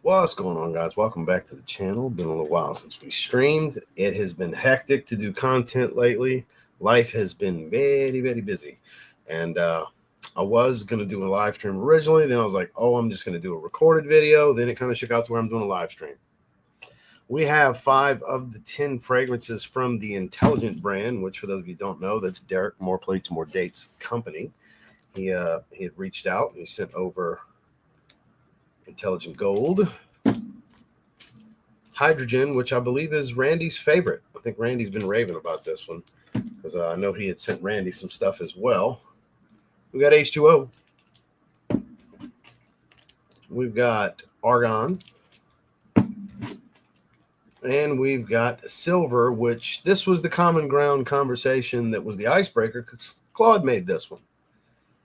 What's going on, guys? Welcome back to the channel. Been a little while since we streamed. It has been hectic to do content lately. Life has been very, very busy. And I was going to do a live stream originally. Then I was like, oh, I'm just going to do a recorded video. Then it kind of shook out to where I'm doing a live stream. We have 5 of the 10 fragrances from the Intelligent brand, which for those of you who don't know, that's Derek More Plates, More Dates company. He had reached out and he sent over Intelligent Gold, Hydrogen, which I believe is Randy's favorite. I think Randy's been raving about this one because I know he had sent Randy some stuff as well. We got H2O. We've got Argon. And we've got Silver, which this was the common ground conversation that was the icebreaker because Claude made this one.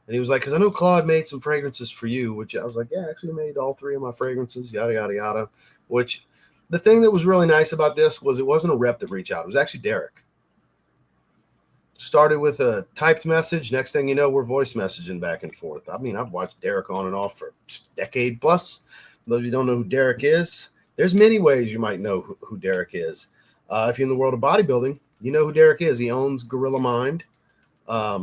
And he was like, because I know Claude made some fragrances for you, which I was like, yeah, I actually made all 3 of my fragrances, yada, yada, yada. Which the thing that was really nice about this was it wasn't a rep that reached out. It was actually Derek. Started with a typed message. Next thing you know, we're voice messaging back and forth. I mean, I've watched Derek on and off for a decade plus. For those of you who don't know who Derek is, there's many ways you might know who Derek is. If you're in the world of bodybuilding, you know who Derek is. He owns Gorilla Mind.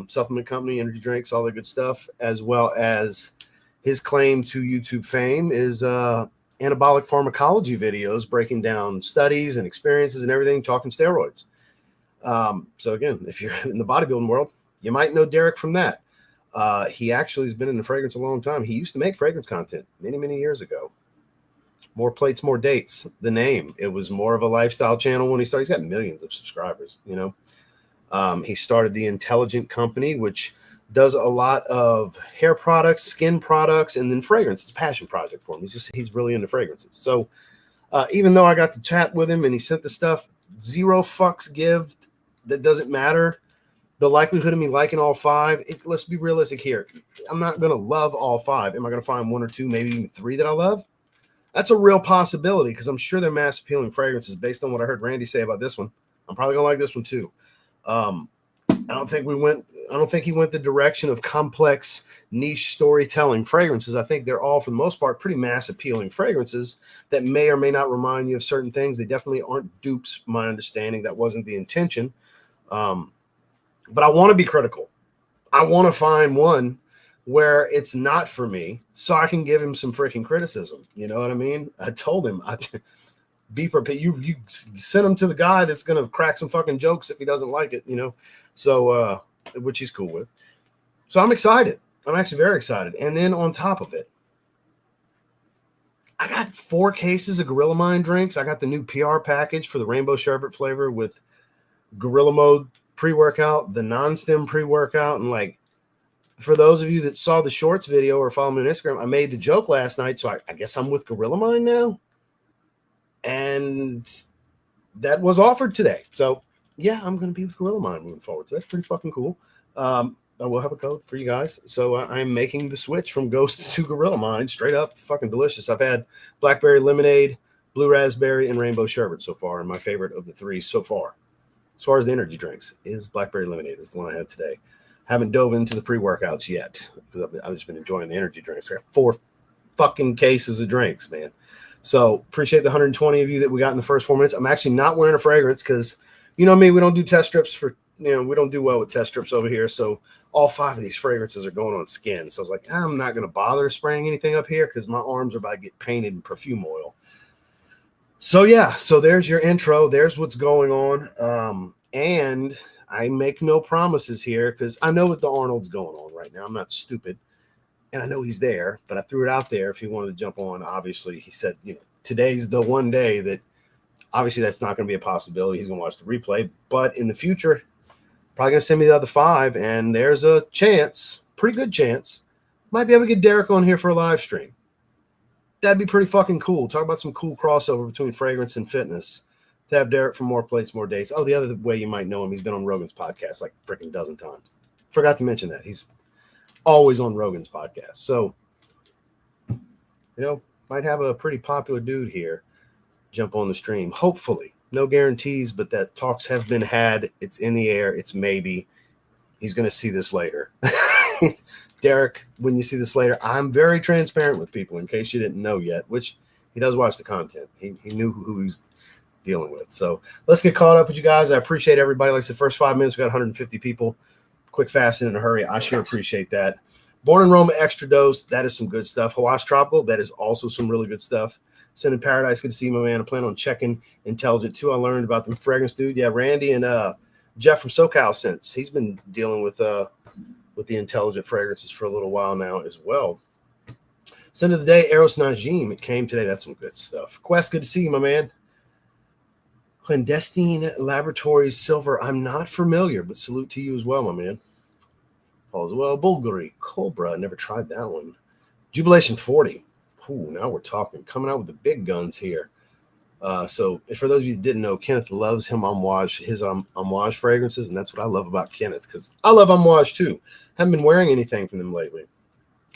Supplement company, energy drinks, all that good stuff, as well as his claim to YouTube fame is anabolic pharmacology videos breaking down studies and experiences and everything, talking steroids. So again, if you're in the bodybuilding world, you might know Derek from that. He actually has been in the fragrance a long time. He used to make fragrance content many, many years ago. More Plates, More Dates, the name. It was more of a lifestyle channel when he started. He's got millions of subscribers, you know. He started the Intelligent company, which does a lot of hair products, skin products, and then fragrance. It's a passion project for him. He's really into fragrances. So even though I got to chat with him and he sent the stuff, 0 fucks give. That doesn't matter. The likelihood of me liking all 5, let's be realistic here. I'm not going to love all 5. Am I going to find 1 or 2, maybe even 3 that I love? That's a real possibility because I'm sure they're mass appealing fragrances based on what I heard Randy say about this one. I'm probably going to like this one too. I don't think he went the direction of complex niche storytelling fragrances. I think they're all, for the most part, pretty mass appealing fragrances that may or may not remind you of certain things. They definitely aren't dupes, from my understanding. That wasn't the intention. But I want to be critical. I want to find one where it's not for me so I can give him some freaking criticism. You know what I mean? I told him, be prepared. You send him to the guy that's going to crack some fucking jokes if he doesn't like it, you know? So, which he's cool with. So I'm excited. I'm actually very excited. And then on top of it, I got 4 cases of Gorilla Mind drinks. I got the new PR package for the Rainbow Sherbet flavor with Gorilla Mode pre-workout, the non-stem pre-workout. And like, for those of you that saw the shorts video or follow me on Instagram, I made the joke last night. So I guess I'm with Gorilla Mind now. And that was offered today. So yeah, I'm going to be with Gorilla Mind moving forward. So that's pretty fucking cool. I will have a code for you guys. So I'm making the switch from Ghost to Gorilla Mind. Straight up fucking delicious. I've had blackberry lemonade, blue raspberry, and rainbow sherbet so far. And my favorite of the 3 so far, as far as the energy drinks, is blackberry lemonade. Is the one I had today. Haven't dove into the pre-workouts yet because I've just been enjoying the energy drinks. I got 4 fucking cases of drinks, man. So appreciate the 120 of you that we got in the first 4 minutes. I'm actually not wearing a fragrance because, you know me, we don't do test strips for, you know, we don't do well with test strips over here. So all 5 of these fragrances are going on skin. So I was like, I'm not going to bother spraying anything up here because my arms are about to get painted in perfume oil. So yeah, so there's your intro. There's what's going on. And I make no promises here because I know what the Arnold's going on right now. I'm not stupid. And I know he's there, but I threw it out there if he wanted to jump on. Obviously, he said, you know, today's the one day that obviously that's not going to be a possibility. He's going to watch the replay. But in the future, probably going to send me the other 5. And there's a chance, pretty good chance, might be able to get Derek on here for a live stream. That'd be pretty fucking cool. Talk about some cool crossover between fragrance and fitness. To have Derek from More Plates, More Dates. Oh, the other way you might know him, he's been on Rogan's podcast like freaking dozen times. Forgot to mention that. He's always on Rogan's podcast. So, you know, might have a pretty popular dude here jump on the stream. Hopefully. No guarantees, but that talks have been had. It's in the air. It's maybe. He's going to see this later. Derek, when you see this later, I'm very transparent with people in case you didn't know yet, which He does watch the content. He knew who he's dealing with. So let's get caught up with you guys. I appreciate everybody. Like I said, first 5 minutes, we got 150 people. Quick, fast, and in a hurry. I sure appreciate that. Born in Roma Extra Dose, that is some good stuff. Hawash Tropical, that is also some really good stuff. Sin in Paradise, good to see you, my man. I plan on checking Intelligent too. I learned about the fragrance dude. Yeah, Randy and Jeff from SoCal Scents. He's been dealing with the Intelligent fragrances for a little while now as well. Scent of the day, Eros Najim. It came today. That's some good stuff. Quest, good to see you, my man. Clandestine Laboratories Silver. I'm not familiar, but salute to you as well, my man. All as well. Bulgari Cobra. I never tried that one. Jubilation 40. Ooh, now we're talking. Coming out with the big guns here. So for those of you that didn't know, Kenneth loves his Amouage fragrances, and that's what I love about Kenneth, because I love Amouage too. Haven't been wearing anything from them lately,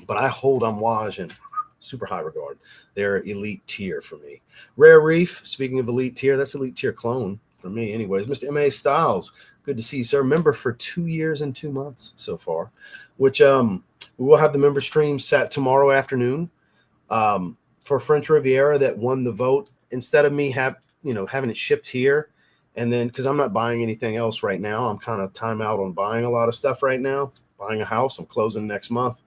but I hold Amouage in super high regard. They're elite tier for me. Rare Reef, speaking of elite tier, that's elite tier clone for me anyways. Mr. M.A. Styles, good to see you, sir. Member for 2 years and 2 months so far, which we will have the member stream set tomorrow afternoon. For French Riviera that won the vote, instead of me having it shipped here, and then because I'm not buying anything else right now, I'm kind of time out on buying a lot of stuff right now. Buying a house, I'm closing next month,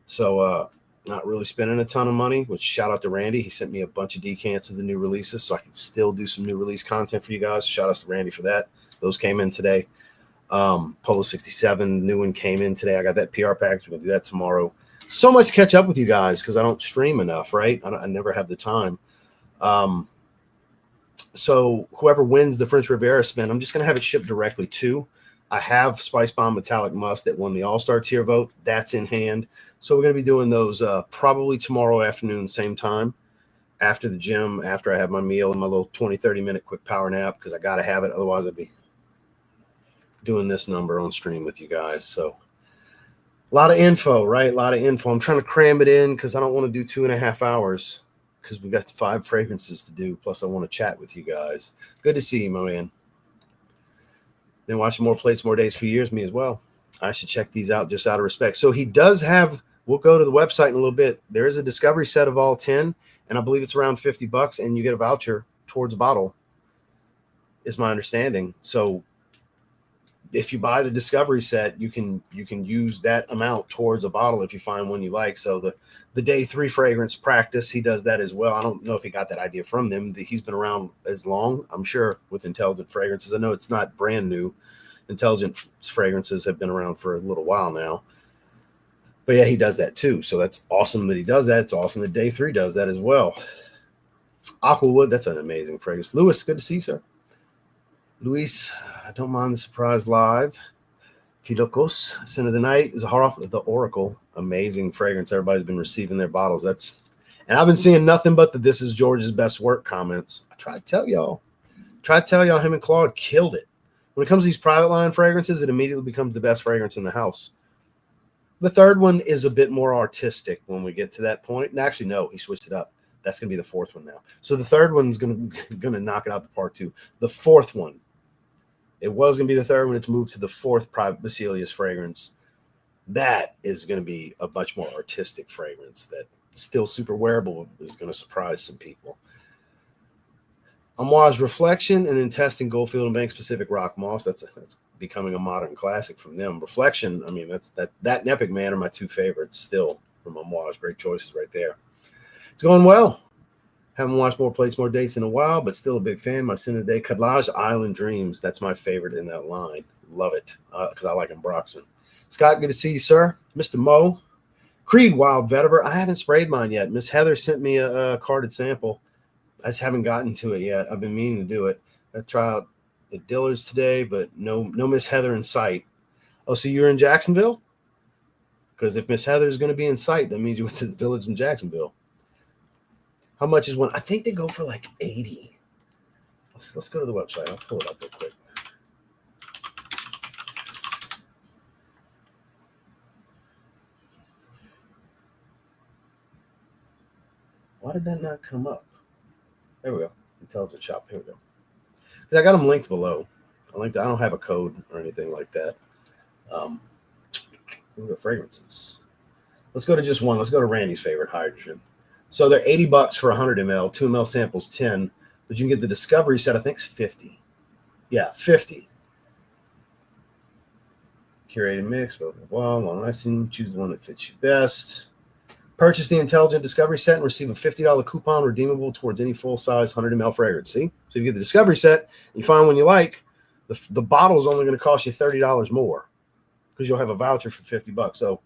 so not really spending a ton of money. Which shout out to Randy, he sent me a bunch of decants of the new releases, so I can still do some new release content for you guys. Shout out to Randy for that. Those came in today. Polo 67 new one came in today. I got that PR package. We're gonna do that tomorrow. So much to catch up with you guys because I don't stream enough, right? I never have the time. So whoever wins the French Riviera spin, I'm just going to have it shipped directly to. I have Spice Bomb Metallic Musk that won the All-Star tier vote. That's in hand. So we're going to be doing those probably tomorrow afternoon, same time, after the gym, after I have my meal and my little 20, 30-minute quick power nap, because I got to have it. Otherwise, I'd be doing this number on stream with you guys. So a lot of info, right? A lot of info. I'm trying to cram it in because I don't want to do 2.5 hours because we got 5 fragrances to do. Plus, I want to chat with you guys. Good to see you, my man. Been watching More Plates, More Days for years, me as well. I should check these out just out of respect. So he does have, we'll go to the website in a little bit. There is a discovery set of all 10, and I believe it's around $50, and you get a voucher towards a bottle, is my understanding. So if you buy the discovery set, you can use that amount towards a bottle if you find one you like. So the day 3 fragrance practice, he does that as well. I don't know if he got that idea from them. He's been around as long, I'm sure, with Intelligent fragrances. I know it's not brand new. Intelligent fragrances have been around for a little while now. But yeah, he does that too. So that's awesome that he does that. It's awesome that day 3 does that as well. Aquawood, that's an amazing fragrance. Lewis, good to see you, sir. Luis, I don't mind the surprise live. Filocos, Scent of the Night is a hard off the Oracle. Amazing fragrance. Everybody's been receiving their bottles. And I've been seeing nothing but the "This is George's best work" comments. I tried to tell y'all. Him and Claude killed it. When it comes to these private line fragrances, it immediately becomes the best fragrance in the house. The third one is a bit more artistic when we get to that point. And actually, no, he switched it up. That's going to be the 4th one now. So the third one's going to knock it out the park too. The 4th one. It was going to be the 3rd one. It's moved to the 4th Private Basilius fragrance. That is going to be a much more artistic fragrance that still super wearable, is going to surprise some people. Amouage Reflection, and then testing Goldfield and Bank Pacific Rock Moss. That's becoming a modern classic from them. Reflection, I mean, that and Epic Man are my 2 favorites still from Amouage. Great choices right there. It's going well. Haven't watched More Plates, More Dates in a while, but still a big fan. My Scent of the Day, Cadlage Island Dreams. That's my favorite in that line. Love it because I like Ambroxan. Scott, good to see you, sir. Mr. Mo. Creed Wild Vetiver. I haven't sprayed mine yet. Miss Heather sent me a carded sample. I just haven't gotten to it yet. I've been meaning to do it. I tried out at Dillard's today, but no Miss Heather in sight. Oh, so you're in Jacksonville? Because if Miss Heather is going to be in sight, that means you went to the Dillard's in Jacksonville. How much is one? I think they go for like 80. Let's go to the website. I'll pull it up real quick. Why did that not come up? There we go. Intelligent Shop. Here we go. I got them linked below. I don't have a code or anything like that. What are the fragrances? Let's go to just one. Let's go to Randy's favorite, Hydrogen. So they're $80 for 100 ml, 2 ml samples 10, but you can get the discovery set, I think it's 50. Yeah, 50. Curated mix, blah, blah, blah, long lasting, choose the one that fits you best. Purchase the Intelligent Discovery set and receive a $50 coupon redeemable towards any full-size 100 ml fragrance. See? So you get the Discovery set, you find one you like, the bottle's only going to cost you $30 more because you'll have a voucher for $50. So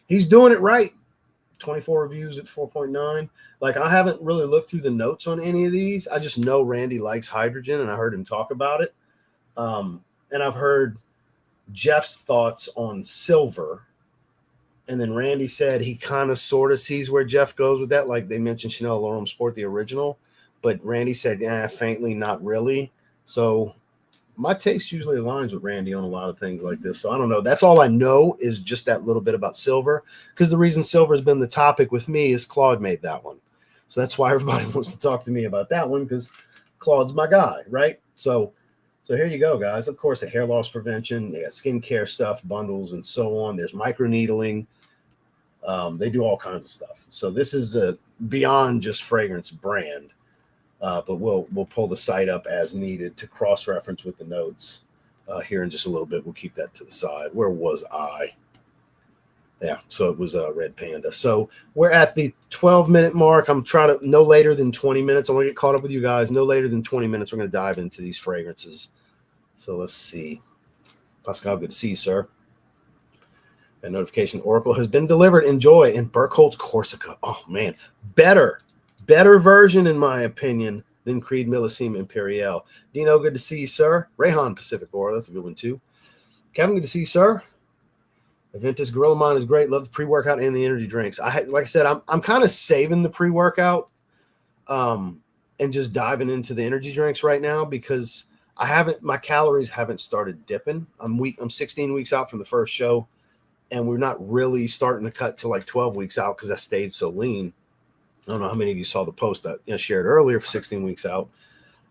he's doing it right. 24 reviews at 4.9. Like, I haven't really looked through the notes on any of these. I just know Randy likes hydrogen, and I heard him talk about it. And I've heard Jeff's thoughts on silver. And then Randy said he kind of sort of sees where Jeff goes with that. Like they mentioned Chanel L'Homme Sport, the original. But Randy said, yeah, faintly, not really. So my taste usually aligns with Randy on a lot of things like this. So I don't know. That's all I know is just that little bit about silver. Because the reason silver has been the topic with me is Claude made that one. So that's why everybody wants to talk to me about that one, because Claude's my guy, right? So here you go, guys. Of course, the hair loss prevention, they got skincare stuff, bundles, and so on. There's microneedling. They do all kinds of stuff. So this is a beyond just fragrance brand. But we'll pull the site up as needed to cross-reference with the notes here in just a little bit. We'll keep that to the side. Where was I? Yeah, so it was Red Panda. So we're at the 12-minute mark. I'm trying to no later than 20 minutes. I want to get caught up with you guys. No later than 20 minutes. We're going to dive into these fragrances. So let's see. Pascal, good to see you, sir. A notification, Oracle has been delivered. Enjoy in Burkholz, Corsica. Oh, man. Better version, in my opinion, than Creed Millesime Imperial. Dino, good to see you, sir. Rayhan Pacific Aura, that's a good one, too. Kevin, good to see you, sir. Aventus Gorilla Mine is great. Love the pre-workout and the energy drinks. Like I said, I'm kind of saving the pre-workout and just diving into the energy drinks right now because my calories haven't started dipping. I'm 16 weeks out from the first show, and we're not really starting to cut to like 12 weeks out because I stayed so lean. I don't know how many of you saw the post that I shared earlier for 16 weeks out.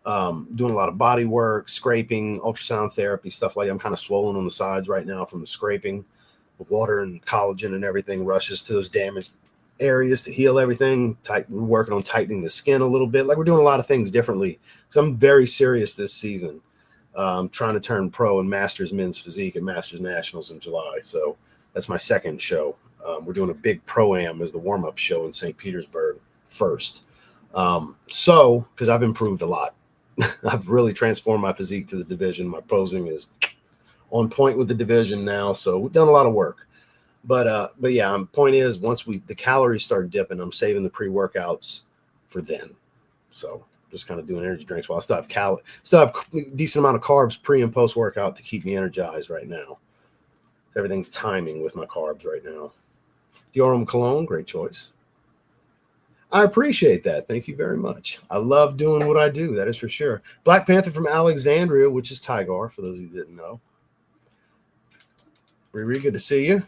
Doing a lot of body work, scraping, ultrasound therapy, stuff like that. I'm kind of swollen on the sides right now from the scraping. The water and collagen and everything rushes to those damaged areas to heal everything. We're working on tightening the skin a little bit. Like, we're doing a lot of things differently because I'm very serious this season. Trying to turn pro in Masters Men's Physique at Masters Nationals in July. So that's my second show. We're doing a big Pro-Am as the warm-up show in St. Petersburg first. So, because I've improved a lot. I've really transformed my physique to the division. My posing is on point with the division now. So we've done a lot of work. But yeah, point is, once the calories start dipping, I'm saving the pre-workouts for then. So just kind of doing energy drinks while I still have a decent amount of carbs pre and post workout to keep me energized right now. Everything's timing with my carbs right now. Diorum Cologne, great choice. I appreciate that. Thank you very much. I love doing what I do. That is for sure. Black Panther from Alexandria, which is Tigar, for those of you who didn't know. Riri, good to see you.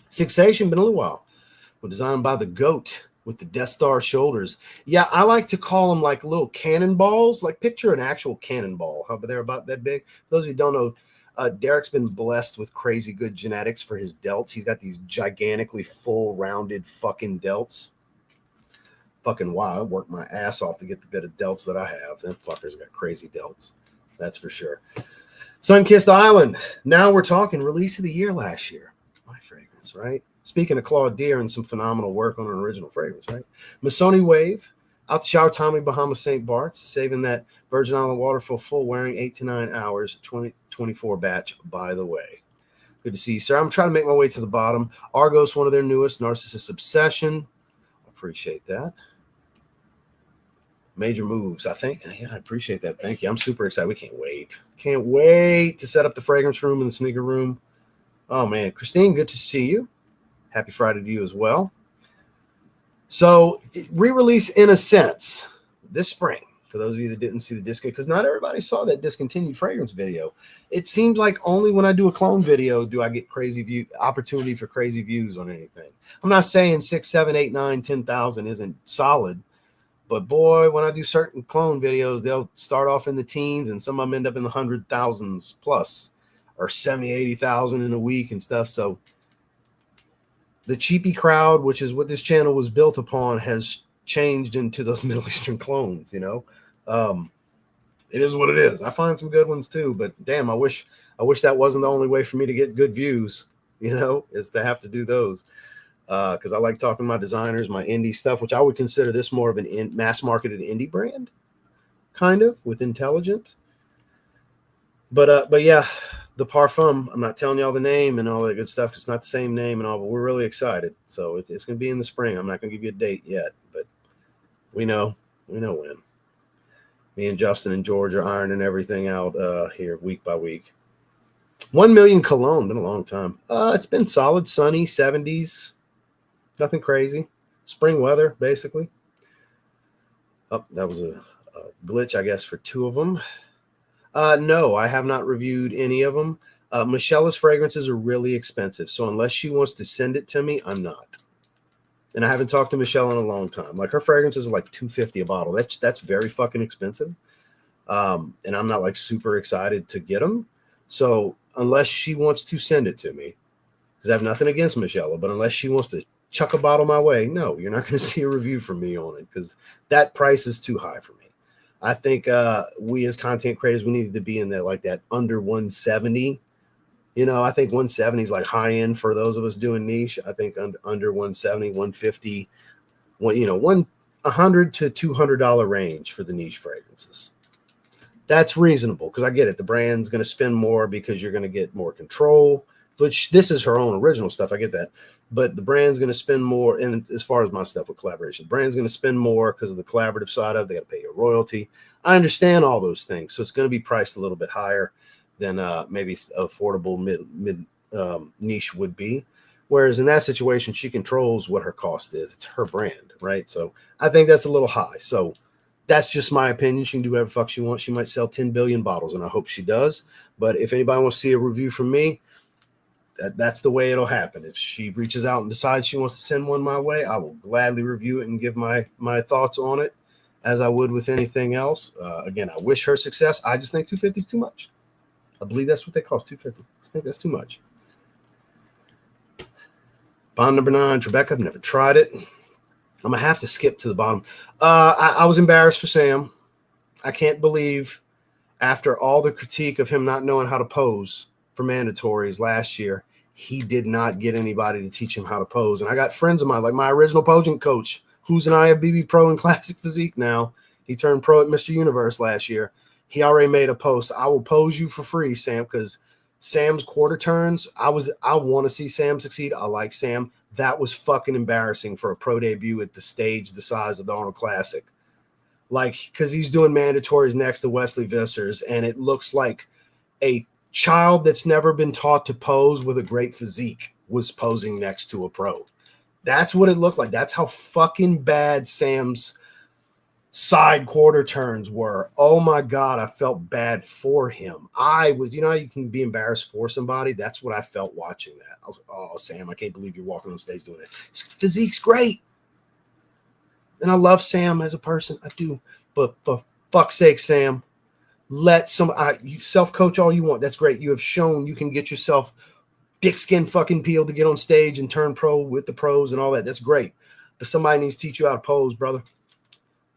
Sixation, been a little while. Well, designed by the GOAT with the Death Star shoulders. Yeah, I like to call them like little cannonballs. Like, picture an actual cannonball. How about they're about that big? For those of you who don't know, Derek's been blessed with crazy good genetics for his delts. He's got these gigantically full, rounded fucking delts. Fucking wow. I worked my ass off to get the bit of delts that I have. Them fuckers got crazy delts. That's for sure. Sunkissed Island. Now we're talking release of the year last year. My fragrance, right? Speaking of Claude Deer and some phenomenal work on an original fragrance, right? Missoni Wave. Out the shower, Tommy Bahama St. Bart's. Saving that Virgin Island water for full wearing 8 to 9 hours. 2024 batch, by the way. Good to see you, sir. I'm trying to make my way to the bottom. Argos, one of their newest, Narcissist Obsession. Appreciate that. Major moves, I think. Yeah, I appreciate that. Thank you. I'm super excited. We can't wait. Can't wait to set up the fragrance room and the sneaker room. Oh, man. Christine, good to see you. Happy Friday to you as well. So, re-release in a sense this spring. For those of you that didn't see the disco, because not everybody saw that discontinued fragrance video. It seems like only when I do a clone video do I get opportunity for crazy views on anything. I'm not saying 6, 7, 8, 9, 10,000 isn't solid, but boy, when I do certain clone videos, they'll start off in the teens and some of them end up in the 100,000s plus, or 70, 80,000 in a week and stuff. So the cheapy crowd, which is what this channel was built upon, has changed into those Middle Eastern clones, you know. It is what it is. I find some good ones too, but damn, I wish that wasn't the only way for me to get good views, you know, is to have to do those. Because I like talking to my designers, my indie stuff, which I would consider this more of an mass marketed indie brand, kind of, with Intelligent. But yeah, the parfum, I'm not telling y'all the name and all that good stuff. It's not the same name and all, but we're really excited. So it's going to be in the spring. I'm not going to give you a date yet, but we know when. Me and Justin and George are ironing everything out here week by week. 1 million cologne, been a long time. It's been solid, sunny, 70s. Nothing crazy. Spring weather, basically. Oh, that was a glitch, I guess, for 2 of them. No, I have not reviewed any of them. Michelle's fragrances are really expensive, so unless she wants to send it to me, I'm not. And I haven't talked to Michelle in a long time. Like, her fragrances are like $250 a bottle. That's very fucking expensive. And I'm not like super excited to get them. So unless she wants to send it to me, because I have nothing against Michelle, but unless she wants to chuck a bottle my way, no, you're not going to see a review from me on it, because that price is too high for me. I think we as content creators, we needed to be in that, like, that under 170. You know, I think 170 is like high end for those of us doing niche. I think under 170, 150, $100 to $200 range for the niche fragrances. That's reasonable, because I get it. The brand's going to spend more because you're going to get more control. Which this is her own original stuff. I get that. But the brand's going to spend more. And as far as my stuff with collaboration, the brand's going to spend more because of the collaborative side of it. They got to pay you a royalty. I understand all those things. So it's going to be priced a little bit higher than maybe affordable mid niche would be. Whereas in that situation, she controls what her cost is. It's her brand, right? So I think that's a little high. So that's just my opinion. She can do whatever the fuck she wants. She might sell 10 billion bottles, and I hope she does. But if anybody wants to see a review from me, that's the way it'll happen. If she reaches out and decides she wants to send one my way, I will gladly review it and give my thoughts on it, as I would with anything else. Again, I wish her success. I just think 250 is too much. I believe that's what they cost, 250. I think that's too much. Bond number 9, Tribeca. I've never tried it. I'm going to have to skip to the bottom. I was embarrassed for Sam. I can't believe, after all the critique of him not knowing how to pose for mandatories last year, he did not get anybody to teach him how to pose. And I got friends of mine, like my original posing coach, who's an IFBB pro in classic physique now. He turned pro at Mr. Universe last year. He already made a post. I will pose you for free, Sam, because Sam's quarter turns, I want to see Sam succeed. I like Sam. That was fucking embarrassing for a pro debut at the stage the size of the Arnold Classic. Like, because he's doing mandatories next to Wesley Vissers, and it looks like a child that's never been taught to pose with a great physique was posing next to a pro. That's what it looked like. That's how fucking bad Sam's side quarter turns were. Oh my God, I felt bad for him. I was, you know, you can be embarrassed for somebody. That's what I felt watching that. I was like, oh, Sam, I can't believe you're walking on stage doing it. His physique's great. And I love Sam as a person. I do. But for fuck's sake, Sam, let you self-coach all you want. That's great. You have shown you can get yourself dick skin fucking peeled to get on stage and turn pro with the pros and all that. That's great. But somebody needs to teach you how to pose, brother.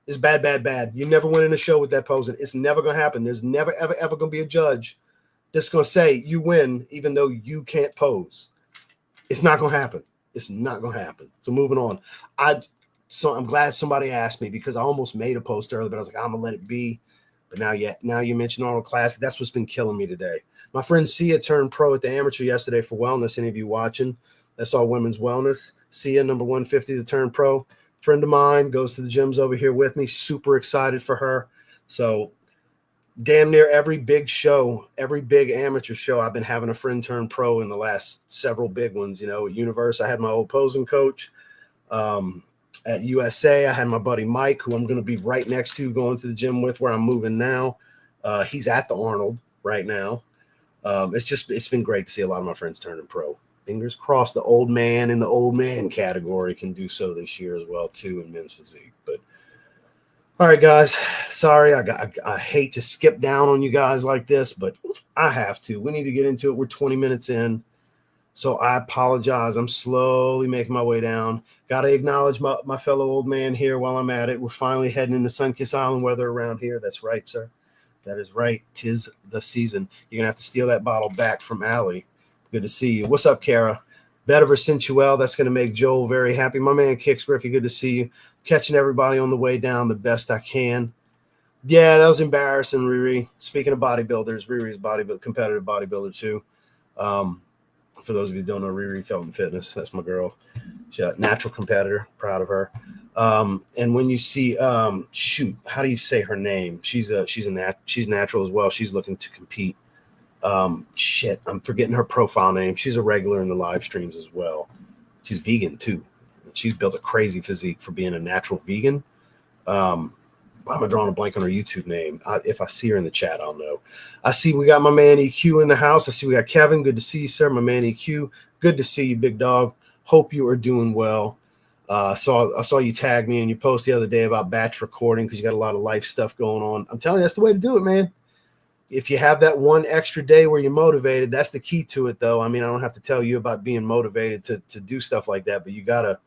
It's bad, bad, bad. You never win in a show with that posing. It's never going to happen. There's never, ever, ever going to be a judge that's going to say you win even though you can't pose. It's not going to happen. It's not going to happen. So moving on. I'm glad somebody asked me, because I almost made a post earlier, but I was like, I'm going to let it be. But now you mentioned Arnold Classic. That's what's been killing me today. My friend Sia turned pro at the amateur yesterday for wellness. Any of you watching? That's all women's wellness. Sia, number 150 to turn pro. Friend of mine goes to the gyms over here with me. Super excited for her. So damn near every big show, every big amateur show, I've been having a friend turn pro in the last several big ones. You know, at Universe, I had my old posing coach. At USA, I had my buddy Mike, who I'm going to be right next to, going to the gym with, where I'm moving now. He's at the Arnold right now. It's been great to see a lot of my friends turning pro. Fingers crossed the old man in the old man category can do so this year as well, too, in men's physique. But all right, guys, sorry. I hate to skip down on you guys like this, but I have to. We need to get into it. We're 20 minutes in. So I apologize. I'm slowly making my way down. Got to acknowledge my fellow old man here while I'm at it. We're finally heading into Sunkissed Island weather around here. That's right, sir. That is right. 'Tis the season. You're going to have to steal that bottle back from Allie. Good to see you. What's up, Kara? Better Sensuel. That's going to make Joel very happy. My man, Kix Griffey, good to see you. Catching everybody on the way down the best I can. Yeah, that was embarrassing, Riri. Speaking of bodybuilders, Riri's competitive bodybuilder, too. For those of you who don't know, Riri Felton Fitness, that's my girl. She's a natural competitor, proud of her. And when you see, shoot, how do you say her name? She's natural as well. She's looking to compete. Shit, I'm forgetting her profile name. She's a regular in the live streams as well. She's vegan too. She's built a crazy physique for being a natural vegan. I'm drawing a blank on her YouTube name. If I see her in the chat, I'll know. I see we got my man EQ in the house. I see we got Kevin. Good to see you, sir. My man EQ. Good to see you, big dog. Hope you are doing well. I saw you tag me and you post the other day about batch recording because you got a lot of life stuff going on. I'm telling you, that's the way to do it, man. If you have that one extra day where you're motivated, that's the key to it, though. I mean, I don't have to tell you about being motivated to do stuff like that, but you gotta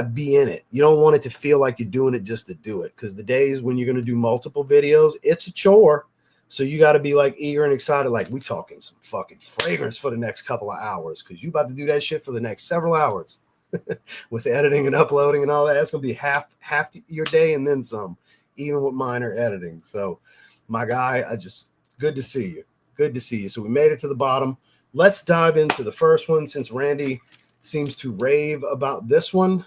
be in it. You don't want it to feel like you're doing it just to do it, because the days when you're going to do multiple videos, it's a chore. So you got to be like eager and excited. Like, we talking some fucking fragrance for the next couple of hours, because you about to do that shit for the next several hours with editing and uploading and all that. That's going to be half your day and then some, even with minor editing. So my guy, good to see you. Good to see you. So we made it to the bottom. Let's dive into the first one since Randy seems to rave about this one.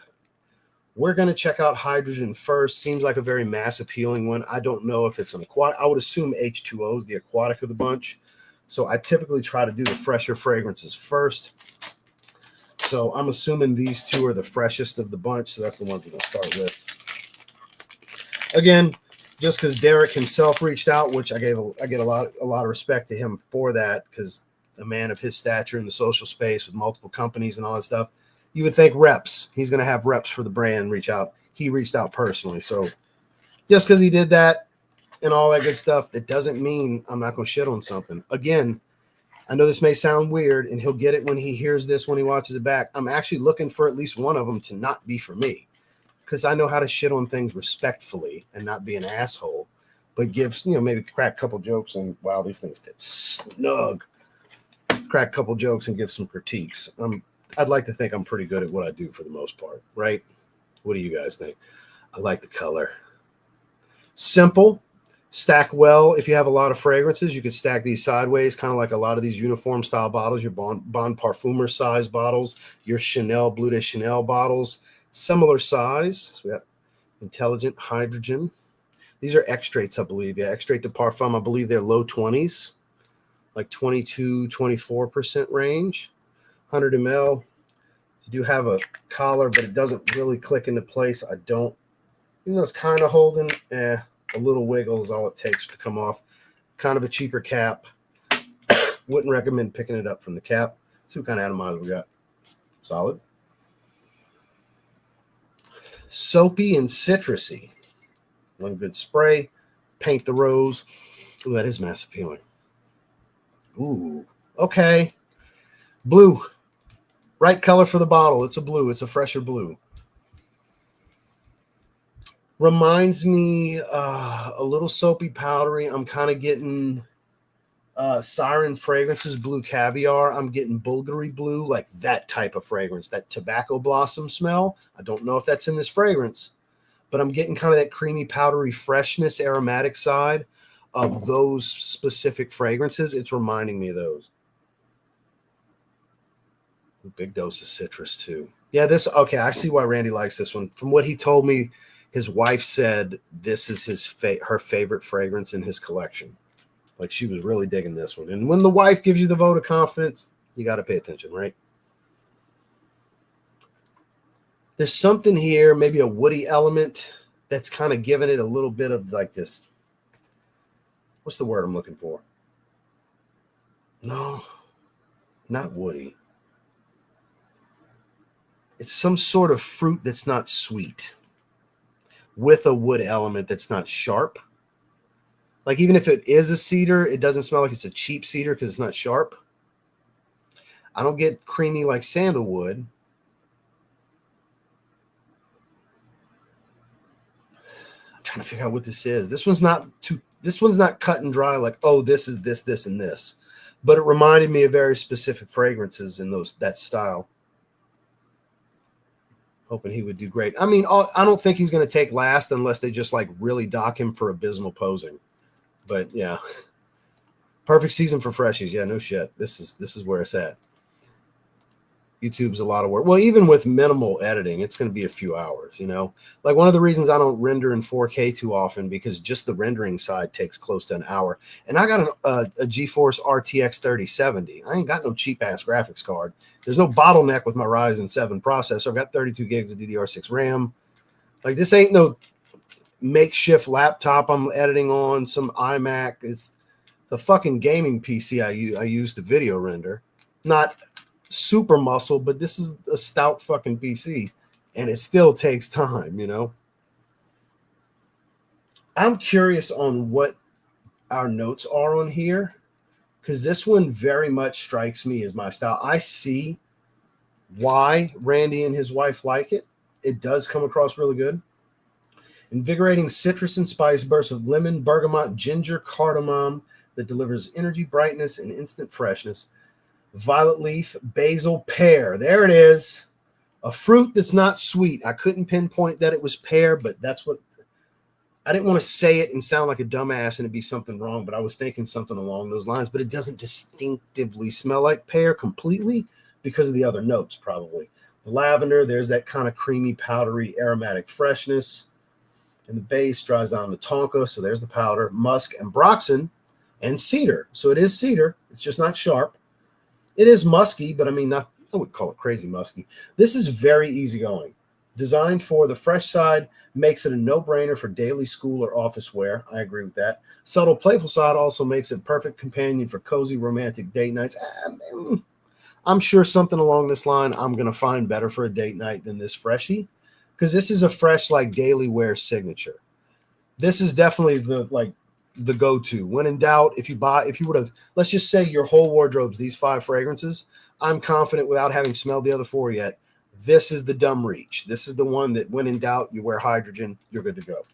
We're going to check out hydrogen first. Seems like a very mass appealing one. I don't know if it's an aquatic. I would assume H2O is the aquatic of the bunch. So I typically try to do the fresher fragrances first. So I'm assuming these two are the freshest of the bunch. So that's the ones we're going to start with. Again, just because Derek himself reached out, which I get a lot of respect to him for that, because a man of his stature in the social space with multiple companies and all that stuff, you would think reps. He's going to have reps for the brand reach out. He reached out personally. So just because he did that and all that good stuff, it doesn't mean I'm not going to shit on something. Again, I know this may sound weird, and he'll get it when he hears this, when he watches it back. I'm actually looking for at least one of them to not be for me, because I know how to shit on things respectfully and not be an asshole, but give, maybe crack a couple jokes and, wow, these things fit snug. Crack a couple jokes and give some critiques. I'd like to think I'm pretty good at what I do for the most part, right? What do you guys think? I like the color. Simple, stack well. If you have a lot of fragrances, you could stack these sideways, kind of like a lot of these uniform style bottles, your Bon Parfumer size bottles, your Chanel, Bleu de Chanel bottles, similar size. So we got Intelligent Hydrogen. These are extraits, I believe. Yeah, extrait de parfum. I believe they're low 20s. Like 22, 24% range, 100 ml. You do have a collar, but it doesn't really click into place. Even though it's kind of holding, a little wiggle is all it takes to come off. Kind of a cheaper cap. Wouldn't recommend picking it up from the cap. See what kind of atomizer we got. Solid. Soapy and citrusy. One good spray. Paint the rose. Ooh, that is mass appealing. Ooh, okay. Blue. Right color for the bottle. It's a blue. It's a fresher blue. Reminds me a little soapy, powdery. I'm kind of getting Siren Fragrances Blue Caviar. I'm getting Bulgari Blue, like that type of fragrance, that tobacco blossom smell. I don't know if that's in this fragrance, but I'm getting kind of that creamy, powdery freshness, aromatic side of those specific fragrances. It's reminding me of those. Big dose of citrus too. Yeah, okay. I see why Randy likes this one. From what he told me, his wife said this is her favorite fragrance in his collection. Like, she was really digging this one. And when the wife gives you the vote of confidence, you got to pay attention, right? There's something here, maybe a woody element that's kind of giving it a little bit of like this. What's the word I'm looking for? No, not woody. It's some sort of fruit that's not sweet with a wood element that's not sharp. Like, even if it is a cedar, it doesn't smell like it's a cheap cedar because it's not sharp. I don't get creamy like sandalwood. I'm trying to figure out what this is. This one's not cut and dry like, oh, this is this, this, and this. But it reminded me of very specific fragrances in that style. Hoping he would do great. I mean, I don't think he's going to take last unless they just like really dock him for abysmal posing. But yeah, perfect season for freshies. Yeah, no shit. This is where it's at. YouTube's a lot of work. Well, even with minimal editing, it's going to be a few hours, you know? Like one of the reasons I don't render in 4K too often, because just the rendering side takes close to an hour. And I got a GeForce RTX 3070. I ain't got no cheap-ass graphics card. There's no bottleneck with my Ryzen 7 processor. I've got 32 gigs of DDR6 RAM. Like this ain't no makeshift laptop I'm editing on, some iMac. It's the fucking gaming PC I use to video render. Not super muscle, but this is a stout fucking PC and it still takes time, you know. I'm curious on what our notes are on here, because this one very much strikes me as my style. I see why Randy and his wife like it. It does come across really good. Invigorating citrus and spice bursts of lemon, bergamot, ginger, cardamom that delivers energy, brightness, and instant freshness. Violet leaf, basil, pear. There it is. A fruit that's not sweet. I couldn't pinpoint that it was pear, but that's what I didn't want to say it and sound like a dumbass and it'd be something wrong, but I was thinking something along those lines. But it doesn't distinctively smell like pear completely because of the other notes, probably. The lavender, there's that kind of creamy, powdery, aromatic freshness. And the base dries down to tonka, so there's the powder, musk, and ambroxan, and cedar. So it is cedar. It's just not sharp. It is musky, but I mean, I would call it crazy musky. This is very easygoing. Designed for the fresh side, makes it a no-brainer for daily school or office wear. I agree with that. Subtle, playful side also makes it a perfect companion for cozy, romantic date nights. I'm sure something along this line I'm going to find better for a date night than this freshie, because this is a fresh, like, daily wear signature. This is definitely the go-to. When in doubt, if you would have, let's just say your whole wardrobe's these 5 fragrances, I'm confident without having smelled the other 4 yet, this is the dumb reach. This is the one that when in doubt, you wear hydrogen, you're good to go.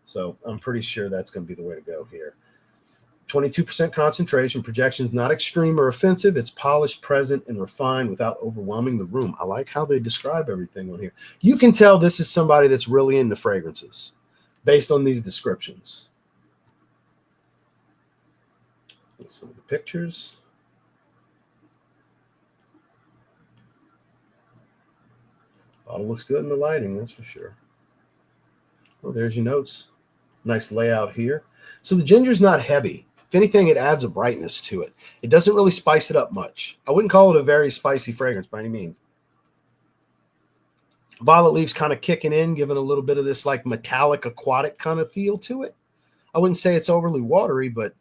So I'm pretty sure that's going to be the way to go here. 22% concentration. Projection's not extreme or offensive. It's polished, present, and refined without overwhelming the room. I like how they describe everything on here. You can tell this is somebody that's really into fragrances based on these descriptions. Some of the pictures. Bottle looks good in the lighting, that's for sure. Oh, there's your notes. Nice layout here. So the ginger's not heavy. If anything, it adds a brightness to it. It doesn't really spice it up much. I wouldn't call it a very spicy fragrance by any means. Violet leaf's kind of kicking in, giving a little bit of this like metallic aquatic kind of feel to it. I wouldn't say it's overly watery, but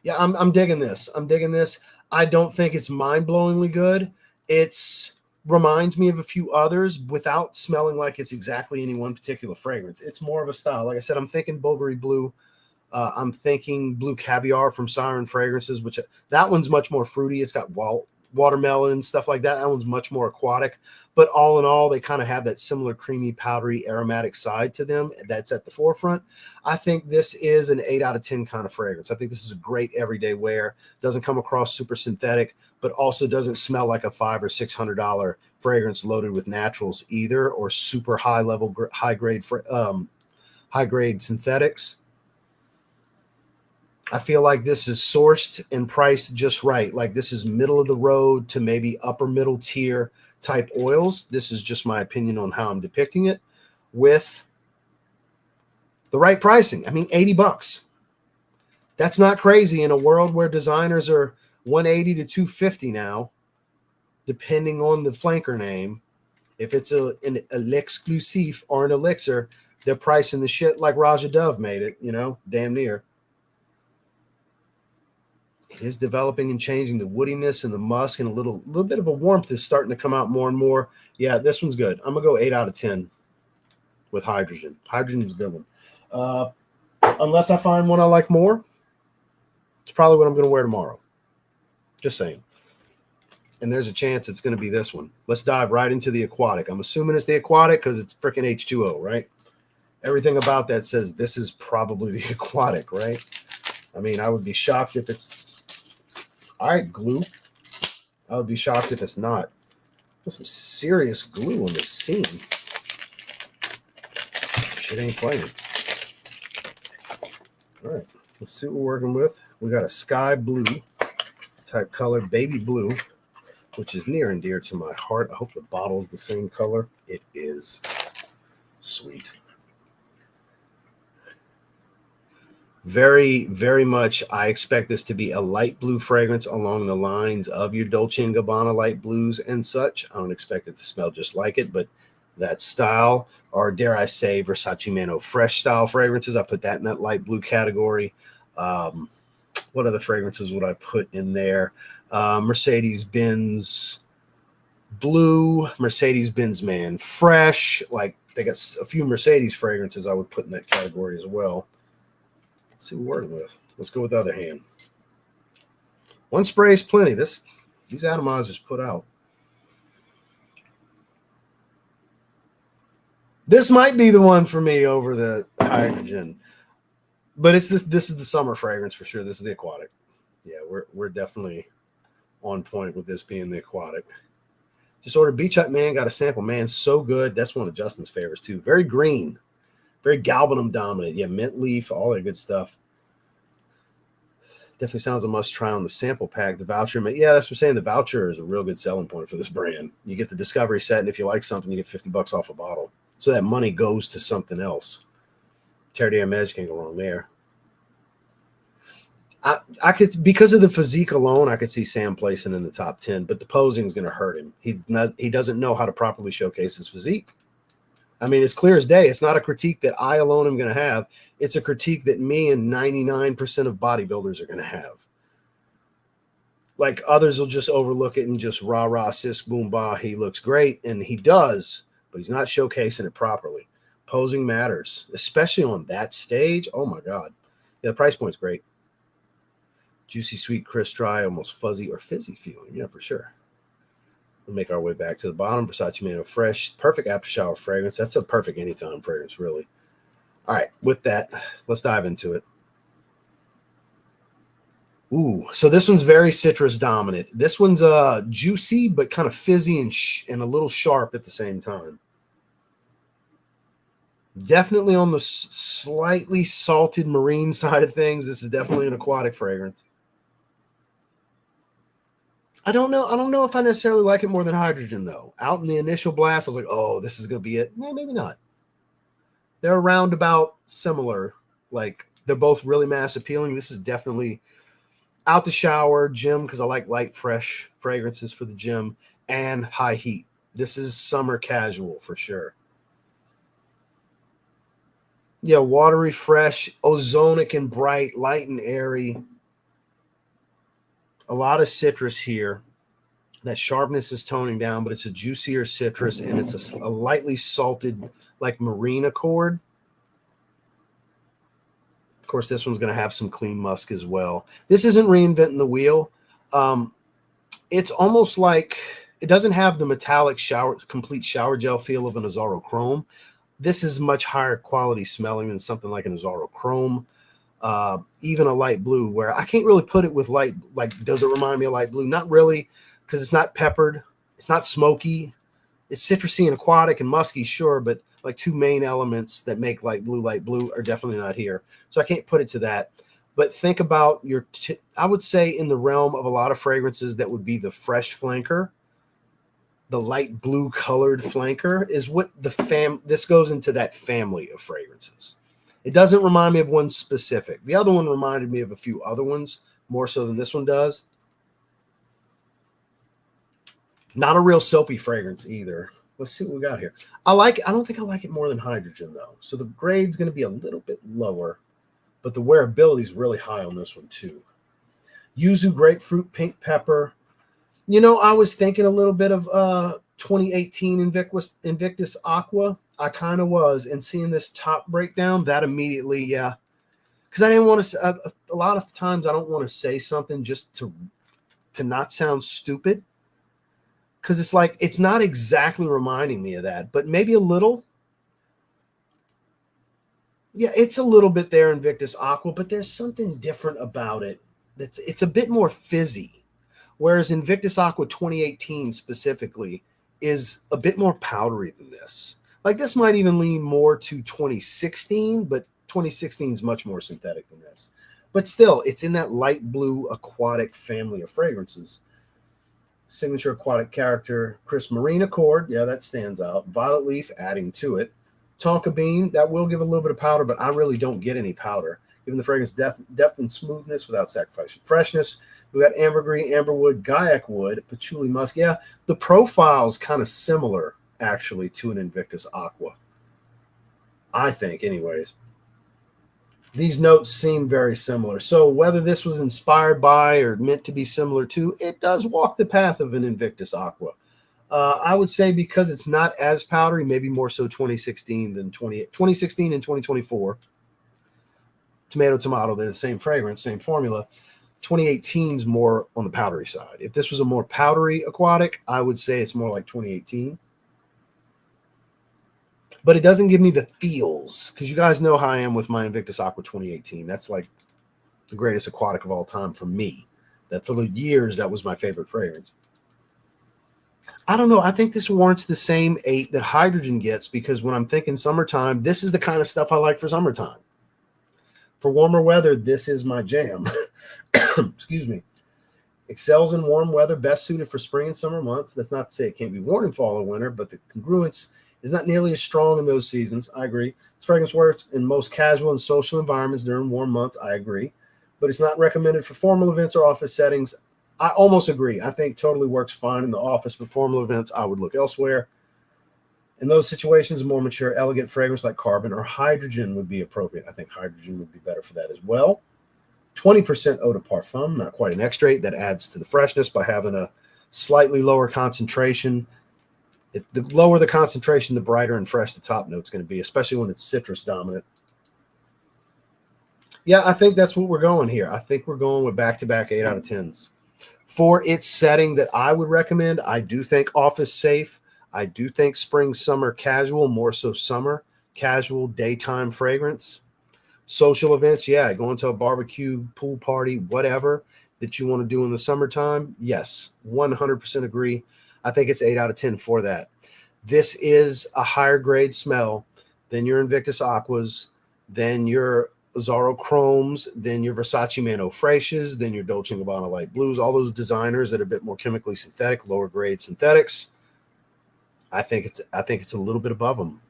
yeah, I'm digging this. I'm digging this. I don't think it's mind-blowingly good. It's reminds me of a few others without smelling like it's exactly any one particular fragrance. It's more of a style. Like I said, I'm thinking Bulgari Blue. I'm thinking Blue Caviar from Siren Fragrances, which that one's much more fruity. It's got watermelon and stuff like that. That one's much more aquatic. But all in all, they kind of have that similar creamy, powdery, aromatic side to them that's at the forefront. I think this is an 8 out of 10 kind of fragrance. I think this is a great everyday wear. Doesn't come across super synthetic, but also doesn't smell like a $500 or $600 fragrance loaded with naturals either, or super high-level, high-grade synthetics. I feel like this is sourced and priced just right. Like this is middle of the road to maybe upper middle tier type oils. This is just my opinion on how I'm depicting it with the right pricing. I mean, $80. That's not crazy in a world where designers are $180 to $250 now, depending on the flanker name. If it's an l'exclusive or an elixir, they're pricing the shit like Raja Dove made it, you know, damn near. It is developing and changing. The woodiness and the musk and a little bit of a warmth is starting to come out more and more. Yeah, this one's good. I'm going to go 8 out of 10 with hydrogen. Hydrogen's a good one. Unless I find one I like more, it's probably what I'm going to wear tomorrow. Just saying. and there's a chance it's going to be this one. Let's dive right into the aquatic. I'm assuming it's the aquatic because it's freaking H2O, right? Everything about that says this is probably the aquatic, right? I mean, I would be shocked if it's... All right, glue. I would be shocked if it's not. There's some serious glue on this seam. Shit ain't playing. All right, let's see what we're working with. We got a sky blue type color, baby blue, which is near and dear to my heart. I hope the bottle is the same color. It is. Sweet. Very, very much, I expect this to be a light blue fragrance along the lines of your Dolce & Gabbana light blues and such. I don't expect it to smell just like it, but that style, or dare I say Versace Mano Fresh style fragrances, I put that in that light blue category. What other fragrances would I put in there? Mercedes-Benz Blue, Mercedes-Benz Man Fresh. Like, they got a few Mercedes fragrances I would put in that category as well. Let's see what we're working with. Let's go with the other hand. One spray is plenty. These atomizers put out. This might be the one for me over the hydrogen. But it's this is the summer fragrance for sure. This is the aquatic. Yeah, we're definitely on point with this being the aquatic. Just ordered Beach Hut, man. Got a sample, man. So good. That's one of Justin's favorites too. Very green. Very galbanum dominant. Yeah, mint leaf, all that good stuff. Definitely sounds a must try on the sample pack. The voucher, yeah, that's what I'm saying. The voucher is a real good selling point for this brand. You get the discovery set, and if you like something, you get $50 off a bottle. So that money goes to something else. Terre d'Hermès can't go wrong there. I could, because of the physique alone, I could see Sam placing in the top 10, but the posing is going to hurt him. He doesn't know how to properly showcase his physique. I mean, it's clear as day. It's not a critique that I alone am going to have. It's a critique that me and 99% of bodybuilders are going to have. Like, others will just overlook it and just rah, sis, boom, bah. He looks great, and he does, but he's not showcasing it properly. Posing matters, especially on that stage. Oh, my God. Yeah, the price point's great. Juicy, sweet, crisp, dry, almost fuzzy or fizzy feeling. Yeah, for sure. We'll make our way back to the bottom. Versace Mano Fresh. Perfect after shower fragrance. That's a perfect anytime fragrance, really. All right, with that, let's dive into it. Ooh, so this one's very citrus dominant. This one's juicy, but kind of fizzy and a little sharp at the same time. Definitely on the slightly salted marine side of things. This is definitely an aquatic fragrance. I don't know if I necessarily like it more than hydrogen, though. Out in the initial blast, I was like, oh, this is going to be it. No, maybe not. They're around about similar. Like, they're both really mass appealing. This is definitely out the shower, gym, because I like light, fresh fragrances for the gym, and high heat. This is summer casual for sure. Yeah, watery, fresh, ozonic and bright, light and airy. A lot of citrus here. That sharpness is toning down, but it's a juicier citrus, and it's a lightly salted, like marine accord. Of course, this one's going to have some clean musk as well. This isn't reinventing the wheel. It's almost like it doesn't have the metallic complete shower gel feel of an Azzaro Chrome. This is much higher quality smelling than something like an Azzaro Chrome. Even a light blue, where I can't really put it with light. Like, does it remind me of light blue? Not really, because it's not peppered. It's not smoky. It's citrusy and aquatic and musky, sure, but like two main elements that make light blue are definitely not here. So I can't put it to that. But think about I would say in the realm of a lot of fragrances that would be the fresh flanker, the light blue colored flanker is what this goes into that family of fragrances. It doesn't remind me of one specific. The other one reminded me of a few other ones, more so than this one does. Not a real soapy fragrance either. Let's see what we got here. I don't think I like it more than hydrogen, though. So the grade's going to be a little bit lower, but the wearability is really high on this one, too. Yuzu, grapefruit, pink pepper. You know, I was thinking a little bit of 2018 Invictus Aqua. I kind of was. And seeing this top breakdown, that immediately, yeah. Because I didn't want to, a lot of times I don't want to say something just to not sound stupid. because it's like, it's not exactly reminding me of that, but maybe a little. Yeah, it's a little bit there, Invictus Aqua, but there's something different about it. It's a bit more fizzy, whereas Invictus Aqua 2018 specifically is a bit more powdery than this. Like, this might even lean more to 2016, but 2016 is much more synthetic than this. But still, it's in that light blue aquatic family of fragrances. Signature aquatic character, Chris Marine Accord. Yeah, that stands out. Violet Leaf, adding to it. Tonka Bean, that will give a little bit of powder, but I really don't get any powder. Giving the fragrance depth and smoothness without sacrificing freshness. We got ambergris, amberwood, Gaiac wood, patchouli musk. Yeah, the profile's kind of similar, actually, to an Invictus Aqua. I think, anyways. These notes seem very similar. So whether this was inspired by or meant to be similar to, it does walk the path of an Invictus Aqua. I would say because it's not as powdery, maybe more so 2016 than 2016 and 2024. Tomato, they're the same fragrance, same formula. 2018 is more on the powdery side. If this was a more powdery aquatic, I would say it's more like 2018. But it doesn't give me the feels, because you guys know how I am with my Invictus Aqua 2018. That's like the greatest aquatic of all time for me. That for the years, that was my favorite fragrance. I don't know. I think this warrants the same 8 that Hydrogen gets, because when I'm thinking summertime, this is the kind of stuff I like for summertime. For warmer weather, this is my jam. Excuse me. Excels in warm weather, best suited for spring and summer months. That's not to say it can't be worn in fall or winter, but the congruence is not nearly as strong in those seasons. I agree. This fragrance works in most casual and social environments during warm months. I agree. But it's not recommended for formal events or office settings. I almost agree. I think totally works fine in the office, but formal events, I would look elsewhere. In those situations, a more mature, elegant fragrance like Carbon or Hydrogen would be appropriate. I think Hydrogen would be better for that as well. 20% eau de parfum, not quite an extrait. That adds to the freshness by having a slightly lower concentration. The lower the concentration, the brighter and fresh the top note's going to be, especially when it's citrus dominant. Yeah, I think that's what we're going here. I think we're going with back-to-back 8 out of 10s. For its setting that I would recommend, I do think office safe. I do think spring, summer, casual, more so summer, casual, daytime fragrance. Social events, yeah, going to a barbecue, pool party, whatever that you want to do in the summertime. Yes, 100% agree. I think it's 8 out of 10 for that. This is a higher grade smell than your Invictus Aquas, than your Azzaro Chromes, than your Versace Man Eau Fraiches, than your Dolce & Gabbana Light Blues, all those designers that are a bit more chemically synthetic, lower grade synthetics. I think it's a little bit above them.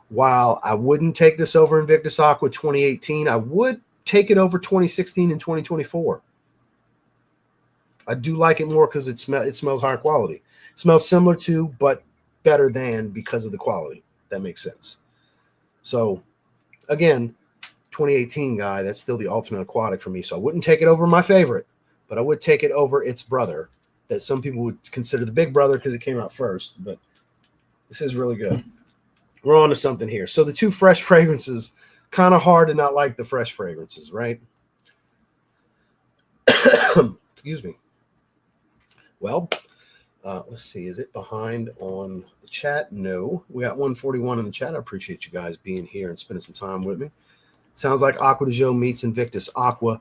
While I wouldn't take this over Invictus Aqua 2018, I would take it over 2016 and 2024. I do like it more because it smells higher quality. It smells similar to, but better than, because of the quality. That makes sense. So, again, 2018 guy, that's still the ultimate aquatic for me. So I wouldn't take it over my favorite, but I would take it over its brother, that some people would consider the big brother because it came out first. But this is really good. We're on to something here. So the 2 fresh fragrances, kind of hard to not like the fresh fragrances, right? Excuse me. Well, let's see. Is it behind on the chat? No. We got 141 in the chat. I appreciate you guys being here and spending some time with me. Sounds like Aqua de Jo meets Invictus Aqua.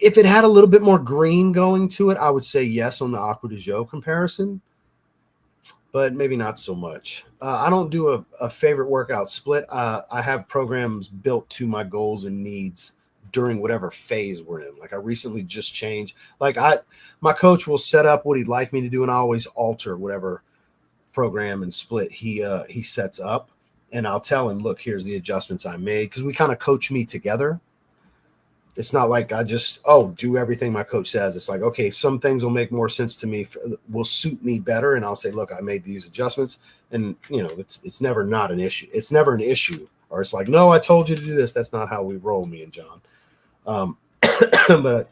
If it had a little bit more green going to it, I would say yes on the Aqua de Jo comparison, but maybe not so much. I don't do a favorite workout split. I have programs built to my goals and needs during whatever phase we're in. Like, I recently just changed. Like, my coach will set up what he'd like me to do, and I always alter whatever program and split he sets up. And I'll tell him, look, here's the adjustments I made, because we kind of coach me together. It's not like I just, do everything my coach says. It's like, okay, some things will make more sense to me, will suit me better. And I'll say, look, I made these adjustments. And, it's never not an issue. It's never an issue. Or it's like, no, I told you to do this. That's not how we roll, me and John. But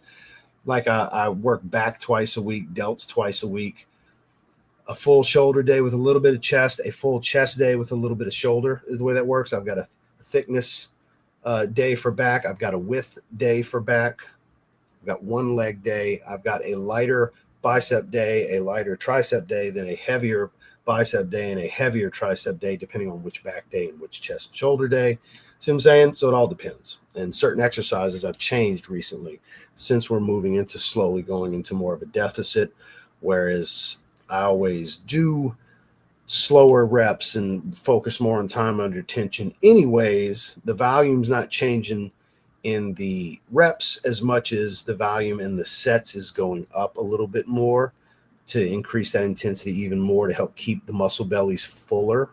like I work back twice a week, delts twice a week, a full shoulder day with a little bit of chest, a full chest day with a little bit of shoulder is the way that works. I've got a thickness day for back. I've got a width day for back. I've got one leg day. I've got a lighter bicep day, a lighter tricep day, then a heavier bicep day and a heavier tricep day, depending on which back day and which chest and shoulder day. See what I'm saying? So it all depends. And certain exercises I've changed recently since we're moving into slowly going into more of a deficit, whereas I always do slower reps and focus more on time under tension. Anyways, the volume's not changing in the reps as much as the volume in the sets is going up a little bit more to increase that intensity even more to help keep the muscle bellies fuller.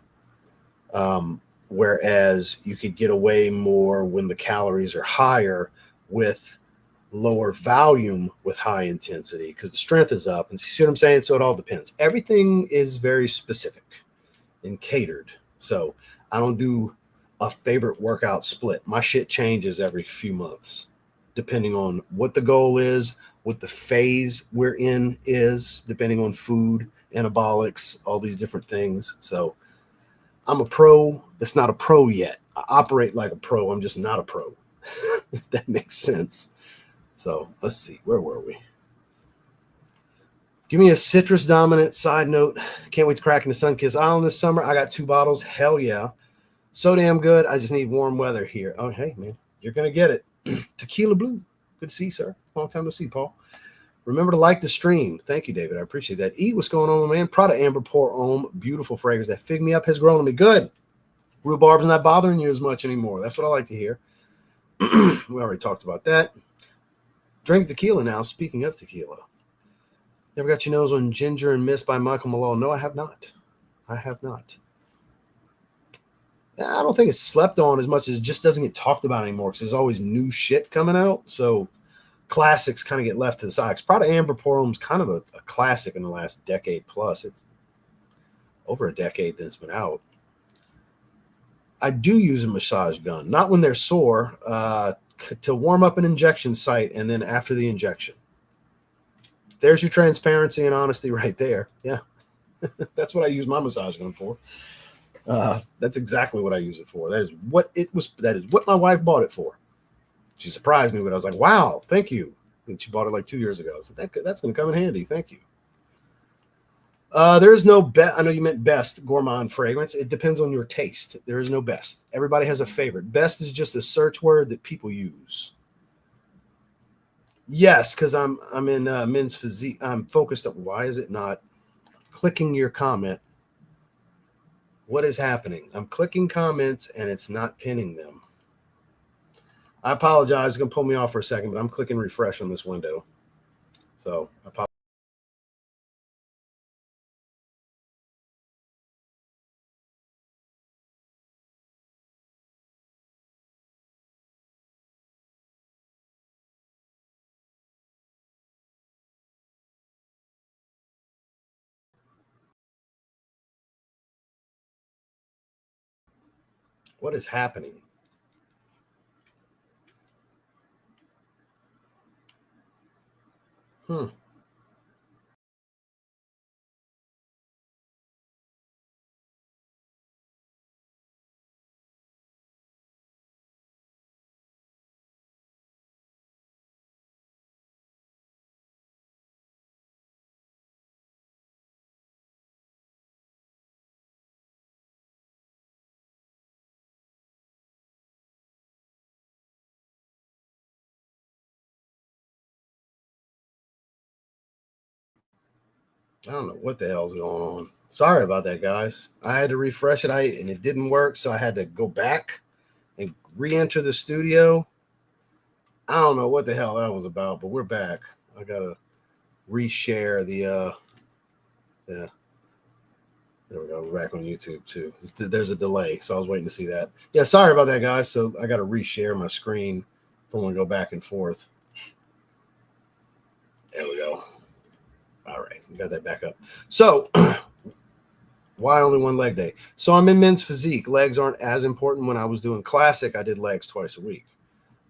Whereas you could get away more when the calories are higher with lower volume with high intensity because the strength is up. And see what I'm saying? So it all depends. Everything is very specific and catered. So I don't do a favorite workout split. My shit changes every few months, depending on what the goal is, what the phase we're in is, depending on food, anabolics, all these different things. So I'm a pro that's not a pro yet. I operate like a pro. I'm just not a pro. If that makes sense. So let's see. Where were we? Give me a citrus dominant side note. Can't wait to crack into Sun-Kissed Island this summer. I got 2 bottles. Hell yeah. So damn good. I just need warm weather here. Oh, hey, man. You're going to get it. Tequila Blue. Good to see you, sir. Long time to see, Paul. Remember to like the stream. Thank you, David. I appreciate that. E, what's going on, man? Prada Amber Pour Homme. Beautiful fragrance. That Fig Me Up has grown on me. Good. Rhubarb's not bothering you as much anymore. That's what I like to hear. We already talked about that. Drink tequila now. Speaking of tequila. Never got your nose on Ginger and Mist by Michael Malone. No, I have not. I have not. I don't think it's slept on as much as it just doesn't get talked about anymore because there's always new shit coming out. So classics kind of get left to the side. Prada Amber Pour Homme is kind of a classic in the last decade plus. It's over a decade that it's been out. I do use a massage gun, not when they're sore, to warm up an injection site and then after the injection. There's your transparency and honesty right there. Yeah, that's what I use my massage gun for. That's exactly what I use it for. That is what it was. That is what my wife bought it for. She surprised me, but I was like, wow, thank you. And she bought it like 2 years ago. I said, that's going to come in handy. Thank you. There is no best. I know you meant best gourmand fragrance. It depends on your taste. There is no best. Everybody has a favorite. Best is just a search word that people use. Yes, because I'm in men's physique. I'm focused on why is it not clicking your comment? What is happening? I'm clicking comments and it's not pinning them. I apologize. It's going to pull me off for a second, but I'm clicking refresh on this window. So I apologize. What is happening? I don't know what the hell's going on. Sorry about that, guys. I had to refresh it, and it didn't work, so I had to go back and re-enter the studio. I don't know what the hell that was about, but we're back. I gotta reshare the yeah. There we go. We're back on YouTube too. There's a delay, so I was waiting to see that. Yeah, sorry about that, guys. So I gotta reshare my screen from when we go back and forth. There we go. All right, we got that back up. So why only one leg day? So I'm in men's physique. Legs aren't as important. When I was doing classic, I did legs twice a week.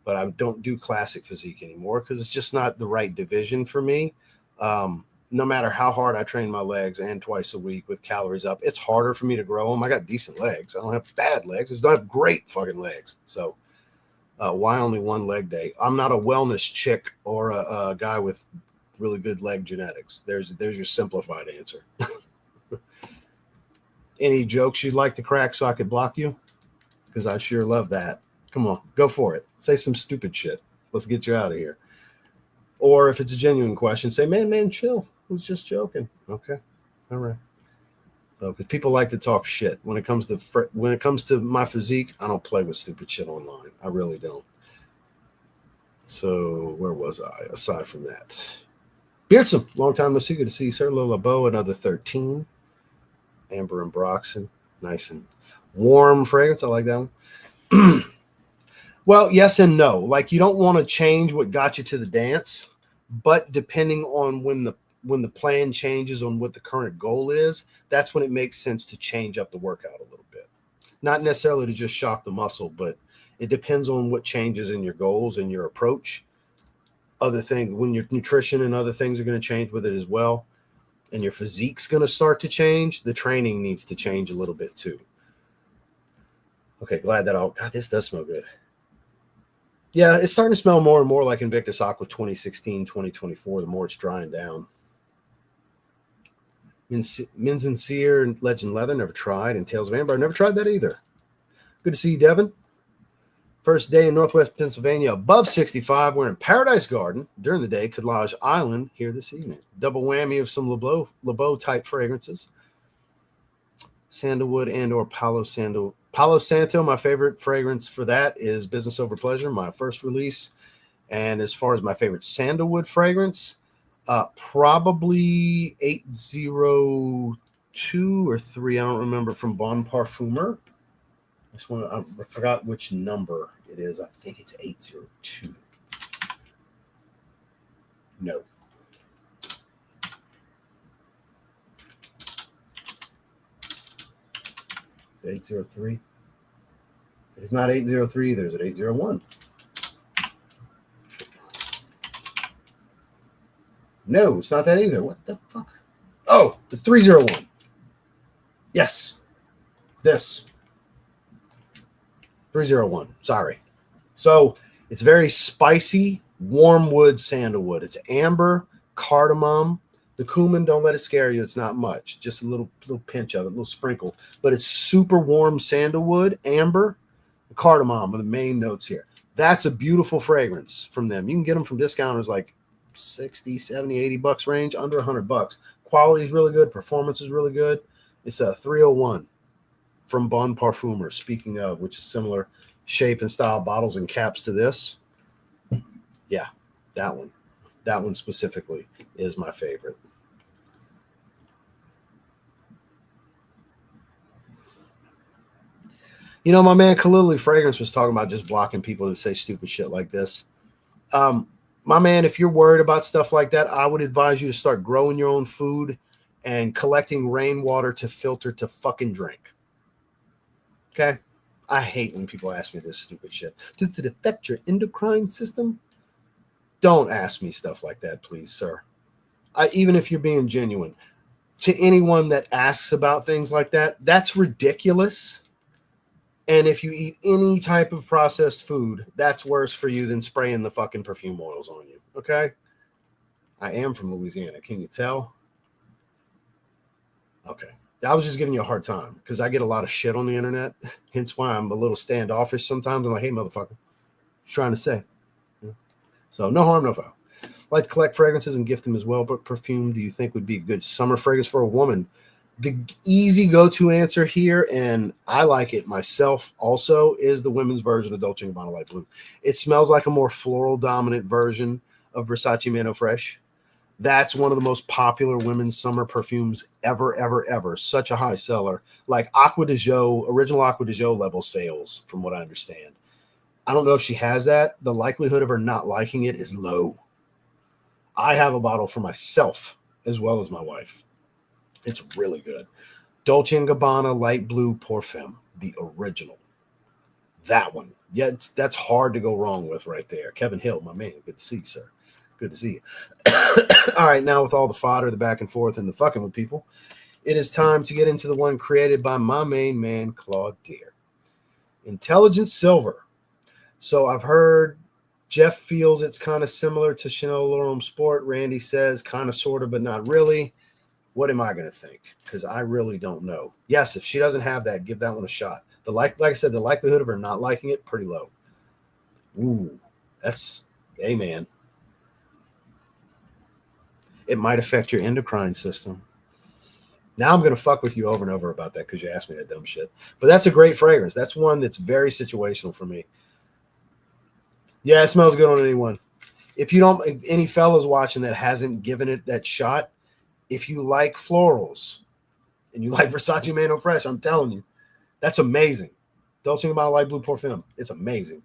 But I don't do classic physique anymore because it's just not the right division for me. No matter how hard I train my legs and twice a week with calories up, it's harder for me to grow them. I got decent legs. I don't have bad legs. I just don't have great fucking legs. So why only one leg day? I'm not a wellness chick or a guy with really good leg genetics. There's your simplified answer. Any jokes you'd like to crack so I could block you? Because I sure love that. Come on, go for it. Say some stupid shit. Let's get you out of here. Or if it's a genuine question, say, man, chill. I was just joking. Okay. All right. So, because people like to talk shit. When it comes to my physique, I don't play with stupid shit online. I really don't. So where was I? Aside from that, Beardsome, long time no see. Good to see you, sir. Lola Bo, another 13. Amber and Broxton, nice and warm fragrance. I like that one. Well, yes and no. Like, you don't want to change what got you to the dance, but depending on when the plan changes on what the current goal is, that's when it makes sense to change up the workout a little bit. Not necessarily to just shock the muscle, but it depends on what changes in your goals and your approach. Other things, when your nutrition and other things are going to change with it as well, and your physique's going to start to change, the training needs to change a little bit too. Okay, glad that all. God, this does smell good. Yeah, it's starting to smell more and more like Invictus Aqua 2016, 2024, the more it's drying down. Men's and Sear and Legend Leather, never tried. And Tales of Amber, never tried that either. Good to see you, Devin. First day in Northwest Pennsylvania, above 65. We're in Paradise Garden during the day. Collage Island here this evening. Double whammy of some LeBeau type fragrances. Sandalwood and or Palo Santo. My favorite fragrance for that is Business Over Pleasure, my first release. And as far as my favorite sandalwood fragrance, probably 802 or 3. I don't remember, from Bon Parfumer. I forgot which number it is. I think it's 802. No. Is it 803? It's not 803 either. Is it 801? No, it's not that either. What the fuck? Oh, it's 301. Yes. It's this. 301. Sorry. So it's very spicy, warm wood sandalwood. It's amber, cardamom. The cumin, don't let it scare you. It's not much. Just a little pinch of it, a little sprinkle. But it's super warm sandalwood, amber, cardamom are the main notes here. That's a beautiful fragrance from them. You can get them from discounters like 60, 70, 80 bucks range, under 100 bucks. Quality is really good. Performance is really good. It's a 301 from Bon Parfumer, speaking of, which is similar shape and style bottles and caps to this. Yeah, that one. That one specifically is my favorite. You know, my man Kalili Fragrance was talking about just blocking people that say stupid shit like this. My man, if you're worried about stuff like that, I would advise you to start growing your own food and collecting rainwater to filter to fucking drink. Okay? I hate when people ask me this stupid shit. Does it affect your endocrine system? Don't ask me stuff like that, please, sir. Even if you're being genuine. To anyone that asks about things like that, that's ridiculous. And if you eat any type of processed food, that's worse for you than spraying the fucking perfume oils on you. Okay? I am from Louisiana. Can you tell? Okay. I was just giving you a hard time because I get a lot of shit on the internet. Hence why I'm a little standoffish sometimes. I'm like, hey, motherfucker, what you trying to say? Yeah. So no harm, no foul. Like to collect fragrances and gift them as well. But perfume, do you think would be a good summer fragrance for a woman? The easy go-to answer here, and I like it myself also, is the women's version of Dolce & Gabbana Light Blue. It smells like a more floral-dominant version of Versace Mano Fresh. That's one of the most popular women's summer perfumes ever. Such a high seller. Like Aqua de Jo, original Aqua de Jo level sales, from what I understand. I don't know if she has that. The likelihood of her not liking it is low. I have a bottle for myself as well as my wife. It's really good. Dolce & Gabbana Light Blue Pour Femme, the original. That one. Yeah, that's hard to go wrong with right there. Kevin Hill, my man. Good to see you, sir. Good to see you. All right, now with all the fodder, the back and forth, and the fucking with people, it is time to get into the one created by my main man, Claude Deer. Intelligent Silver. So I've heard Jeff feels it's kind of similar to Chanel L'Homme Sport. Randy says kind of, sort of, but not really. What am I going to think? Because I really don't know. Yes, if she doesn't have that, give that one a shot. Like I said, the likelihood of her not liking it, pretty low. Ooh, that's, hey, man. It might affect your endocrine system. Now I'm going to fuck with you over and over about that because you asked me that dumb shit. But that's a great fragrance. That's one that's very situational for me. Yeah, it smells good on anyone. If you don't, if any fellas watching that hasn't given it that shot, if you like florals and you like Versace Mano Fresh, I'm telling you, that's amazing. Dolce & Gabbana Light Blue Parfum, it's amazing.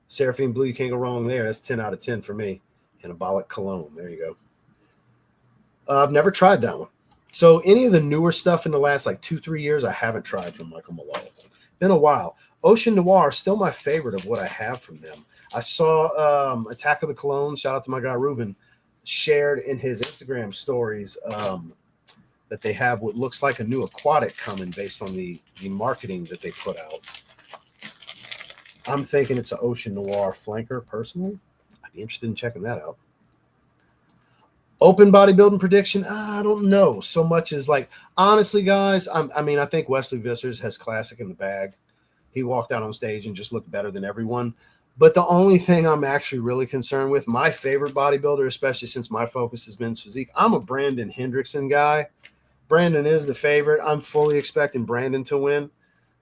Seraphine Blue, you can't go wrong there. That's 10 out of 10 for me. Anabolic Cologne, there you go. I've never tried that one. So any of the newer stuff in the last like 2-3 years, I haven't tried from Michael Malone. Been a while. Ocean Noir, still my favorite of what I have from them. I saw Attack of the Cologne, shout out to my guy Ruben, shared in his Instagram stories that they have what looks like a new aquatic coming based on the marketing that they put out. I'm thinking it's an Ocean Noir flanker personally. I'd be interested in checking that out. Open bodybuilding prediction, I don't know so much as like, honestly, guys, I think Wesley Vissers has classic in the bag. He walked out on stage and just looked better than everyone. But the only thing I'm actually really concerned with, my favorite bodybuilder, especially since my focus has been physique, I'm a Brandon Hendrickson guy. Brandon is the favorite. I'm fully expecting Brandon to win.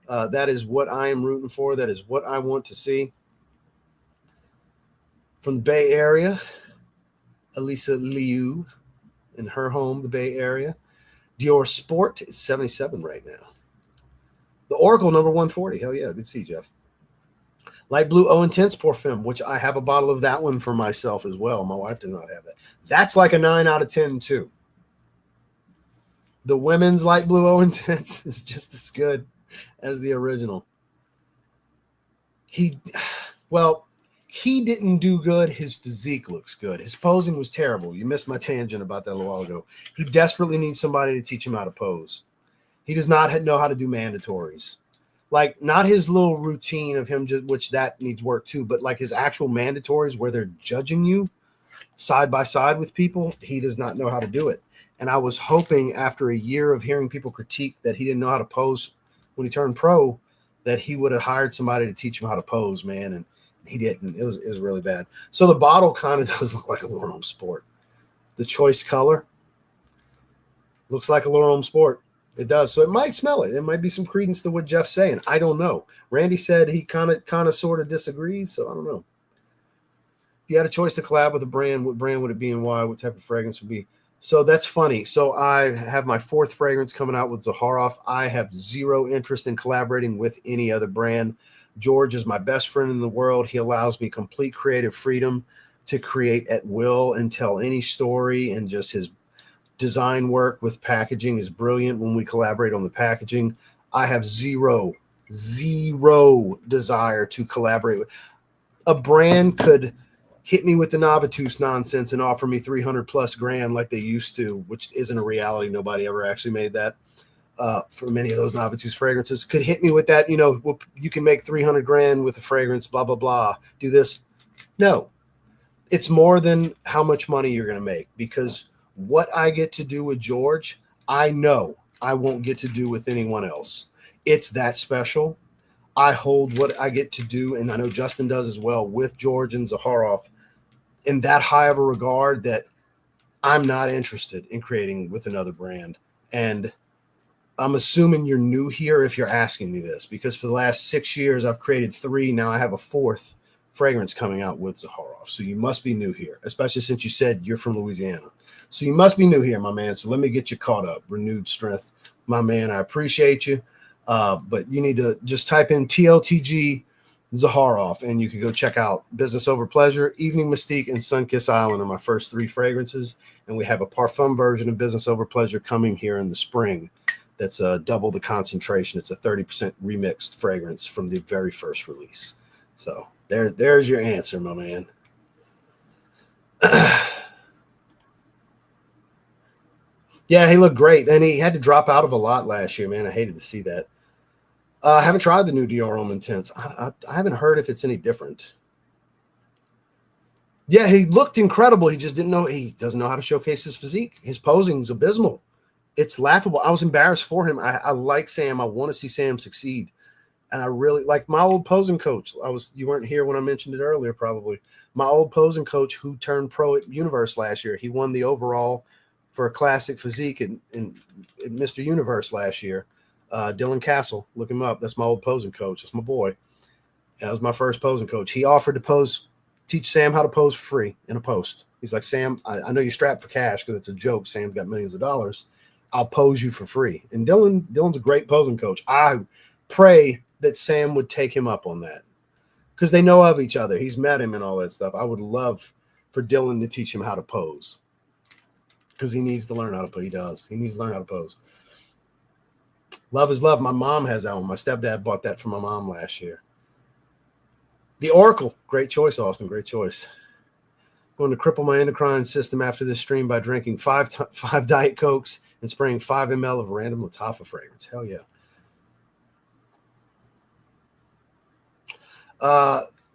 That is what I am rooting for. That is what I want to see. From the Bay Area, Elisa Liu in her home, the Bay Area. Dior Sport is 77 right now. The Oracle number 140. Hell yeah, good to see, Jeff. Light Blue Eau Intense Parfum, which I have a bottle of that one for myself as well. My wife does not have that. That's like a 9 out of 10 too. The women's Light Blue Eau Intense is just as good as the original. He didn't do good. His physique looks good. His posing was terrible. You missed my tangent about that a little while ago. He desperately needs somebody to teach him how to pose. He does not know how to do mandatories. Like, not his little routine of him, which that needs work too, but like his actual mandatories where they're judging you side by side with people, he does not know how to do it. And I was hoping after a year of hearing people critique that he didn't know how to pose when he turned pro, that he would have hired somebody to teach him how to pose, man. And he didn't. It was really bad. So the bottle kind of does look like a L'Homme Sport. The choice color looks like a L'Homme Sport. It does. So it might smell it. It might be some credence to what Jeff's saying. I don't know. Randy said he kind of sort of disagrees. So I don't know. If you had a choice to collab with a brand, what brand would it be and why? What type of fragrance would be? So that's funny. So I have my 4th fragrance coming out with Zaharoff. I have zero interest in collaborating with any other brand. George is my best friend in the world. He allows me complete creative freedom to create at will and tell any story, and just his design work with packaging is brilliant when we collaborate on the packaging. I have zero desire to collaborate with. A brand could hit me with the Novitus nonsense and offer me 300 plus grand like they used to, which isn't a reality. Nobody ever actually made that. For many of those Novitus fragrances, could hit me with that, you can make 300 grand with a fragrance, blah, blah, blah, do this. No, it's more than how much money you're going to make, because what I get to do with George, I know I won't get to do with anyone else. It's that special. I hold what I get to do, and I know Justin does as well, with George and Zaharoff in that high of a regard that I'm not interested in creating with another brand. And I'm assuming you're new here if you're asking me this, because for the last 6 years, I've created 3. Now I have a 4th fragrance coming out with Zaharoff. So you must be new here, especially since you said you're from Louisiana. So you must be new here, my man. So let me get you caught up. Renewed strength, my man. I appreciate you. But you need to just type in TLTG Zaharoff, and you can go check out Business Over Pleasure, Evening Mystique, and Sunkissed Island are my first 3 fragrances. And we have a parfum version of Business Over Pleasure coming here in the spring. That's double the concentration. It's a 30% remixed fragrance from the very first release. So there's your answer, my man. Yeah, he looked great. And he had to drop out of a lot last year, man. I hated to see that. I haven't tried the new Dior Homme Intense. I haven't heard if it's any different. Yeah, he looked incredible. He just didn't know. He doesn't know how to showcase his physique. His posing is abysmal. It's laughable. I was embarrassed for him. I like Sam. I want to see Sam succeed. And I really like my old posing coach. You weren't here when I mentioned it earlier, probably. My old posing coach who turned pro at Universe last year. He won the overall for a classic physique in Mr. Universe last year. Dylan Castle, look him up. That's my old posing coach. That's my boy. That was my first posing coach. He offered to teach Sam how to pose for free in a post. He's like, Sam, I know you're strapped for cash because it's a joke. Sam's got millions of dollars. I'll pose you for free. And Dylan's a great posing coach. I pray that Sam would take him up on that because they know of each other. He's met him and all that stuff. I would love for Dylan to teach him how to pose because he needs to learn how to pose. He does. He needs to learn how to pose. Love is love. My mom has that one. My stepdad bought that for my mom last year. The Oracle. Great choice, Austin. Great choice. Going to cripple my endocrine system after this stream by drinking five Diet Cokes and spraying 5 ml of random Lattafa fragrance. Hell yeah.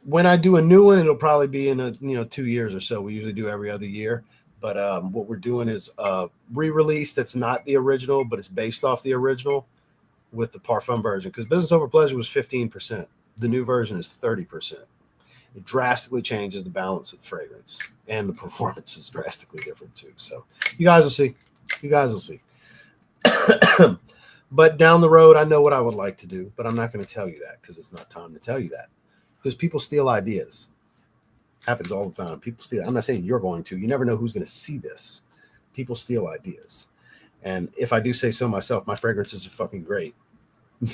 When I do a new one, it'll probably be in 2 years or so. We usually do every other year. But what we're doing is a re-release that's not the original, but it's based off the original with the parfum version. Because Business Over Pleasure was 15%. The new version is 30%. It drastically changes the balance of the fragrance. And the performance is drastically different too. So you guys will see. You guys will see. But down the road, I know what I would like to do. But I'm not going to tell you that because it's not time to tell you that. Because people steal ideas. Happens all the time. People steal. I'm not saying you're going to. You never know who's going to see this. People steal ideas. And if I do say so myself, my fragrances are fucking great.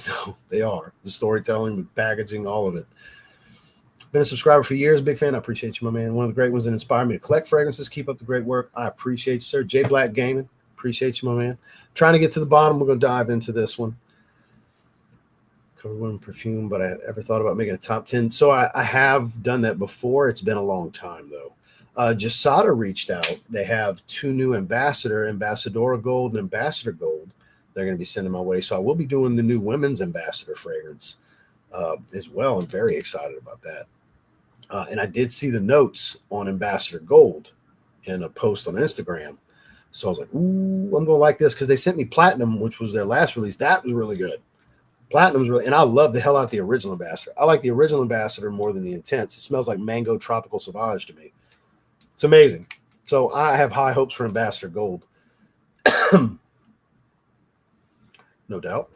No, they are. The storytelling, the packaging, all of it. Been a subscriber for years. Big fan. I appreciate you, my man. One of the great ones that inspired me to collect fragrances. Keep up the great work. I appreciate you, sir. J Black Gaming. Appreciate you, my man. Trying to get to the bottom. We're going to dive into this one. Cover one perfume, but I ever thought about making a top 10. So I have done that before. It's been a long time, though. Jasada reached out. They have 2 new Ambassador Gold and Ambassador Gold. They're going to be sending my way. So I will be doing the new women's Ambassador fragrance as well. I'm very excited about that. And I did see the notes on Ambassador Gold in a post on Instagram. So I was like, ooh, I'm going to like this because they sent me Platinum, which was their last release. That was really good. Platinum's really, and I love the hell out of the original Ambassador. I like the original Ambassador more than the Intense. It smells like mango tropical sauvage to me. It's amazing. So I have high hopes for Ambassador Gold. No doubt.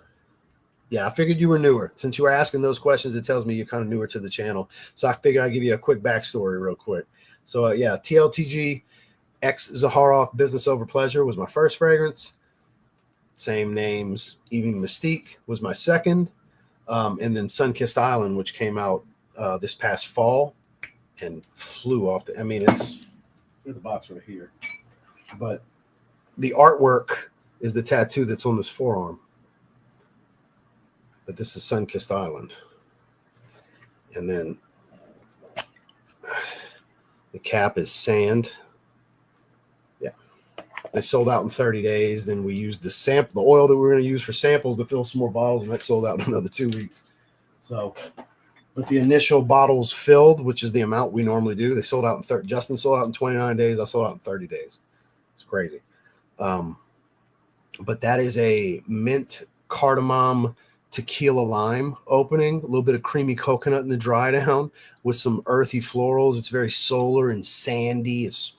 Yeah, I figured you were newer. Since you were asking those questions, it tells me you're kind of newer to the channel. So I figured I'd give you a quick backstory real quick. So yeah, TLTG X Zaharoff Business Over Pleasure was my first fragrance. Same names. Evening Mystique was my second. And then Sun-Kissed Island, which came out this past fall and flew off. It's in the box right here. But the artwork is the tattoo that's on this forearm. But this is Sun-Kissed Island. And then the cap is sand. Yeah. They sold out in 30 days. Then we used the oil that we were going to use for samples to fill some more bottles, and that sold out in another 2 weeks. So, but the initial bottles filled, which is the amount we normally do, they sold out in Justin sold out in 29 days. I sold out in 30 days. It's crazy. But that is a mint cardamom tequila lime opening, a little bit of creamy coconut in the dry down with some earthy florals. It's very solar and sandy. It's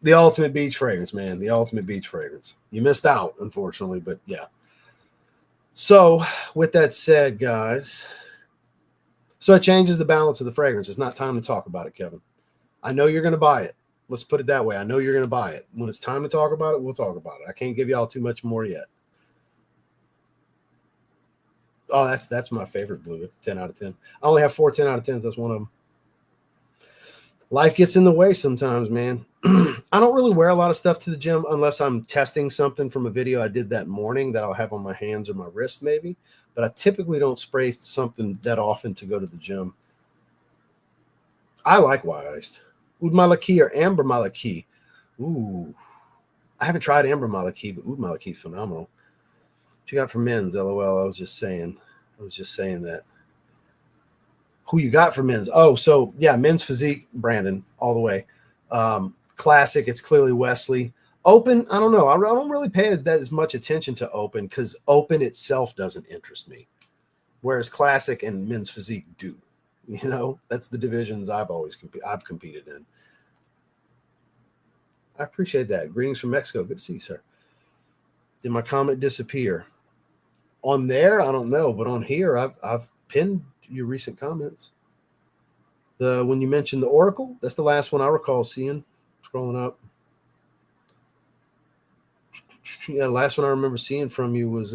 the ultimate beach fragrance, man. The ultimate beach fragrance. You missed out, unfortunately, but yeah. So with that said, guys, so it changes the balance of the fragrance. It's not time to talk about it, Kevin. I know you're going to buy it. Let's put it that way. I know you're going to buy it. When it's time to talk about it, we'll talk about it. I can't give y'all too much more yet. Oh, that's my favorite blue. It's 10 out of 10. I only have 4 10 out of 10s. That's one of them. Life gets in the way sometimes, man. I don't really wear a lot of stuff to the gym unless I'm testing something from a video I did that morning that I'll have on my hands or my wrist maybe. But I typically don't spray something that often to go to the gym. I like Iced. Oud Malaki or Amber Malaki. Ooh. I haven't tried Amber Malaki, but Oud Malaki is phenomenal. What you got for men's, LOL? I was just saying that. Who you got for men's? Oh, so yeah, men's physique, Brandon, all the way. Classic, it's clearly Wesley. Open, I don't know. I don't really pay as much attention to open because open itself doesn't interest me. Whereas classic and men's physique do. You know, that's the divisions I've competed in. I appreciate that. Greetings from Mexico. Good to see you, sir. Did my comment disappear? On there, I don't know, but on here, I've pinned your recent comments. When you mentioned the Oracle, that's the last one I recall seeing. Scrolling up. Yeah, the last one I remember seeing from you was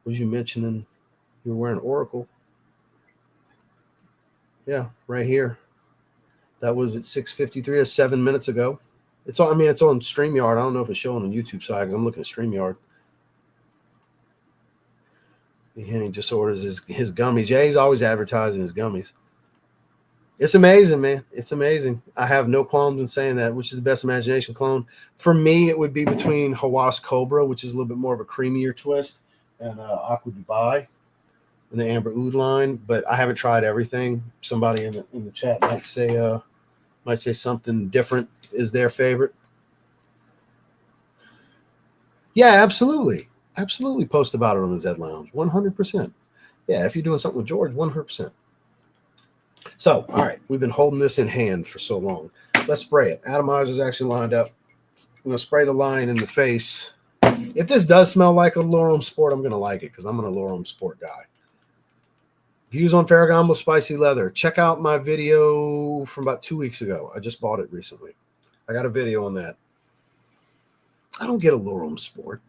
you mentioning you were wearing Oracle. Yeah, right here. That was at 6:53, 7 minutes ago. It's on. I mean, it's on StreamYard. I don't know if it's showing on YouTube side because I'm looking at StreamYard. And he just orders his gummies. Yeah, he's always advertising his gummies. It's amazing, man. It's amazing. I have no qualms in saying that. Which is the best imagination clone? For me, it would be between Hawas Cobra, which is a little bit more of a creamier twist, and Aqua Dubai and the Amber Oud line. But I haven't tried everything. Somebody in the chat might say something different is their favorite. Yeah, absolutely. Absolutely post about it on the Zed Lounge. 100%. Yeah, if you're doing something with George, 100%. So, all right, we've been holding this in hand for so long. Let's spray it. Atomizer's actually lined up. I'm going to spray the line in the face. If this does smell like a Lorum Sport, I'm going to like it because I'm an Lorum Sport guy. Views on Ferragamo Spicy Leather. Check out my video from about 2 weeks ago. I just bought it recently. I got a video on that. I don't get a Lorum Sport.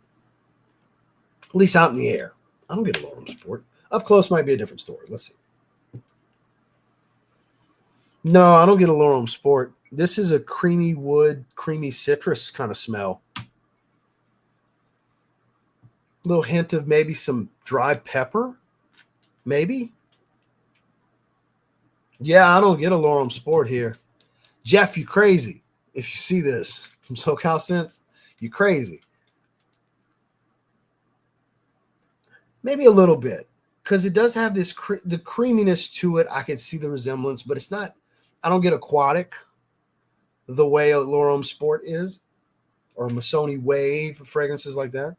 At least out in the air. I don't get a Lorum Sport. Up close might be a different story. Let's see. No, I don't get a Lorum Sport. This is a creamy wood, creamy citrus kind of smell. A little hint of maybe some dry pepper. Maybe. Yeah, I don't get a Lorum Sport here. Jeff, you crazy. If you see this from SoCal Sense, you crazy. Maybe a little bit. Because it does have this the creaminess to it. I can see the resemblance, but it's not. I don't get aquatic the way a Lorum Sport is, or a Missoni Wave, fragrances like that.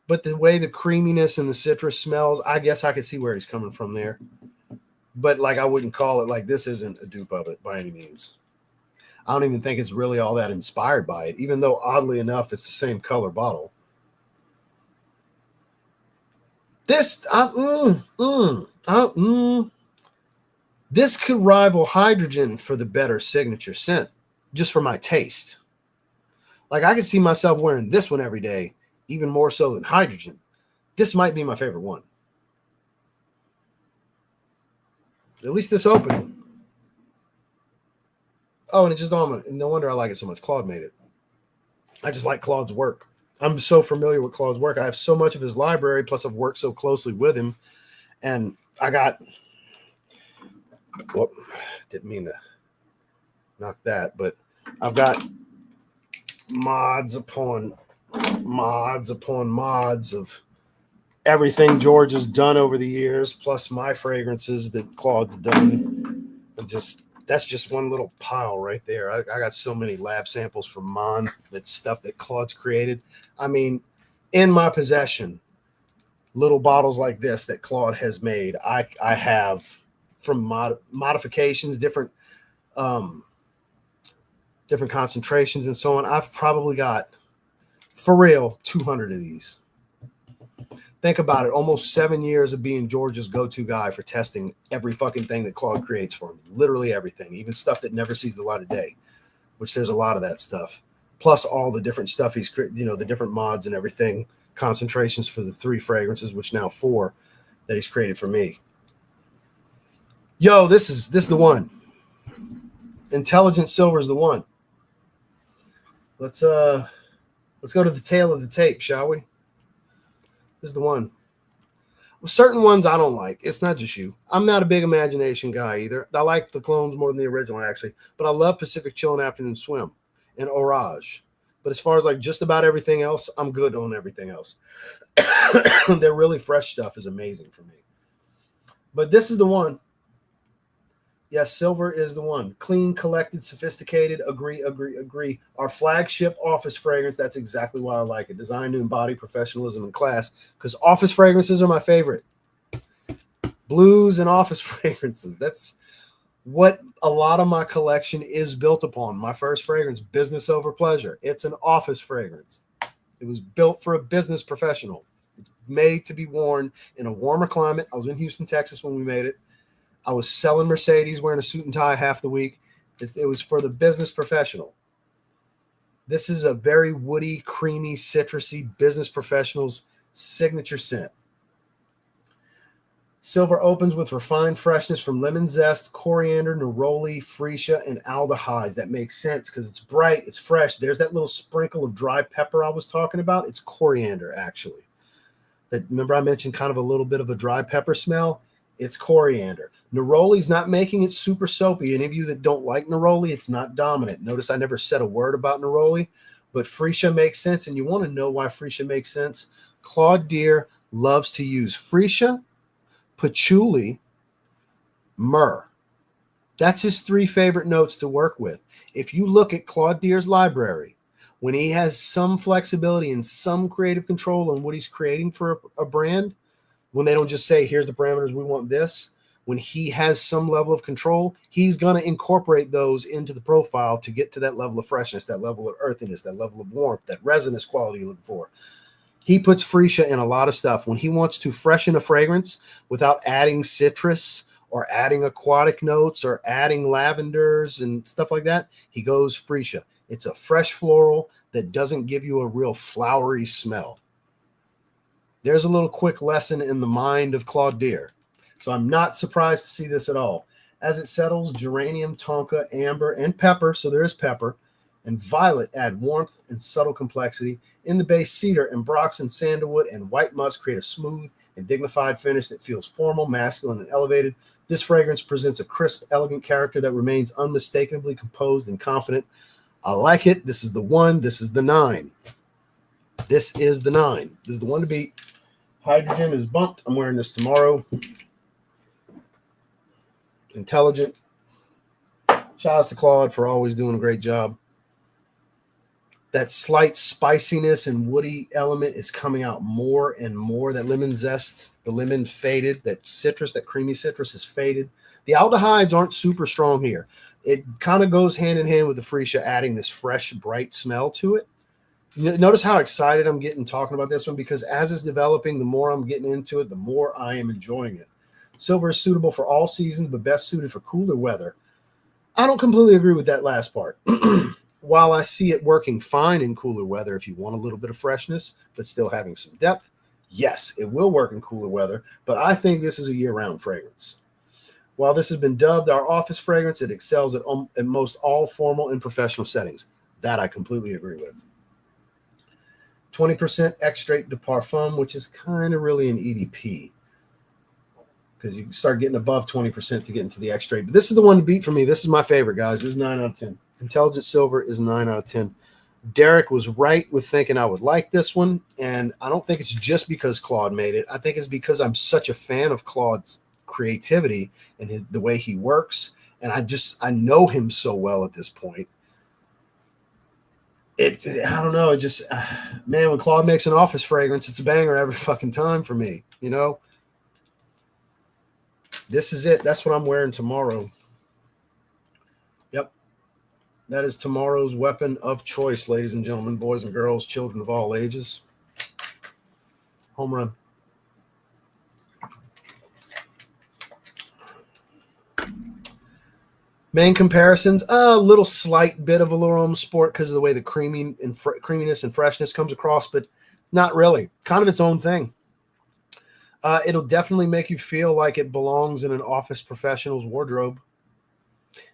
But the way the creaminess and the citrus smells, I guess I can see where he's coming from there. But like I wouldn't call it like this isn't a dupe of it by any means. I don't even think it's really all that inspired by it, even though oddly enough, it's the same color bottle. This, this could rival hydrogen for the better signature scent, just for my taste. Like I could see myself wearing this one every day, even more so than hydrogen. This might be my favorite one. At least this opening. Oh, and it just dawned on me. No wonder I like it so much. Claude made it. I just like Claude's work. I'm so familiar with Claude's work. I have so much of his library, plus I've worked so closely with him. And I got, well, didn't mean to knock that, but I've got mods upon mods of everything George has done over the years, plus my fragrances that Claude's done. And just that's just one little pile right there. I got so many lab samples from Mon, that stuff that Claude's created. I mean, in my possession, little bottles like this that Claude has made. I have from modifications, different concentrations and so on. I've probably got, for real, 200 of these. Think about it. Almost 7 years of being George's go-to guy for testing every fucking thing that Claude creates for me. Literally everything, even stuff that never sees the light of day, which there's a lot of that stuff. Plus all the different stuff he's created, the different mods and everything, concentrations for the 3 fragrances, which now 4 that he's created for me. Yo, this is the one. Intelligent Silver is the one. Let's go to the tail of the tape, shall we? This is the one. Well, certain ones I don't like. It's not just you. I'm not a big imagination guy either. I like the clones more than the original, actually. But I love Pacific Chill and Afternoon Swim and Orage. But as far as like just about everything else, I'm good on everything else. Their really fresh stuff is amazing for me. But this is the one. Yes, silver is the one. Clean, collected, sophisticated. Agree, agree, agree. Our flagship office fragrance. That's exactly why I like it. Designed to embody professionalism and class. Because office fragrances are my favorite. Blues and office fragrances. That's what a lot of my collection is built upon. My first fragrance, Business Over Pleasure. It's an office fragrance. It was built for a business professional. It's made to be worn in a warmer climate. I was in Houston, Texas when we made it. I was selling Mercedes, wearing a suit and tie half the week. It was for the business professional. This is a very woody, creamy, citrusy business professional's signature scent. Silver opens with refined freshness from lemon zest, coriander, neroli, freesia, and aldehydes. That makes sense because it's bright, it's fresh. There's that little sprinkle of dry pepper I was talking about. It's coriander, actually. Remember I mentioned kind of a little bit of a dry pepper smell? It's coriander. Neroli's not making it super soapy. Any of you that don't like neroli, it's not dominant. Notice I never said a word about neroli, but freesia makes sense. And you want to know why freesia makes sense? Claude Deer loves to use freesia, patchouli, myrrh. That's his 3 favorite notes to work with. If you look at Claude Deer's library, when he has some flexibility and some creative control on what he's creating for a brand, when they don't just say, here's the parameters, we want this, when he has some level of control, he's going to incorporate those into the profile to get to that level of freshness, that level of earthiness, that level of warmth, that resinous quality you're looking for. He puts freesia in a lot of stuff. When he wants to freshen a fragrance without adding citrus or adding aquatic notes or adding lavenders and stuff like that, he goes freesia. It's a fresh floral that doesn't give you a real flowery smell. There's a little quick lesson in the mind of Claude Deer. So I'm not surprised to see this at all. As it settles, geranium, tonka, amber, and pepper, so there is pepper, and violet add warmth and subtle complexity. In the base, cedar and box and sandalwood and white musk create a smooth and dignified finish that feels formal, masculine, and elevated. This fragrance presents a crisp, elegant character that remains unmistakably composed and confident. I like it. This is the one. This is the 9. This is the 9. This is the one to beat. Hydrogen is bumped. I'm wearing this tomorrow. Intelligent. Shout out to Claude for always doing a great job. That slight spiciness and woody element is coming out more and more. That lemon zest, the lemon faded, that citrus, that creamy citrus is faded. The aldehydes aren't super strong here. It kind of goes hand in hand with the freesia, adding this fresh, bright smell to it. Notice how excited I'm getting talking about this one, because as it's developing, the more I'm getting into it, the more I am enjoying it. Silver is suitable for all seasons, but best suited for cooler weather. I don't completely agree with that last part. While I see it working fine in cooler weather, if you want a little bit of freshness, but still having some depth, yes, it will work in cooler weather, but I think this is a year-round fragrance. While this has been dubbed our office fragrance, it excels at most all formal and professional settings. That I completely agree with. 20% extrait de parfum, which is kind of really an EDP, because you can start getting above 20% to get into the extrait. But this is the one to beat for me. This is my favorite, guys. This is 9 out of 10. Intelligent Silver is 9 out of 10. Derek was right with thinking I would like this one, and I don't think it's just because Claude made it. I think it's because I'm such a fan of Claude's creativity and the way he works, and I know him so well at this point. I don't know. It just, man, when Claude makes an office fragrance, it's a banger every fucking time for me, you know? This is it. That's what I'm wearing tomorrow. Yep. That is tomorrow's weapon of choice, ladies and gentlemen, boys and girls, children of all ages. Home run. Main comparisons, a little slight bit of Allure Homme Sport because of the way the creaminess and freshness comes across, but not really. Kind of its own thing. It'll definitely make you feel like it belongs in an office professional's wardrobe.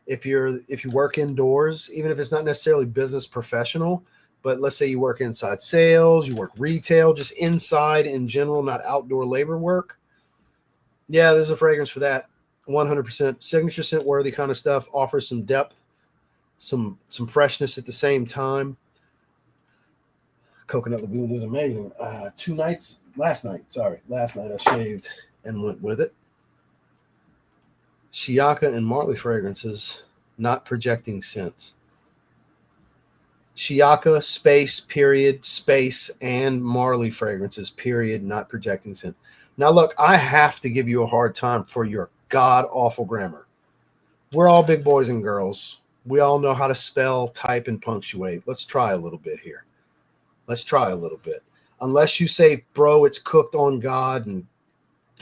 If you work indoors, even if it's not necessarily business professional, but let's say you work inside sales, you work retail, just inside in general, not outdoor labor work. Yeah, there's a fragrance for that. 100% signature scent worthy kind of stuff. Offers some depth, some freshness at the same time. Coconut Lagoon is amazing. Last night I shaved and went with it. Shiaka and Marley fragrances, not projecting scents. Shiaka, space, period, space, and Marley fragrances, period, not projecting scent. Now, look, I have to give you a hard time for your god-awful grammar. We're all big boys and girls. We all know how to spell, type, and punctuate. Let's try a little bit here. Let's try a little bit. Unless you say, bro, it's cooked on God and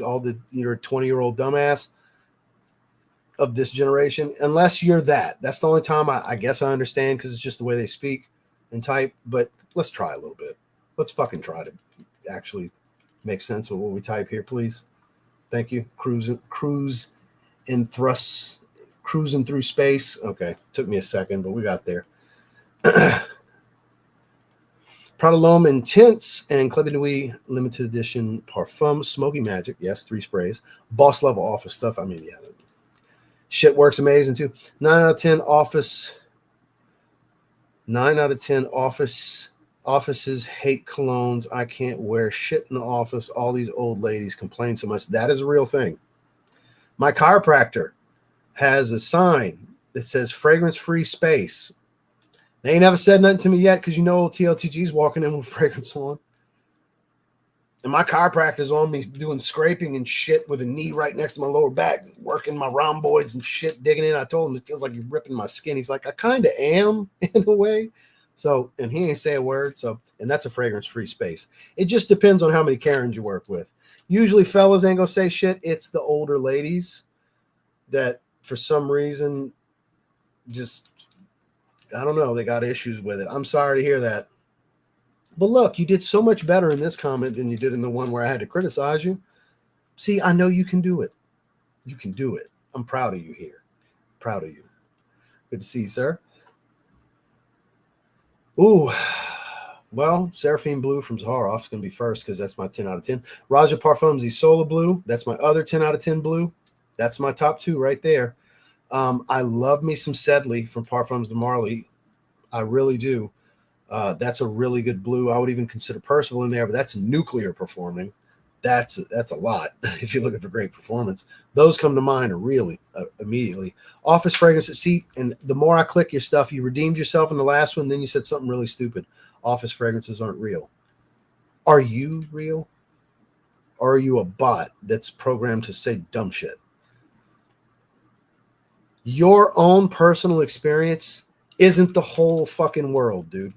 all the, you're a 20-year-old dumbass of this generation, unless you're that. That's the only time I guess I understand, because it's just the way they speak and type. But let's try a little bit. Let's fucking try to actually make sense of what we type here, please. Thank you. Cruising through space. Okay, took me a second, but we got there. Prada L'Homme Intense and Club de Nuit limited edition Parfum Smoky Magic. Yes, 3 sprays. Boss level office stuff. I mean, yeah. Shit works amazing too. 9 out of 10 office. 9 out of 10 offices hate colognes. I can't wear shit in the office. All these old ladies complain so much. That is a real thing. My chiropractor has a sign that says fragrance-free space. They ain't never said nothing to me yet, because you know TLTG's walking in with fragrance on. And my chiropractor's on me doing scraping and shit with a knee right next to my lower back, working my rhomboids and shit, digging in. I told him it feels like you're ripping my skin. He's like, I kind of am in a way. So, and he ain't say a word. So, and that's a fragrance-free space. It just depends on how many Karens you work with. Usually fellas ain't gonna say shit. It's the older ladies that for some reason just, I don't know, they got issues with it. I'm sorry to hear that. But look, you did so much better in this comment than you did in the one where I had to criticize you. See, I know you can do it. You can do it. I'm proud of you here. Proud of you. Good to see you, sir. Ooh, well, Seraphine Blue from Zaharoff is going to be first, because that's my 10 out of 10. Raja Parfums Isola Blue. That's my other 10 out of 10 blue. That's my top 2 right there. I love me some Sedley from Parfums de Marly. I really do. That's a really good blue. I would even consider Percival in there, but that's nuclear performing. That's a lot if you're looking for great performance. Those come to mind really immediately. Office fragrances. See, and the more I click your stuff, you redeemed yourself in the last one, then you said something really stupid. Office fragrances aren't real. Are you real? Or are you a bot that's programmed to say dumb shit? Your own personal experience isn't the whole fucking world, dude.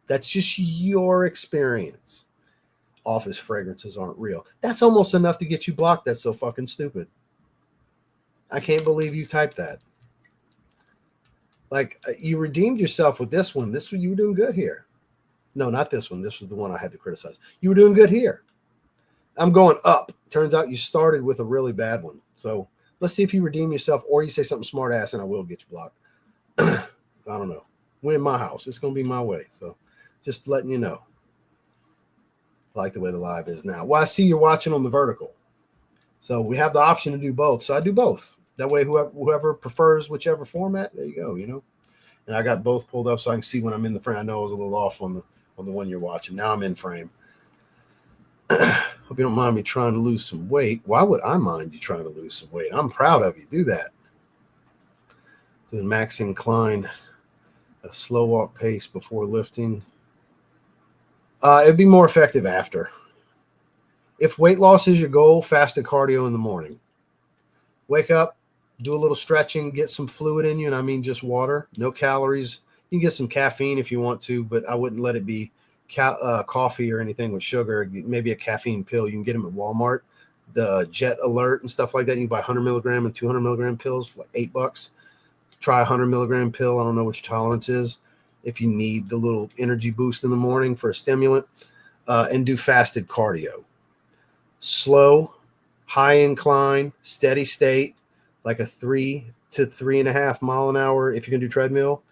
That's just your experience. Office fragrances aren't real. That's almost enough to get you blocked. That's so fucking stupid. I can't believe you typed that. Like, you redeemed yourself with this one. This one, you were doing good here. No, not this one. This was the one I had to criticize. You were doing good here. I'm going up. Turns out you started with a really bad one. So let's see if you redeem yourself, or you say something smart ass and I will get you blocked. I don't know. We're in my house. It's going to be my way. So just letting you know. I like the way the live is now. Well, I see you're watching on the vertical. So we have the option to do both. So I do both. That way, whoever prefers whichever format, there you go, you know. And I got both pulled up so I can see when I'm in the frame. I know I was a little off on the one you're watching. Now I'm in frame. Hope you don't mind me trying to lose some weight. Why would I mind you trying to lose some weight? I'm proud of you. Do that. Doing max incline at a slow walk pace before lifting. It'd be more effective after. If weight loss is your goal, fasted cardio in the morning. Wake up, do a little stretching, get some fluid in you, and I mean just water, no calories. You can get some caffeine if you want to, but I wouldn't let it be coffee or anything with sugar. Maybe a caffeine pill. You can get them at Walmart. The Jet Alert and stuff like that. You can buy 100 milligram and 200 milligram pills for like $8. Try a 100 milligram pill. I don't know what your tolerance is. If you need the little energy boost in the morning for a stimulant, and do fasted cardio. Slow, high incline, steady state, like a 3 to 3.5 mile an hour. If you're going to do treadmill,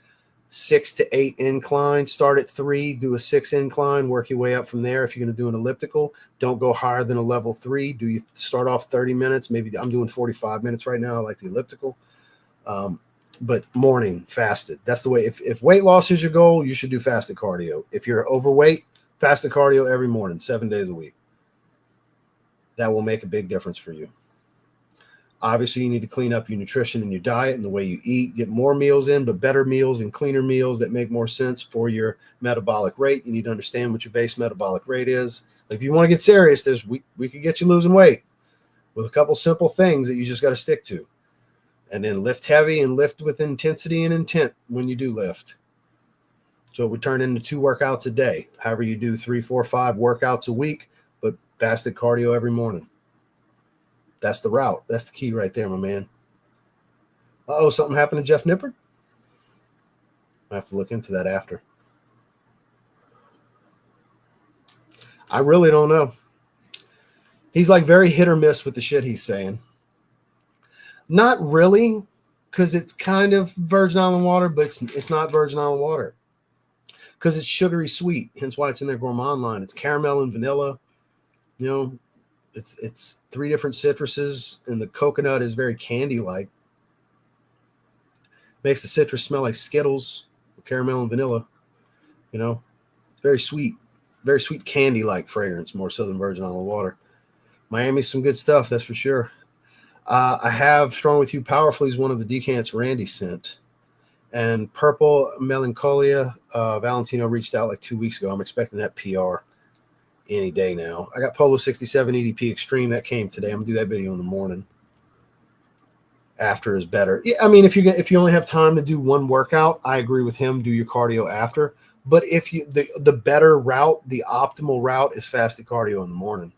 6 to 8 incline, start at 3, do a 6 incline, work your way up from there. If you're going to do an elliptical, don't go higher than a level 3. Do you start off 30 minutes? Maybe I'm doing 45 minutes right now. I like the elliptical. But morning fasted. That's the way. If weight loss is your goal, you should do fasted cardio. If you're overweight, fasted cardio every morning, 7 days a week. That will make a big difference for you. Obviously, you need to clean up your nutrition and your diet and the way you eat. Get more meals in, but better meals and cleaner meals that make more sense for your metabolic rate. You need to understand what your base metabolic rate is. Like if you want to get serious, we could get you losing weight with a couple simple things that you just got to stick to. And then lift heavy and lift with intensity and intent when you do lift. So we turn into 2 workouts a day. However you do 3, 4, 5 workouts a week, but fasted cardio every morning. That's the route. That's the key right there, my man. Uh-oh, something happened to Jeff Nippard? I have to look into that after. I really don't know. He's like very hit or miss with the shit he's saying. Not really, because it's kind of Virgin Island water, but it's not Virgin Island water. Because it's sugary sweet, hence why it's in their gourmand line. It's caramel and vanilla. You know, it's 3 different citruses, and the coconut is very candy-like. Makes the citrus smell like Skittles, caramel and vanilla. You know, it's very sweet candy-like fragrance, more so than Virgin Island water. Miami's some good stuff, that's for sure. I have Strong With You Powerfully is one of the decants Randy sent. And Purple Melancholia, Valentino reached out like 2 weeks ago. I'm expecting that PR any day now. I got Polo 67 EDP Extreme. That came today. I'm going to do that video in the morning. After is better. Yeah, I mean, if you only have time to do one workout, I agree with him. Do your cardio after. But if you the better route, the optimal route is fasted cardio in the morning.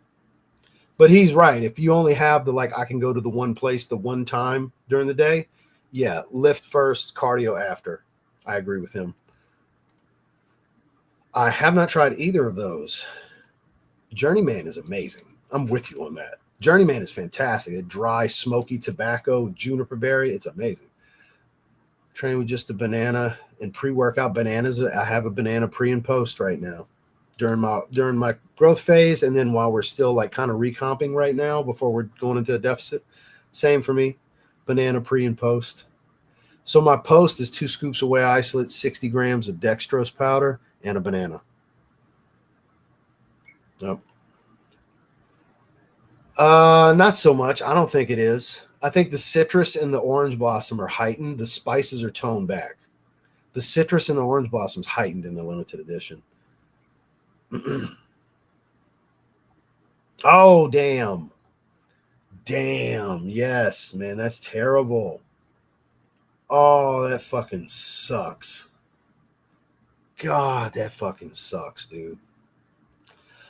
But he's right. If you only have I can go to the one place the one time during the day, yeah, lift first, cardio after. I agree with him. I have not tried either of those. Journeyman is amazing. I'm with you on that. Journeyman is fantastic. A dry, smoky tobacco, juniper berry. It's amazing. Train with just a banana and pre-workout bananas. I have a banana pre and post right now during my growth phase, and then while we're still like kind of recomping right now before we're going into a deficit. Same for me. Banana pre and post. So my post is 2 scoops of whey isolate, 60 grams of dextrose powder, and a banana. Nope. Not so much. I don't think it is. I think the citrus and the orange blossom are heightened. The spices are toned back. The citrus and the orange blossom is heightened in the limited edition. Oh, damn. Damn. Yes, man. That's terrible. Oh, that fucking sucks. God, that fucking sucks, dude.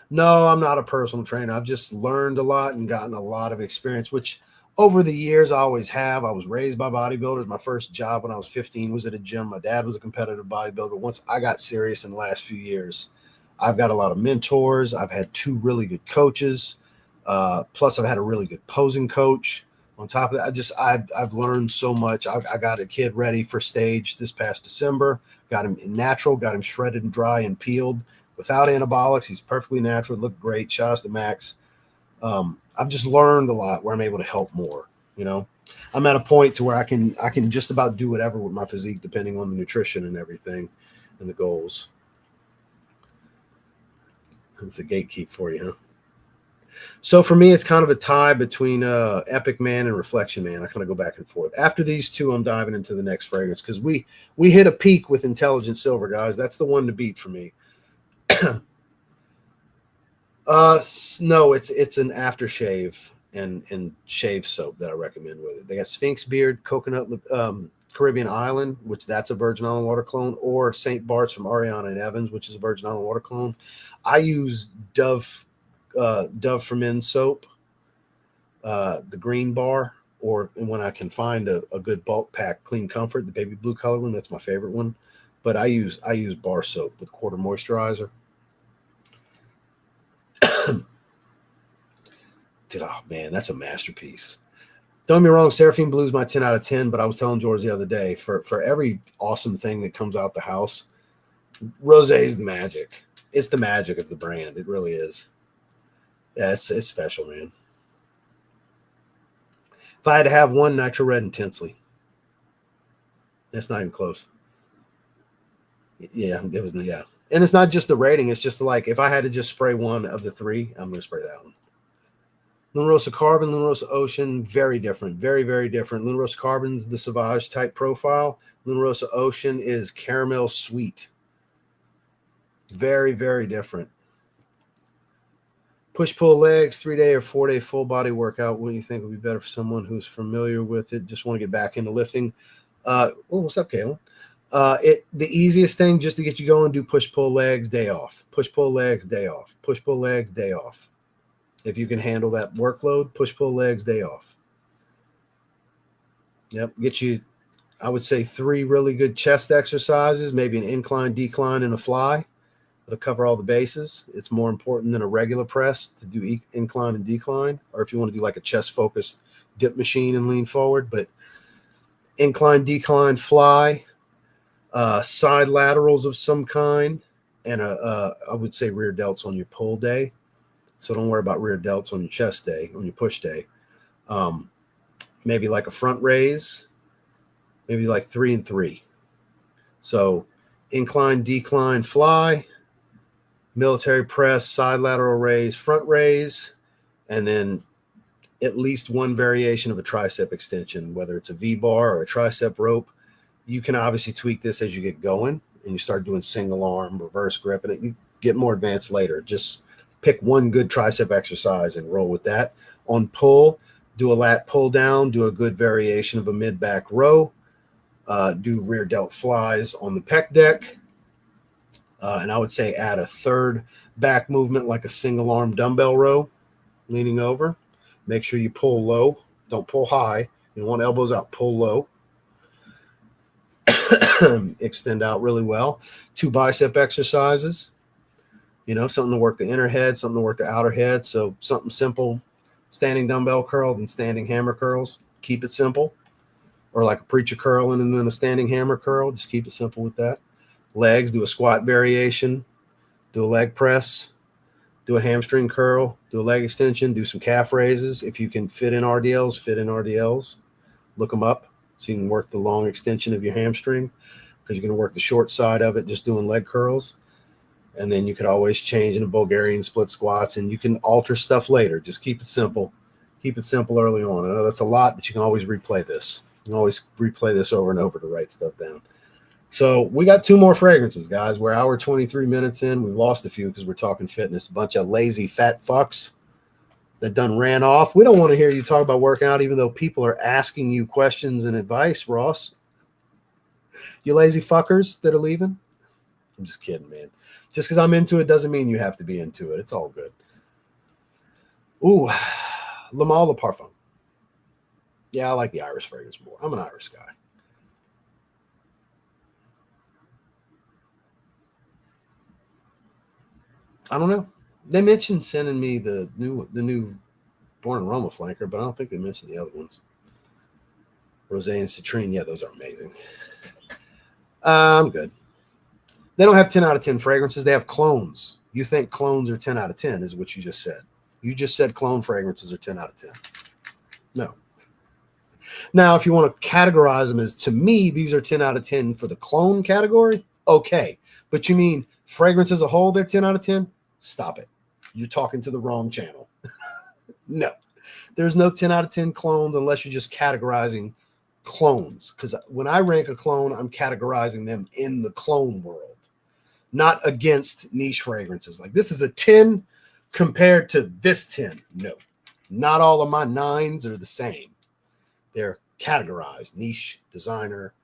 No, I'm not a personal trainer. I've just learned a lot and gotten a lot of experience, which over the years I always have. I was raised by bodybuilders. My first job when I was 15 was at a gym. My dad was a competitive bodybuilder. Once I got serious in the last few years, I've got a lot of mentors. I've had 2 really good coaches. Plus, I've had a really good posing coach. On top of that, I've learned so much. I got a kid ready for stage this past December. Got him natural, got him shredded and dry and peeled without anabolics. He's perfectly natural. Looked great. Shout out to Max. I've just learned a lot where I'm able to help more. You know, I'm at a point to where I can just about do whatever with my physique, depending on the nutrition and everything and the goals. That's a gatekeep for you, huh? So for me, it's kind of a tie between Epic Man and Reflection Man. I kind of go back and forth. After these 2, I'm diving into the next fragrance because we hit a peak with Intelligent Silver, guys. That's the one to beat for me. No, it's an aftershave and shave soap that I recommend with it. They got Sphinx Beard, Coconut Caribbean Island, which that's a Virgin Island water clone, or St. Bart's from Ariana and Evans, which is a Virgin Island water clone. I use Dove for Men soap, the green bar, or when I can find a good bulk pack, Clean Comfort, the baby blue color one. That's my favorite one. But I use bar soap with quarter moisturizer. Dude, oh man, that's a masterpiece. Don't get me wrong, Seraphine Blue is my 10 out of 10, but I was telling George the other day, for every awesome thing that comes out the house, Rosé is the magic. It's the magic of the brand. It really is. Yeah, it's special, man. If I had to have one, Nitro Red Intensely. That's not even close. Yeah, it was, yeah. And it's not just the rating. It's just like, if I had to just spray one of the 3, I'm going to spray that one. Luna Rossa Carbon, Luna Rossa Ocean, very different. Very, very different. Luna Rossa Carbon's the Sauvage type profile. Luna Rossa Ocean is caramel sweet. Very, very different. Push-pull legs, 3-day or 4-day full body workout. What do you think would be better for someone who's familiar with it? Just want to get back into lifting. What's up, Kayla? The easiest thing just to get you going, do push-pull legs, day off. Push-pull legs, day off. Push-pull legs, day off. If you can handle that workload, push-pull legs, day off. Yep, get you, I would say, 3 really good chest exercises, maybe an incline, decline, and a fly. It'll cover all the bases. It's more important than a regular press to do incline and decline, or if you want to do like a chest-focused dip machine and lean forward. But incline, decline, fly, side laterals of some kind, and I would say rear delts on your pull day. So don't worry about rear delts on your chest day, on your push day. Maybe like a front raise, maybe like 3 and 3. So incline, decline, fly, military press, side lateral raise, front raise, and then at least one variation of a tricep extension, whether it's a V-bar or a tricep rope. You can obviously tweak this as you get going and you start doing single arm, reverse grip, and you get more advanced later. Just pick one good tricep exercise and roll with that. On pull, do a lat pull down, do a good variation of a mid-back row, do rear delt flies on the pec deck, and I would say add a third back movement like a single arm dumbbell row, leaning over. Make sure you pull low. Don't pull high. You don't want elbows out. Pull low. Extend out really well. 2 bicep exercises. Something to work the inner head, something to work the outer head. So something simple, standing dumbbell curl, then standing hammer curls. Keep it simple. Or like a preacher curl and then a standing hammer curl. Just keep it simple with that. Legs, do a squat variation. Do a leg press. Do a hamstring curl. Do a leg extension. Do some calf raises. If you can fit in RDLs, fit in RDLs. Look them up so you can work the long extension of your hamstring, because you're going to work the short side of it just doing leg curls. And then you could always change into Bulgarian split squats, and you can alter stuff later. Just keep it simple. Keep it simple early on. I know that's a lot, but you can always replay this. You can always replay this over and over to write stuff down. So we got 2 more fragrances, guys. We're hour 23 minutes in. We've lost a few because we're talking fitness. A bunch of lazy fat fucks that done ran off. We don't want to hear you talk about working out, even though people are asking you questions and advice, Ross. You lazy fuckers that are leaving. I'm just kidding, man. Just because I'm into it doesn't mean you have to be into it. It's all good. Ooh, Le Male Parfum. Yeah, I like the Irish fragrance more. I'm an Irish guy. I don't know. They mentioned sending me the new Born Aroma flanker, but I don't think they mentioned the other ones. Rosé and Citrine. Yeah, those are amazing. I'm good. They don't have 10 out of 10 fragrances. They have clones. You think clones are 10 out of 10 is what you just said. You just said clone fragrances are 10 out of 10. No. Now, if you want to categorize them as, to me, these are 10 out of 10 for the clone category, okay. But you mean fragrance as a whole, they're 10 out of 10? Stop it. You're talking to the wrong channel. No. There's no 10 out of 10 clones unless you're just categorizing clones. Because when I rank a clone, I'm categorizing them in the clone world, not against niche fragrances. Like, this is a 10 compared to this 10. No. Not all of my 9s are the same. They're categorized. Niche, designer,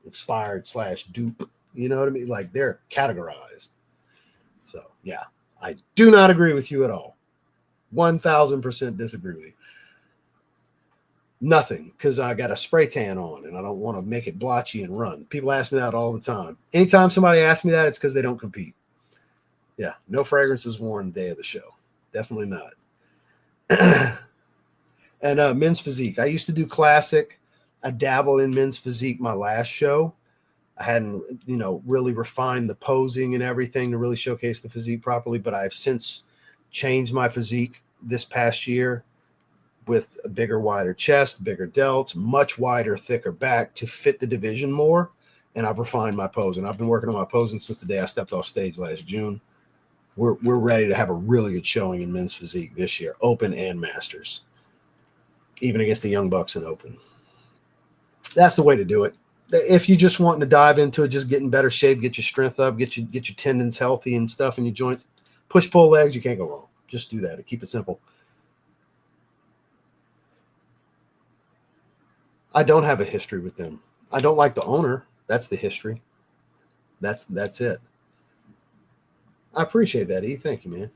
inspired / dupe. You know what I mean? Like, they're categorized. So, yeah. I do not agree with you at all. 1,000% disagree with you. Nothing, because I got a spray tan on and I don't want to make it blotchy and run. People ask me that all the time. Anytime somebody asks me that, it's because they don't compete. Yeah, no fragrances worn the day of the show. Definitely not. And men's physique. I used to do classic. I dabbled in men's physique my last show. I hadn't, really refined the posing and everything to really showcase the physique properly, but I've since changed my physique this past year with a bigger, wider chest, bigger delts, much wider, thicker back to fit the division more. And I've refined my posing. I've been working on my posing since the day I stepped off stage last June. we're ready to have a really good showing in men's physique this year, Open and Masters, even against the Young Bucks in Open. That's the way to do it. If you just wanting to dive into it, just get in better shape, get your strength up, get your tendons healthy and stuff in your joints, push pull legs, you can't go wrong. Just do that. Keep it simple. I don't have a history with them. I don't like the owner. That's the history. That's it. I appreciate that, E. Thank you, man.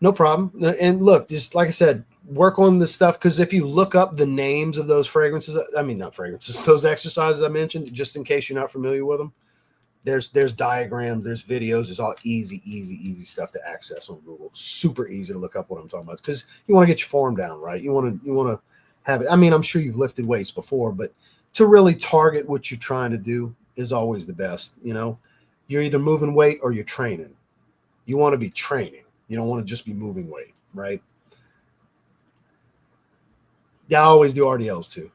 No problem. And look, just like I said, work on the stuff, because if you look up the names of those fragrances, I mean, not fragrances, those exercises I mentioned, just in case you're not familiar with them, there's diagrams, there's videos, there's all easy stuff to access on Google. Super easy to look up what I'm talking about, because you want to get your form down, right? You want to have it. I mean, I'm sure you've lifted weights before, but to really target what you're trying to do is always the best. You know, you're either moving weight or you're training. You want to be training. You don't want to just be moving weight, right? Yeah, I always do RDLs too.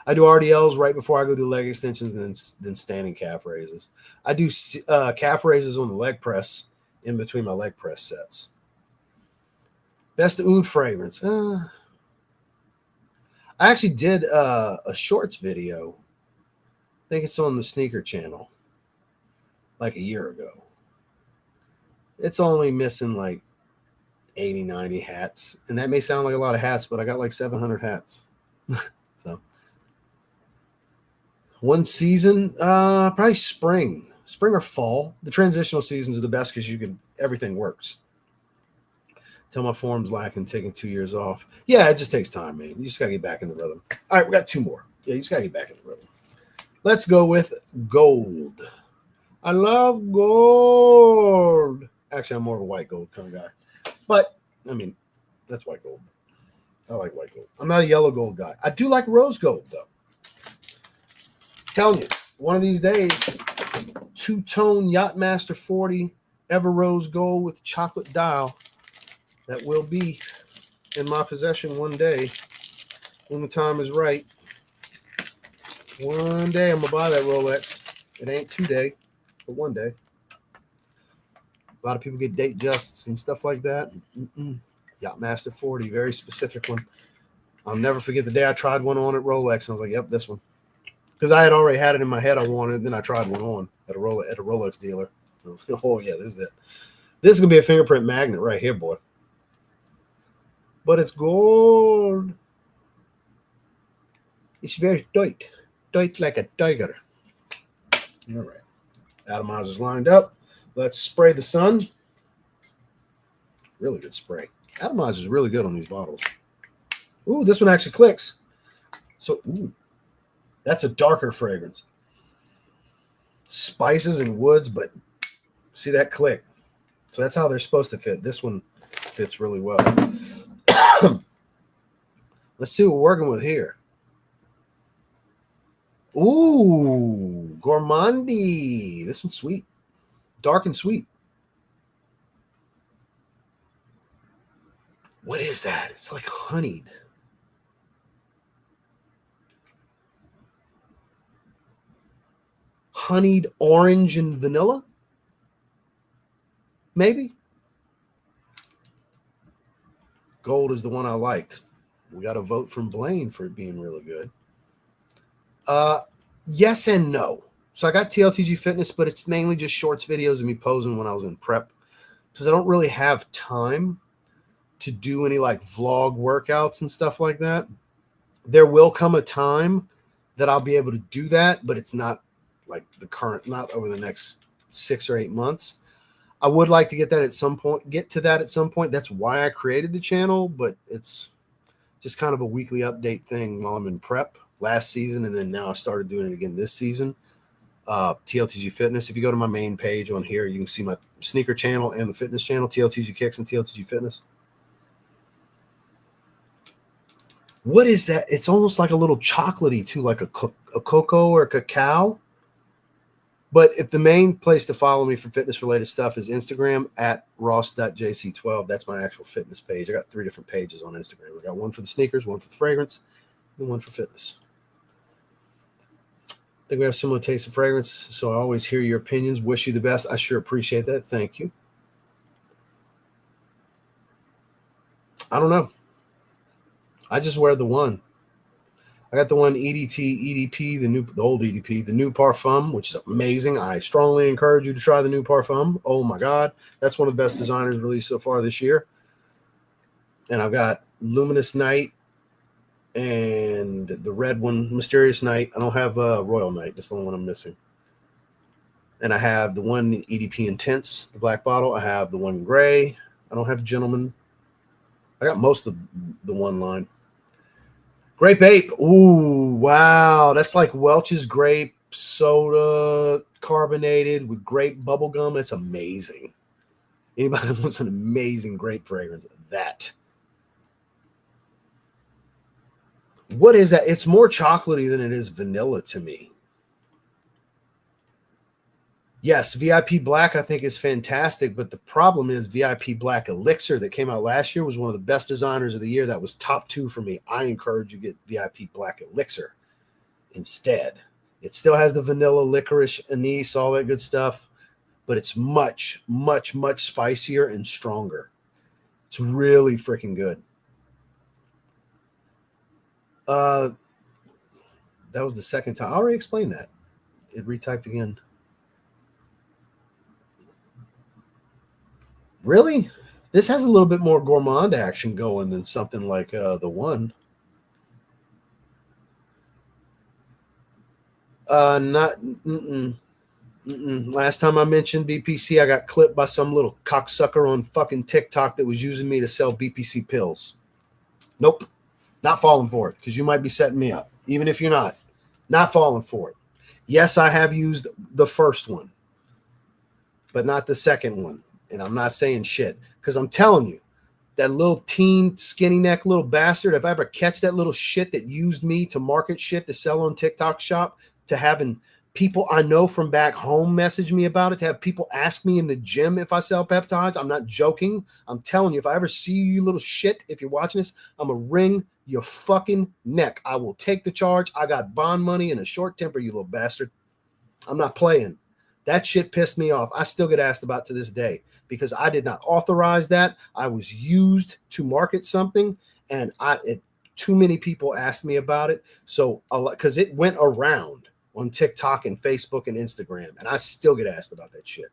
I do RDLs right before I go do leg extensions, and then standing calf raises. I do calf raises on the leg press in between my leg press sets. Best oud fragrance. I actually did a shorts video. I think it's on the sneaker channel like a year ago. It's only missing like 80, 90 hats. And that may sound like a lot of hats, but I got like 700 hats. So one season, probably spring or fall. The transitional seasons are the best because everything works. Till my form's lacking, taking 2 years off. Yeah, it just takes time, man. You just got to get back in the rhythm. All right, we got two more. Yeah, you just got to get back in the rhythm. Let's go with gold. I love gold. Actually, I'm more of a white gold kind of guy. But, I mean, that's white gold. I like white gold. I'm not a yellow gold guy. I do like rose gold, though. I'm telling you, one of these days, two-tone Yachtmaster 40 Ever Rose Gold with chocolate dial. That will be in my possession one day when the time is right. One day I'm going to buy that Rolex. It ain't today, but one day. A lot of people get date justs and stuff like that. Yachtmaster 40, very specific one. I'll never forget the day I tried one on at Rolex, and I was like, yep, this one. Because I had already had it in my head I wanted it, and then I tried one on at a Rolex dealer. I was like, oh, yeah, this is it. This is going to be a fingerprint magnet right here, boy. But it's gold. It's very tight. Tight like a tiger. All right. Atomizer's lined up. Let's spray the sun. Really good spray. Atomizer's really good on these bottles. Ooh, this one actually clicks. So, ooh, that's a darker fragrance. Spices and woods, but see that click. So that's how they're supposed to fit. This one fits really well. Let's see what we're working with here. Ooh, Gourmandi. This one's sweet. Dark and sweet. What is that? It's like honeyed. Honeyed orange and vanilla? Maybe. Gold is the one I liked. We got a vote from Blaine for it being really good. Yes and no. So I got TLTG Fitness, but it's mainly just shorts videos of me posing when I was in prep, because I don't really have time to do any like vlog workouts and stuff like that. There will come a time that I'll be able to do that, but it's not like not over the next 6 or 8 months. I would like to get to that at some point. That's why I created the channel, but it's just kind of a weekly update thing while I'm in prep last season. And then now I started doing it again this season. TLTG Fitness. If you go to my main page on here, you can see my sneaker channel and the fitness channel, TLTG Kicks and TLTG Fitness. What is that? It's almost like a little chocolatey too, like a cocoa or a cacao. But if the main place to follow me for fitness related stuff is Instagram at ross.jc12, that's my actual fitness page. I got 3 different pages on Instagram. I got one for the sneakers, one for the fragrance, and one for fitness. think we have similar taste of fragrance, so I always hear your opinions. Wish you the best. I sure appreciate that. Thank you. I don't know. I just wear the one. I got the one EDP, the old EDP, the new Parfum, which is amazing. I strongly encourage you to try the new Parfum. Oh my God. That's one of the best designers released so far this year. And I've got Luminous Night and the red one, Mysterious Night. I don't have Royal Night. That's the only one I'm missing. And I have the one EDP Intense, the black bottle. I have the one gray. I don't have Gentleman. I got most of the one line. Grape Ape. Ooh, wow. That's like Welch's grape soda carbonated with grape bubble gum. That's amazing. Anybody wants an amazing grape fragrance? That. What is that? It's more chocolatey than it is vanilla to me. Yes, VIP Black I think is fantastic, but the problem is VIP Black Elixir that came out last year was one of the best designers of the year. That was top 2 for me. I encourage you to get VIP Black Elixir instead. It still has the vanilla, licorice, anise, all that good stuff, but it's much, much, much spicier and stronger. It's really freaking good. That was the second time. I already explained that. It retyped again. Really? This has a little bit more gourmand action going than something like the one. Last time I mentioned BPC, I got clipped by some little cocksucker on fucking TikTok that was using me to sell BPC pills. Nope. Not falling for it, because you might be setting me up. Even if you're not. Not falling for it. Yes, I have used the first one, but not the second one. And I'm not saying shit, because I'm telling you, that little teen skinny neck little bastard, if I ever catch that little shit that used me to market shit to sell on TikTok shop, to having people I know from back home message me about it, to have people ask me in the gym if I sell peptides. I'm not joking. I'm telling you, if I ever see you little shit, if you're watching this, I'm going to wring your fucking neck. I will take the charge. I got bond money and a short temper, you little bastard. I'm not playing. That shit pissed me off. I still get asked about to this day because I did not authorize that. I was used to market something, and too many people asked me about it. So, because it went around on TikTok and Facebook and Instagram, and I still get asked about that shit.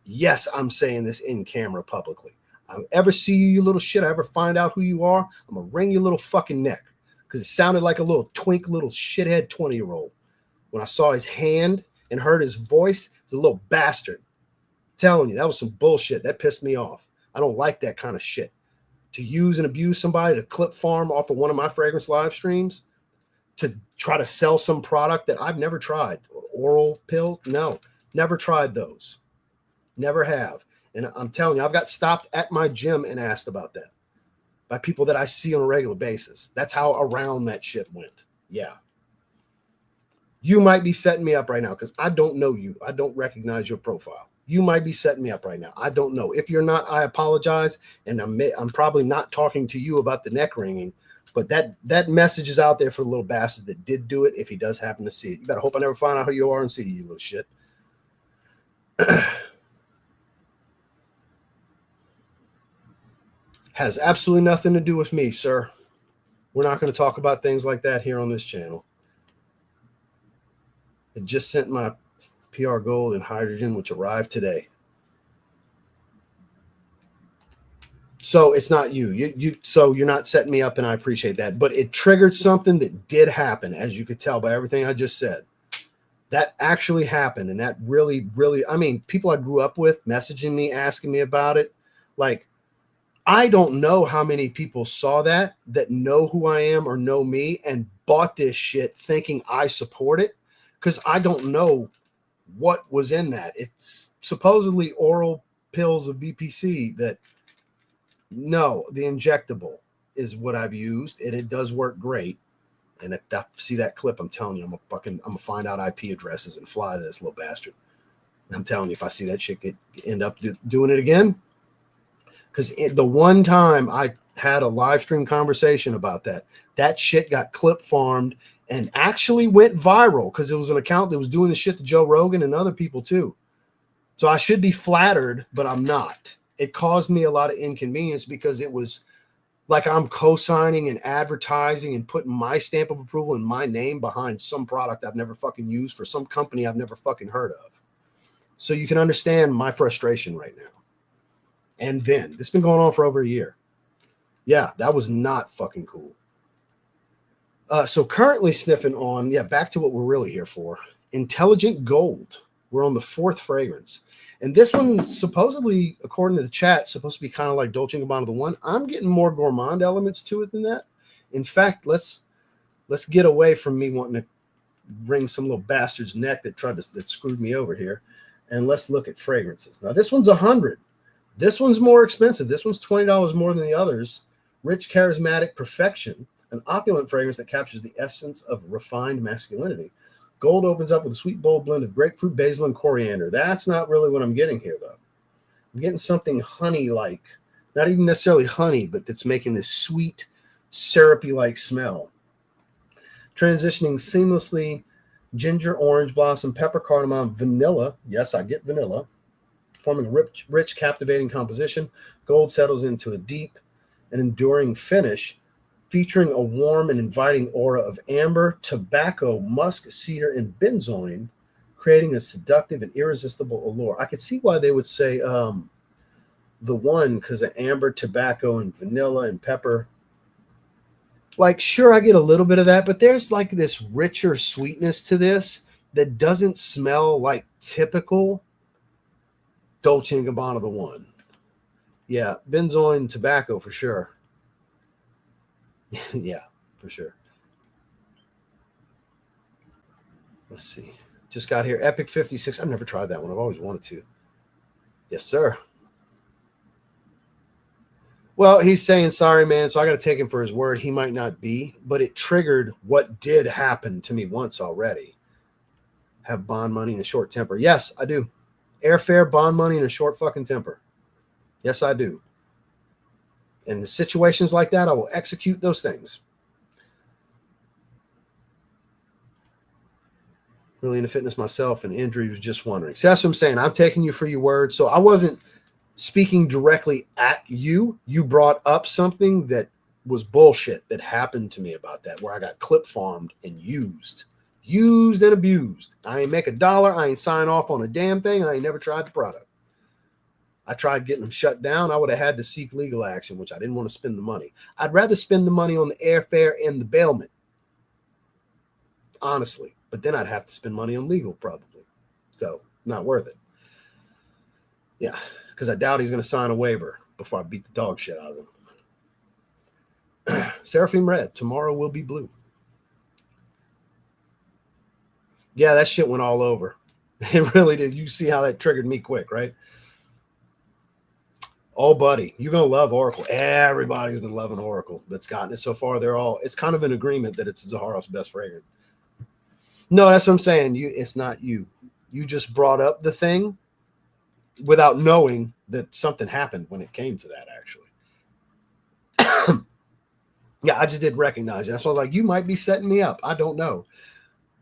Yes, I'm saying this in camera publicly. I ever see you, you little shit, I ever find out who you are, I'm going to wring your little fucking neck, because it sounded like a little twink, little shithead 20-year-old. When I saw his hand and heard his voice, he's a little bastard. Telling you, that was some bullshit. That pissed me off. I don't like that kind of shit. To use and abuse somebody, to clip farm off of one of my fragrance live streams, to try to sell some product that I've never tried. Oral pills? No, never tried those. Never have. And I'm telling you, I've got stopped at my gym and asked about that by people that I see on a regular basis. That's how around that shit went. Yeah. You might be setting me up right now because I don't know you. I don't recognize your profile. You might be setting me up right now. I don't know. If you're not, I apologize. And I'm probably not talking to you about the neck ringing, but that message is out there for the little bastard that did do it if he does happen to see it. You better hope I never find out who you are and see you, little shit. Has absolutely nothing to do with me, sir. We're not going to talk about things like that here on this channel. I just sent my PR Gold and hydrogen, which arrived today. So it's not you. So you're not setting me up, and I appreciate that. But it triggered something that did happen, as you could tell by everything I just said. That actually happened, and that really, really, I mean, people I grew up with messaging me, asking me about it. Like, I don't know how many people saw that know who I am or know me and bought this shit thinking I support it, because I don't know what was in that. It's supposedly oral pills of BPC that, no, the injectable is what I've used, and it does work great. And if I see that clip, I'm telling you, I'm gonna find out IP addresses and fly to this little bastard. And I'm telling you, if I see that shit end up doing it again, because the one time I had a live stream conversation about that shit got clip farmed and actually went viral because it was an account that was doing the shit to Joe Rogan and other people too. So I should be flattered, but I'm not. It caused me a lot of inconvenience because it was like I'm co-signing and advertising and putting my stamp of approval and my name behind some product I've never fucking used for some company I've never fucking heard of. So you can understand my frustration right now. And then it's been going on for over a year. Yeah, that was not fucking cool. So currently sniffing on, back to what we're really here for. Intelligent Gold. We're on the 4th fragrance. And this one, supposedly, according to the chat, supposed to be kind of like Dolce & Gabbana the one. I'm getting more gourmand elements to it than that. In fact, let's get away from me wanting to wring some little bastard's neck that screwed me over here. And let's look at fragrances. Now, this one's $100. This one's more expensive. This one's $20 more than the others. Rich, charismatic perfection. An opulent fragrance that captures the essence of refined masculinity. Gold opens up with a sweet, bold blend of grapefruit, basil, and coriander. That's not really what I'm getting here, though. I'm getting something honey-like. Not even necessarily honey, but that's making this sweet, syrupy-like smell. Transitioning seamlessly, ginger, orange blossom, pepper, cardamom, vanilla. Yes, I get vanilla. Forming a rich, captivating composition. Gold settles into a deep and enduring finish, featuring a warm and inviting aura of amber, tobacco, musk, cedar, and benzoin, creating a seductive and irresistible allure. I could see why they would say the one, because of amber, tobacco, and vanilla and pepper. Like, sure, I get a little bit of that, but there's like this richer sweetness to this that doesn't smell like typical Dolce & Gabbana the one. Yeah, benzoin, tobacco for sure. Yeah, for sure. Let's see. Just got here. Epic 56. I've never tried that one. I've always wanted to. Yes, sir. Well, he's saying, sorry, man. So I got to take him for his word. He might not be, but it triggered what did happen to me once already. Have bond money and a short temper. Yes, I do. Airfare, bond money, and a short fucking temper. Yes, I do. In the situations like that, I will execute those things. Really into fitness myself, and injury was just wondering. See, that's what I'm saying. I'm taking you for your word. So I wasn't speaking directly at you. You brought up something that was bullshit that happened to me about that, where I got clip farmed and used and abused. I ain't make $1. I ain't sign off on a damn thing. I ain't never tried the product. I tried getting them shut down. I would have had to seek legal action, which I didn't want to spend the money. I'd rather spend the money on the airfare and the bailment, honestly. But then I'd have to spend money on legal probably. So not worth it. Yeah, because I doubt he's going to sign a waiver before I beat the dog shit out of him. Seraphim Red, tomorrow will be blue. Yeah, that shit went all over. It really did. You see how that triggered me quick, right? Oh, buddy, you're going to love Oracle. Everybody's been loving Oracle that's gotten it so far. It's kind of an agreement that it's Zaharoff's best fragrance. No, that's what I'm saying. It's not you. You just brought up the thing without knowing that something happened when it came to that, actually. Yeah, I just did recognize it. That's why I was like, you might be setting me up. I don't know.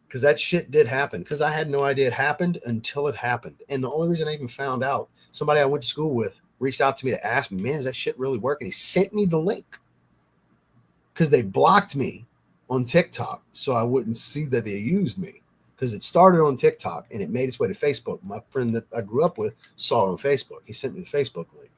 Because that shit did happen. Because I had no idea it happened until it happened. And the only reason I even found out, somebody I went to school with reached out to me to ask me, man, is that shit really working? He sent me the link. Because they blocked me on TikTok so I wouldn't see that they used me. Because it started on TikTok and it made its way to Facebook. My friend that I grew up with saw it on Facebook. He sent me the Facebook link.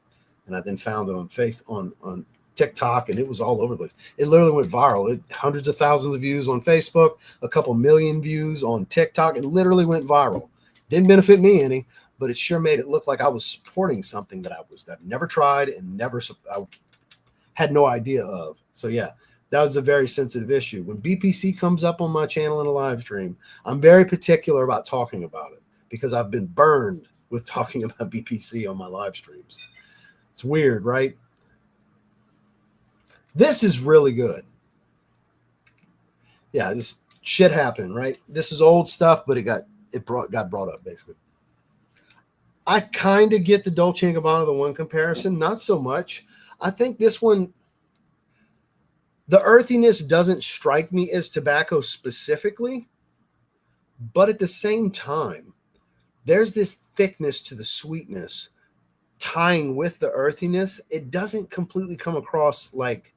And I then found it on TikTok, and it was all over the place. It literally went viral. Hundreds of thousands of views on Facebook, a couple million views on TikTok. It literally went viral. Didn't benefit me any, but it sure made it look like I was supporting something that I've never tried and I had no idea of. So yeah, that was a very sensitive issue. When BPC comes up on my channel in a live stream, I'm very particular about talking about it because I've been burned with talking about BPC on my live streams. It's weird, right? This is really good. Yeah, this shit happened, right? This is old stuff, but it got brought up basically. I kind of get the Dolce & Gabbana the one comparison, not so much. I think this one The earthiness doesn't strike me as tobacco specifically, but at the same time, there's this thickness to the sweetness tying with the earthiness. It doesn't completely come across like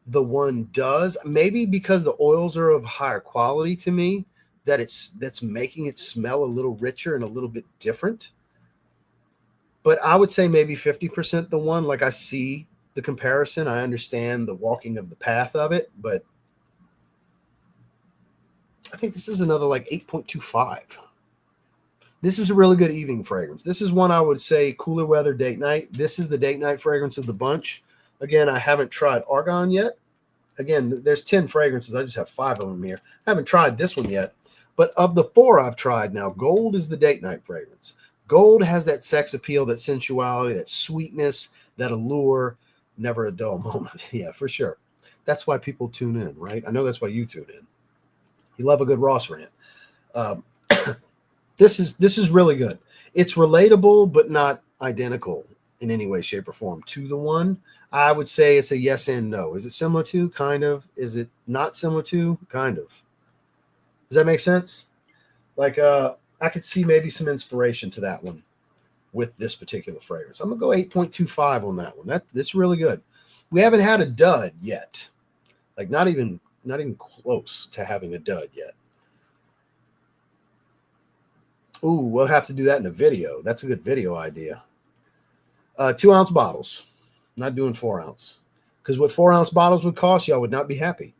the one does. Maybe because the oils are of higher quality to me, that's making it smell a little richer and a little bit different. But I would say maybe 50% the one. Like, I see the comparison. I understand the walking of the path of it, but I think this is another like 8.25. This is a really good evening fragrance. This is one I would say cooler weather date night. This is the date night fragrance of the bunch. Again, I haven't tried Argon yet. Again, there's 10 fragrances. I just have 5 of them here. I haven't tried this one yet. But of the 4 I've tried now, Gold is the date night fragrance. Gold has that sex appeal, that sensuality, that sweetness, that allure. Never a dull moment. Yeah, for sure. That's why people tune in, right? I know that's why you tune in. You love a good Ross rant. This is really good. It's relatable, but not identical in any way, shape, or form to the one. I would say it's a yes and no. Is it similar to? Kind of. Is it not similar to? Kind of. Does that make sense? Like, I could see maybe some inspiration to that one with this particular fragrance. I'm gonna go 8.25 on that one. That's really good. We haven't had a dud yet. Like, not even close to having a dud yet. Ooh, we'll have to do that in a video. That's a good video idea. 2-ounce bottles. Not doing 4-ounce. Because what 4-ounce bottles would cost, y'all would not be happy.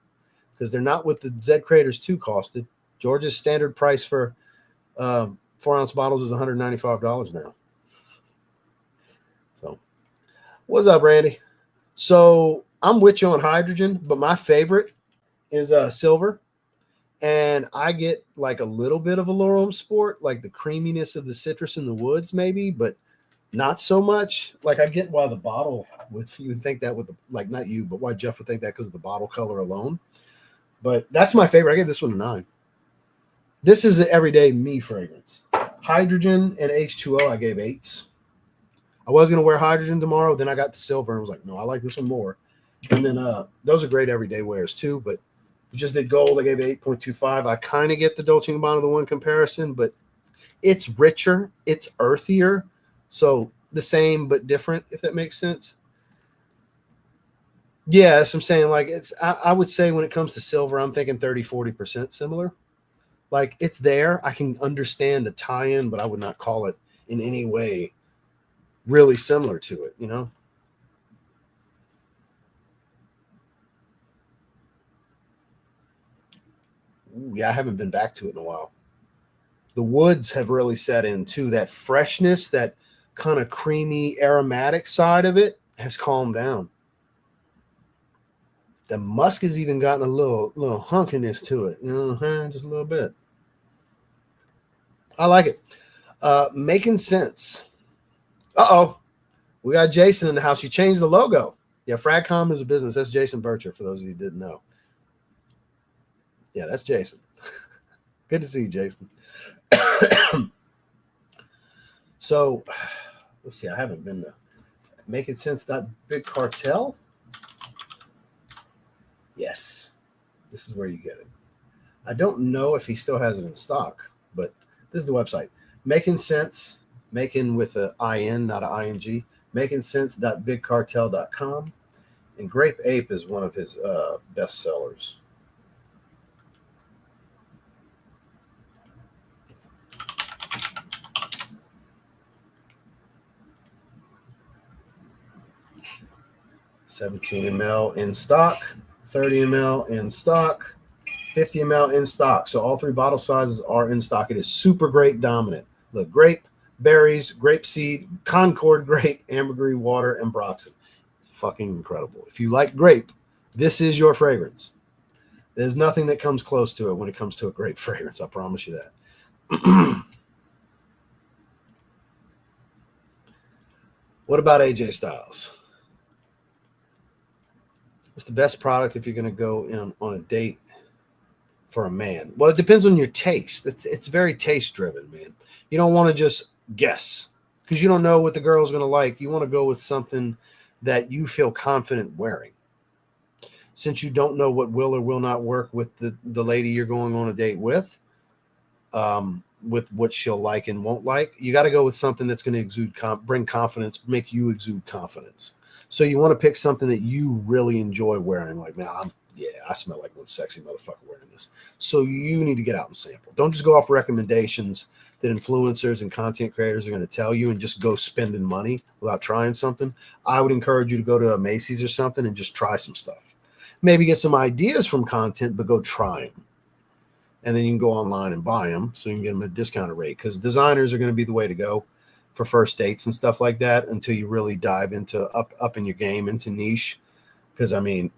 Because they're not what the Z Creators 2 costed. Georgia's standard price for 4-ounce bottles is $195 now. So, what's up, Randy? So, I'm with you on hydrogen, but my favorite is silver. And I get like a little bit of Allure Sport, like the creaminess of the citrus in the woods, maybe, but not so much. Like, I get why the bottle you would think that with the, like, not you, but why Jeff would think that because of the bottle color alone. But that's my favorite. I give this one a 9. This is an everyday me fragrance. Hydrogen and H2O, I gave 8s. I was going to wear hydrogen tomorrow. Then I got to silver and was like, no, I like this one more. And then those are great everyday wears too. But we just did gold. I gave it 8.25. I kind of get the Dolce & Gabbana the one comparison, but it's richer. It's earthier. So the same but different, if that makes sense. Yeah, that's what I'm saying. Like, I would say when it comes to silver, I'm thinking 30-40% similar. Like, it's there. I can understand the tie-in, but I would not call it in any way really similar to it, you know? Ooh, yeah, I haven't been back to it in a while. The woods have really set in too. That freshness, that kind of creamy aromatic side of it has calmed down. The musk has even gotten a little hunkiness to it, you know, just a little bit. I like it. Making sense. Uh-oh. We got Jason in the house. You changed the logo. Yeah, Fragcom is a business. That's Jason Bircher, for those of you who didn't know. Yeah, that's Jason. Good to see you, Jason. So, let's see. I haven't been to Making Sense. That Big Cartel. Yes, this is where you get it. I don't know if he still has it in stock, but this is the website. Making Sense, making with a I-N, not an I-N-G, makingsense.bigcartel.com. And Grape Ape is one of his best sellers. $17 ml in stock, 30 ml in stock, 50 ml in stock. So all 3 bottle sizes are in stock. It is super grape dominant. Look, grape, berries, grape seed, Concord grape, ambergris, water, and Broxton. Fucking incredible. If you like grape, this is your fragrance. There's nothing that comes close to it when it comes to a grape fragrance. I promise you that. What about AJ Styles? What's the best product if you're going to go in on a date for a man? Well, it depends on your taste. It's very taste driven, man. You don't want to just guess because you don't know what the girl's going to like. You want to go with something that you feel confident wearing. since you don't know what will or will not work with the lady you're going on a date with what she'll like and won't like, you got to go with something that's going to bring confidence, make you exude confidence. So you want to pick something that you really enjoy wearing. Like, man, I smell like one sexy motherfucker wearing this. So you need to get out and sample. Don't just go off recommendations that influencers and content creators are going to tell you and just go spending money without trying something. I would encourage you to go to a Macy's or something and just try some stuff. Maybe get some ideas from content, but go try them. And then you can go online and buy them so you can get them at a discounted rate, because designers are going to be the way to go for first dates and stuff like that until you really dive into up in your game, into niche. Because, I mean,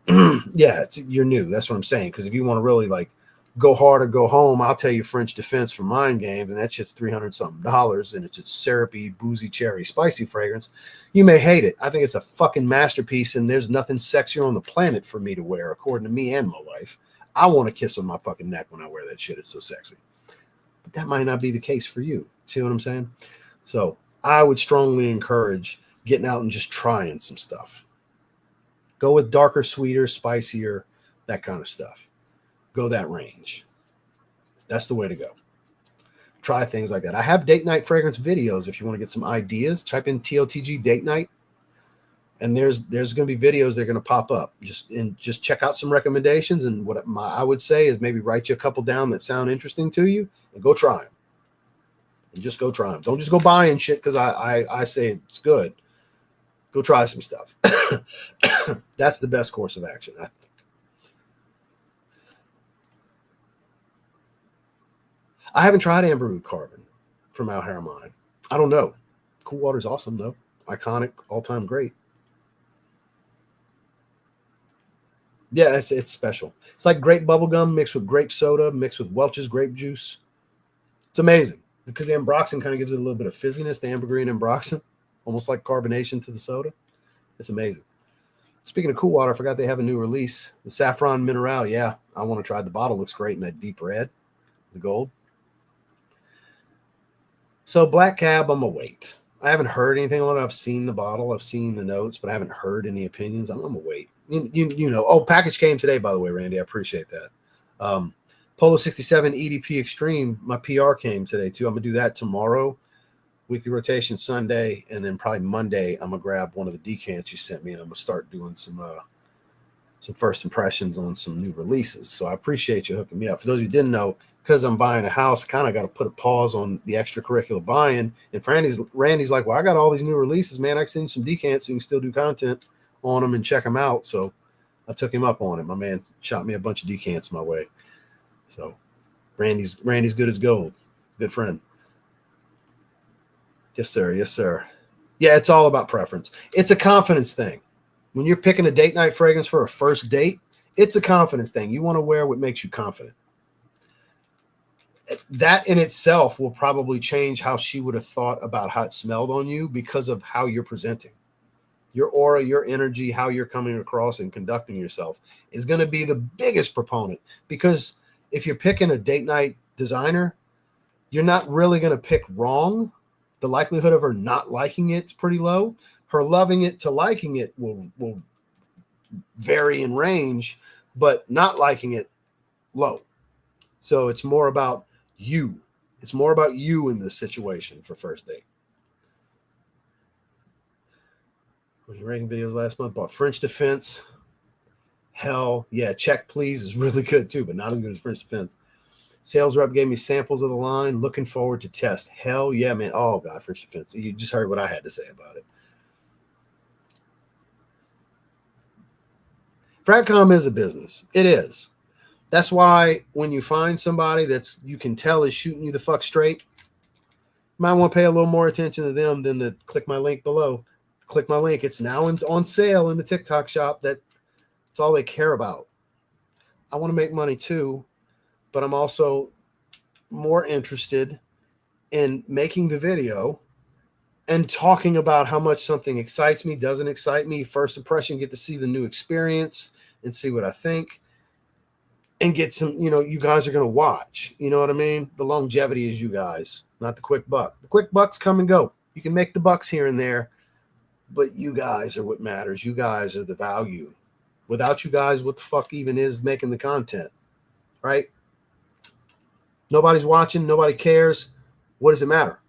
yeah, you're new. That's what I'm saying. Because if you want to really like go hard or go home, I'll tell you French Defense from Mind Games, and that shit's $300-something, and it's a syrupy, boozy, cherry, spicy fragrance. You may hate it. I think it's a fucking masterpiece, and there's nothing sexier on the planet for me to wear, according to me and my wife. I want to kiss on my fucking neck when I wear that shit. It's so sexy. But that might not be the case for you. See what I'm saying? So I would strongly encourage getting out and just trying some stuff. Go with darker, sweeter, spicier, that kind of stuff. Go that range. That's the way to go. Try things like that. I have date night fragrance videos. If you want to get some ideas, type in TLTG date night, and there's going to be videos that are going to pop up. Just check out some recommendations, and what I would say is maybe write you a couple down that sound interesting to you, and go try them. And just go try them. Don't just go buying shit because I say it's good. Go try some stuff. That's the best course of action, I think. I haven't tried Amber Oud Carbon from Al Haramain. I don't know. Cool water's awesome, though. Iconic, all-time great. Yeah, it's special. It's like grape bubblegum mixed with grape soda, mixed with Welch's grape juice. It's amazing because the ambroxan kind of gives it a little bit of fizziness, the ambergris ambroxan, almost like carbonation to the soda. It's amazing. Speaking of cool water, I forgot they have a new release. The Saffron Mineral. Yeah, I want to try. The bottle looks great in that deep red, the gold. So Black Cab, I'm going to wait. I haven't heard anything on it. I've seen the bottle. I've seen the notes, but I haven't heard any opinions. I'm going to wait. You know. Oh, package came today, by the way, Randy. I appreciate that. Polo 67 EDP Extreme, my PR came today, too. I'm going to do that tomorrow. Weekly rotation Sunday, and then probably Monday, I'm going to grab one of the decants you sent me, and I'm going to start doing some first impressions on some new releases. So I appreciate you hooking me up. For those of you who didn't know, because I'm buying a house, I kind of got to put a pause on the extracurricular buying. And Randy's like, well, I got all these new releases, man. I can send you some decants so you can still do content on them and check them out. So I took him up on it. My man shot me a bunch of decants my way. So Randy's good as gold. Good friend. Yes, sir. Yes, sir. Yeah, it's all about preference. It's a confidence thing. When you're picking a date night fragrance for a first date, it's a confidence thing. You want to wear what makes you confident. That in itself will probably change how she would have thought about how it smelled on you because of how you're presenting. Your aura, your energy, how you're coming across and conducting yourself is going to be the biggest proponent, because if you're picking a date night designer, you're not really going to pick wrong. The likelihood of her not liking it's pretty low. Her loving it to liking it will vary in range, but not liking it low. So it's more about you. It's more about you in this situation for first date. When you're ranking videos last month, bought French Defense. Hell yeah, Check Please is really good too, but not as good as French Defense. Sales rep gave me samples of the line. Looking forward to test. Hell yeah, man. Oh God, French Defense. You just heard what I had to say about it. Fragcom is a business. It is. That's why when you find somebody that's you can tell is shooting you the fuck straight, you might want to pay a little more attention to them than to click my link below. Click my link. It's now on sale in the TikTok shop. That's all they care about. I want to make money too, but I'm also more interested in making the video and talking about how much something excites me, doesn't excite me. First impression, get to see the new experience and see what I think. And get some, you guys are going to watch. You know what I mean? The longevity is you guys, not the quick buck. The quick bucks come and go. You can make the bucks here and there, but you guys are what matters. You guys are the value. Without you guys, what the fuck even is making the content, right? Nobody's watching. Nobody cares. What does it matter?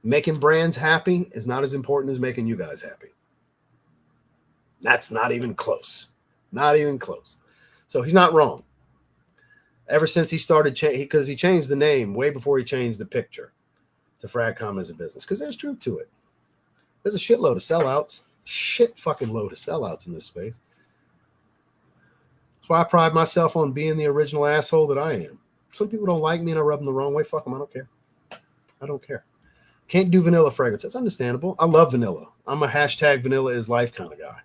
Making brands happy is not as important as making you guys happy. That's not even close. Not even close. So he's not wrong. Ever since he started, because he changed the name way before he changed the picture to Fragcom as a business, because there's truth to it. There's a shitload of sellouts. Shit fucking load of sellouts in this space. That's why I pride myself on being the original asshole that I am. Some people don't like me and I rub them the wrong way. Fuck them. I don't care. I don't care. Can't do vanilla fragrance. That's understandable. I love vanilla. I'm a hashtag vanilla is life kind of guy.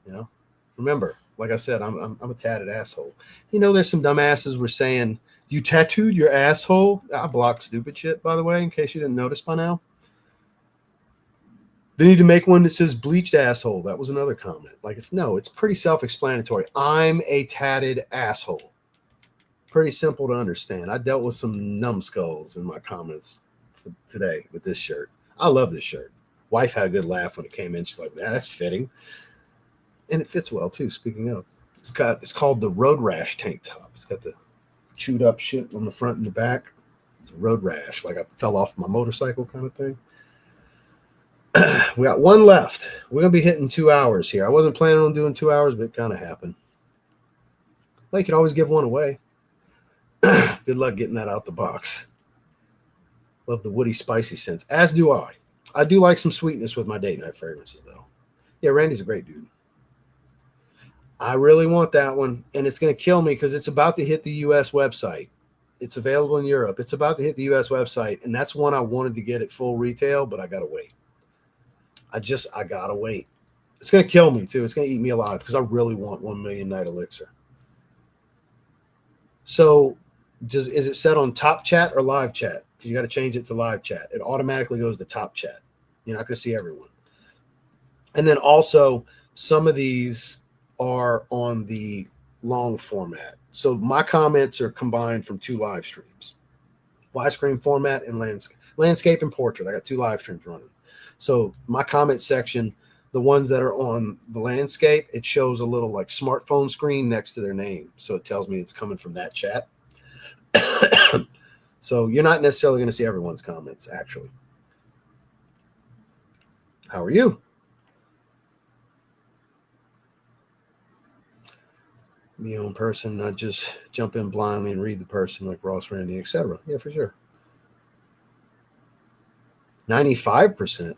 You know, remember, like I said, I'm a tatted asshole. You know, there's some dumbasses were saying, you tattooed your asshole. I block stupid shit, by the way, in case you didn't notice by now. They need to make one that says bleached asshole. That was another comment. Like, it's pretty self-explanatory. I'm a tatted asshole. Pretty simple to understand. I dealt with some numbskulls in my comments for today with this shirt. I love this shirt. Wife had a good laugh when it came in. She's like, that's fitting. And it fits well too. Speaking of, it's called the Road Rash tank top. It's got the chewed up shit on the front and the back. It's a road rash, like I fell off my motorcycle kind of thing. We got one left. We're gonna be hitting 2 hours here. I wasn't planning on doing 2 hours, but it kind of happened. Well, you could always give one away. Good luck getting that out the box. Love the woody, spicy scents, as do I. I do like some sweetness with my date night fragrances, though. Yeah, Randy's a great dude. I really want that one, and it's going to kill me because it's about to hit the U.S. website. It's available in Europe. It's about to hit the U.S. website, and that's one I wanted to get at full retail, but I got to wait. I got to wait. It's going to kill me, too. It's going to eat me alive because I really want 1 million night elixir. So is it set on top chat or live chat? Because you got to change it to live chat. It automatically goes to top chat. You're not going to see everyone. And then also, some of these are on the long format. So my comments are combined from 2 live streams. Live stream format and landscape and portrait. I got 2 live streams running. So my comment section, the ones that are on the landscape, it shows a little like smartphone screen next to their name. So it tells me it's coming from that chat. So you're not necessarily going to see everyone's comments, actually. How are you? Be your own person, not just jump in blindly and read the person like Ross, Randy, etc. Yeah, for sure. 95%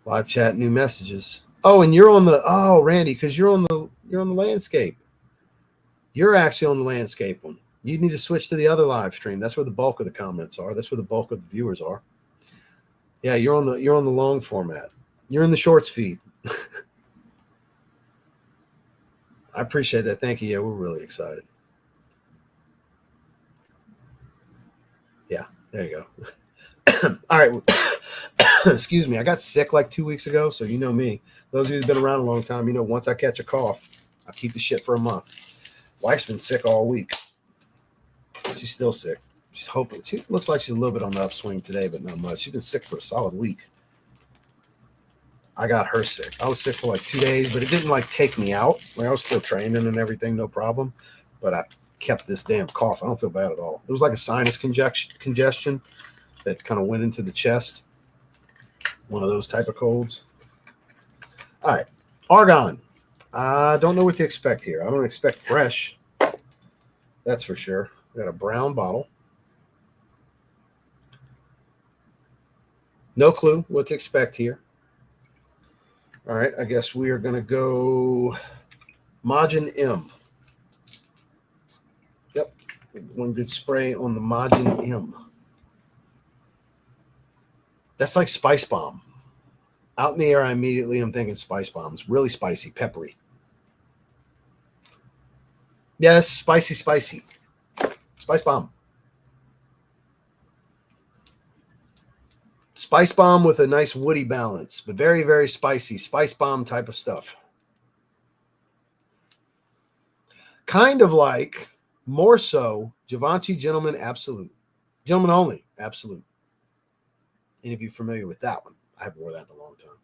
live chat, new messages. Oh, and you're on the Randy, because you're on the landscape. You're actually on the landscape one. You need to switch to the other live stream. That's where the bulk of the comments are. That's where the bulk of the viewers are. Yeah, you're on the long format. You're in the shorts feed. I appreciate that. Thank you. Yeah, we're really excited. Yeah, there you go. All right. Excuse me. I got sick like 2 weeks ago, so you know me. Those of you who've been around a long time, you know once I catch a cough, I keep the shit for a month. Wife's been sick all week. She's still sick. She's hoping. She looks like she's a little bit on the upswing today, but not much. She's been sick for a solid week. I got her sick. I was sick for like 2 days, but it didn't like take me out. Like I was still training and everything, no problem. But I kept this damn cough. I don't feel bad at all. It was like a sinus congestion that kind of went into the chest. One of those type of colds. All right. Argon. I don't know what to expect here. I don't expect fresh. That's for sure. We got a brown bottle. No clue what to expect here. All right. I guess we are going to go Majin M. Yep. One good spray on the Majin M. That's like Spice Bomb. Out in the air, I immediately am thinking Spice Bombs. Really spicy, peppery. Yeah, it's spicy. Spice Bomb. Spice Bomb with a nice woody balance, but very, very spicy. Spice Bomb type of stuff. Kind of like, more so, Givenchy Gentleman Absolute. Gentleman Only Absolute. Any of you familiar with that one? I haven't worn that in a long time.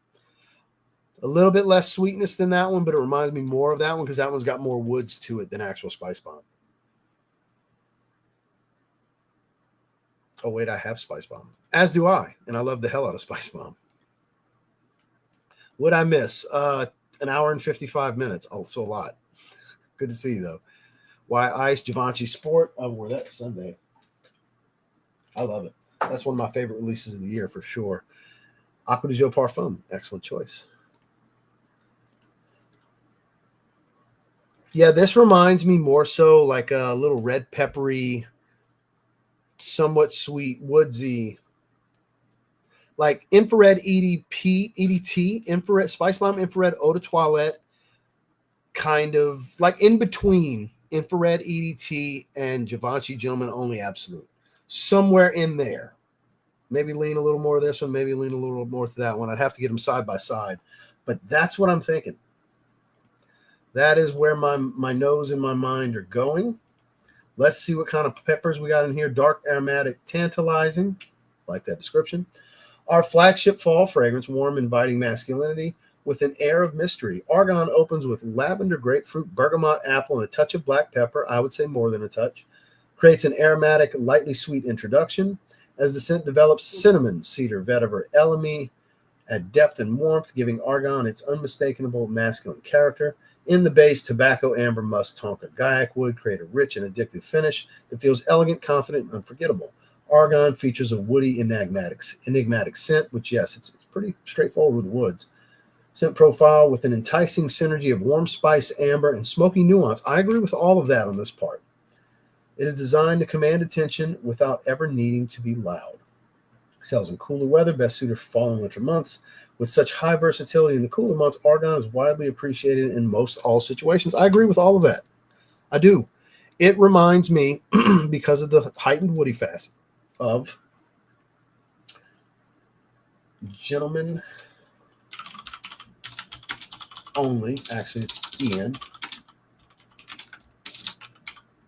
A little bit less sweetness than that one, but it reminds me more of that one because that one's got more woods to it than actual Spice Bomb. Oh, wait, I have Spice Bomb. As do I, and I love the hell out of Spice Bomb. What'd I miss? An hour and 55 minutes. Also a lot. Good to see you, though. Why Ice, Givenchy Sport. I wore that Sunday. I love it. That's one of my favorite releases of the year for sure. Aqua de Joe Parfum. Excellent choice. Yeah, this reminds me more so like a little red peppery, somewhat sweet, woodsy, like infrared EDT, infrared Spice Bomb, infrared eau de toilette, kind of like in between infrared EDT and Givenchy Gentleman Only Absolute. Somewhere in there. Maybe lean a little more of this one, maybe lean a little more to that one. I'd have to get them side by side, but that's what I'm thinking. That is where my nose and my mind are going. Let's see what kind of peppers we got in here. Dark, aromatic, tantalizing. Like that description. Our flagship fall fragrance, warm, inviting masculinity with an air of mystery. Argon opens with lavender, grapefruit, bergamot, apple, and a touch of black pepper. I would say more than a touch. Creates an aromatic, lightly sweet introduction. As the scent develops, cinnamon, cedar, vetiver, elemi add depth and warmth, giving Argon its unmistakable masculine character. In the base, tobacco, amber, musk, tonka, gaiac wood create a rich and addictive finish that feels elegant, confident, and unforgettable. Argon features a woody, enigmatic scent, which, yes, it's pretty straightforward with the woods. Scent profile with an enticing synergy of warm spice, amber, and smoky nuance. I agree with all of that on this part. It is designed to command attention without ever needing to be loud. Excels in cooler weather, best suited for fall and winter months. With such high versatility in the cooler months, Argon is widely appreciated in most all situations. I agree with all of that. I do. It reminds me, because of the heightened woody facet, of Gentleman Only. Actually, it's Ian.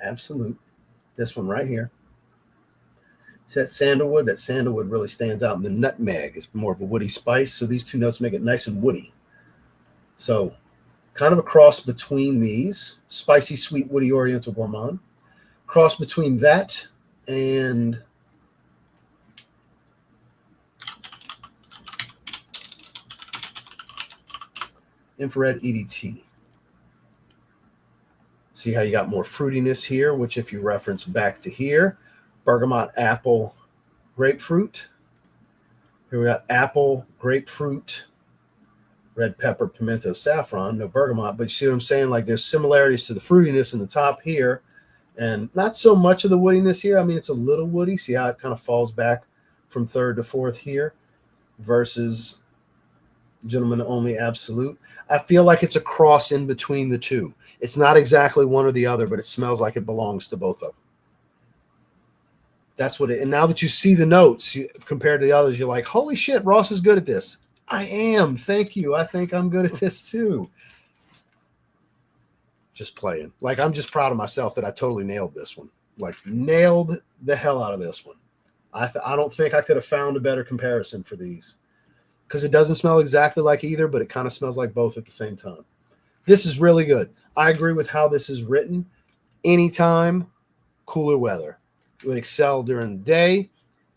Absolute. This one right here. It's that sandalwood. That sandalwood really stands out. And the nutmeg is more of a woody spice. So these two notes make it nice and woody. So kind of a cross between these. Spicy, sweet, woody, oriental gourmand. Cross between that and infrared EDT. See how you got more fruitiness here, which if you reference back to here, bergamot, apple, grapefruit. Here we got apple, grapefruit, red pepper, pimento, saffron, no bergamot, but you see what I'm saying? Like there's similarities to the fruitiness in the top here and not so much of the woodiness here. I mean, it's a little woody. See how it kind of falls back from third to fourth here versus Gentleman Only Absolute. I feel like it's a cross in between the two. It's not exactly one or the other, but it smells like it belongs to both of them. That's what it, and now that you see the notes compared to the others, you're like, holy shit, Ross is good at this. I am. Thank you. I think I'm good at this too. Just playing. Like, I'm just proud of myself that I totally nailed this one. Like, nailed the hell out of this one. I don't think I could have found a better comparison for these because it doesn't smell exactly like either, but it kind of smells like both at the same time. This is really good. I agree with how this is written. Anytime, cooler weather. It would excel during the day,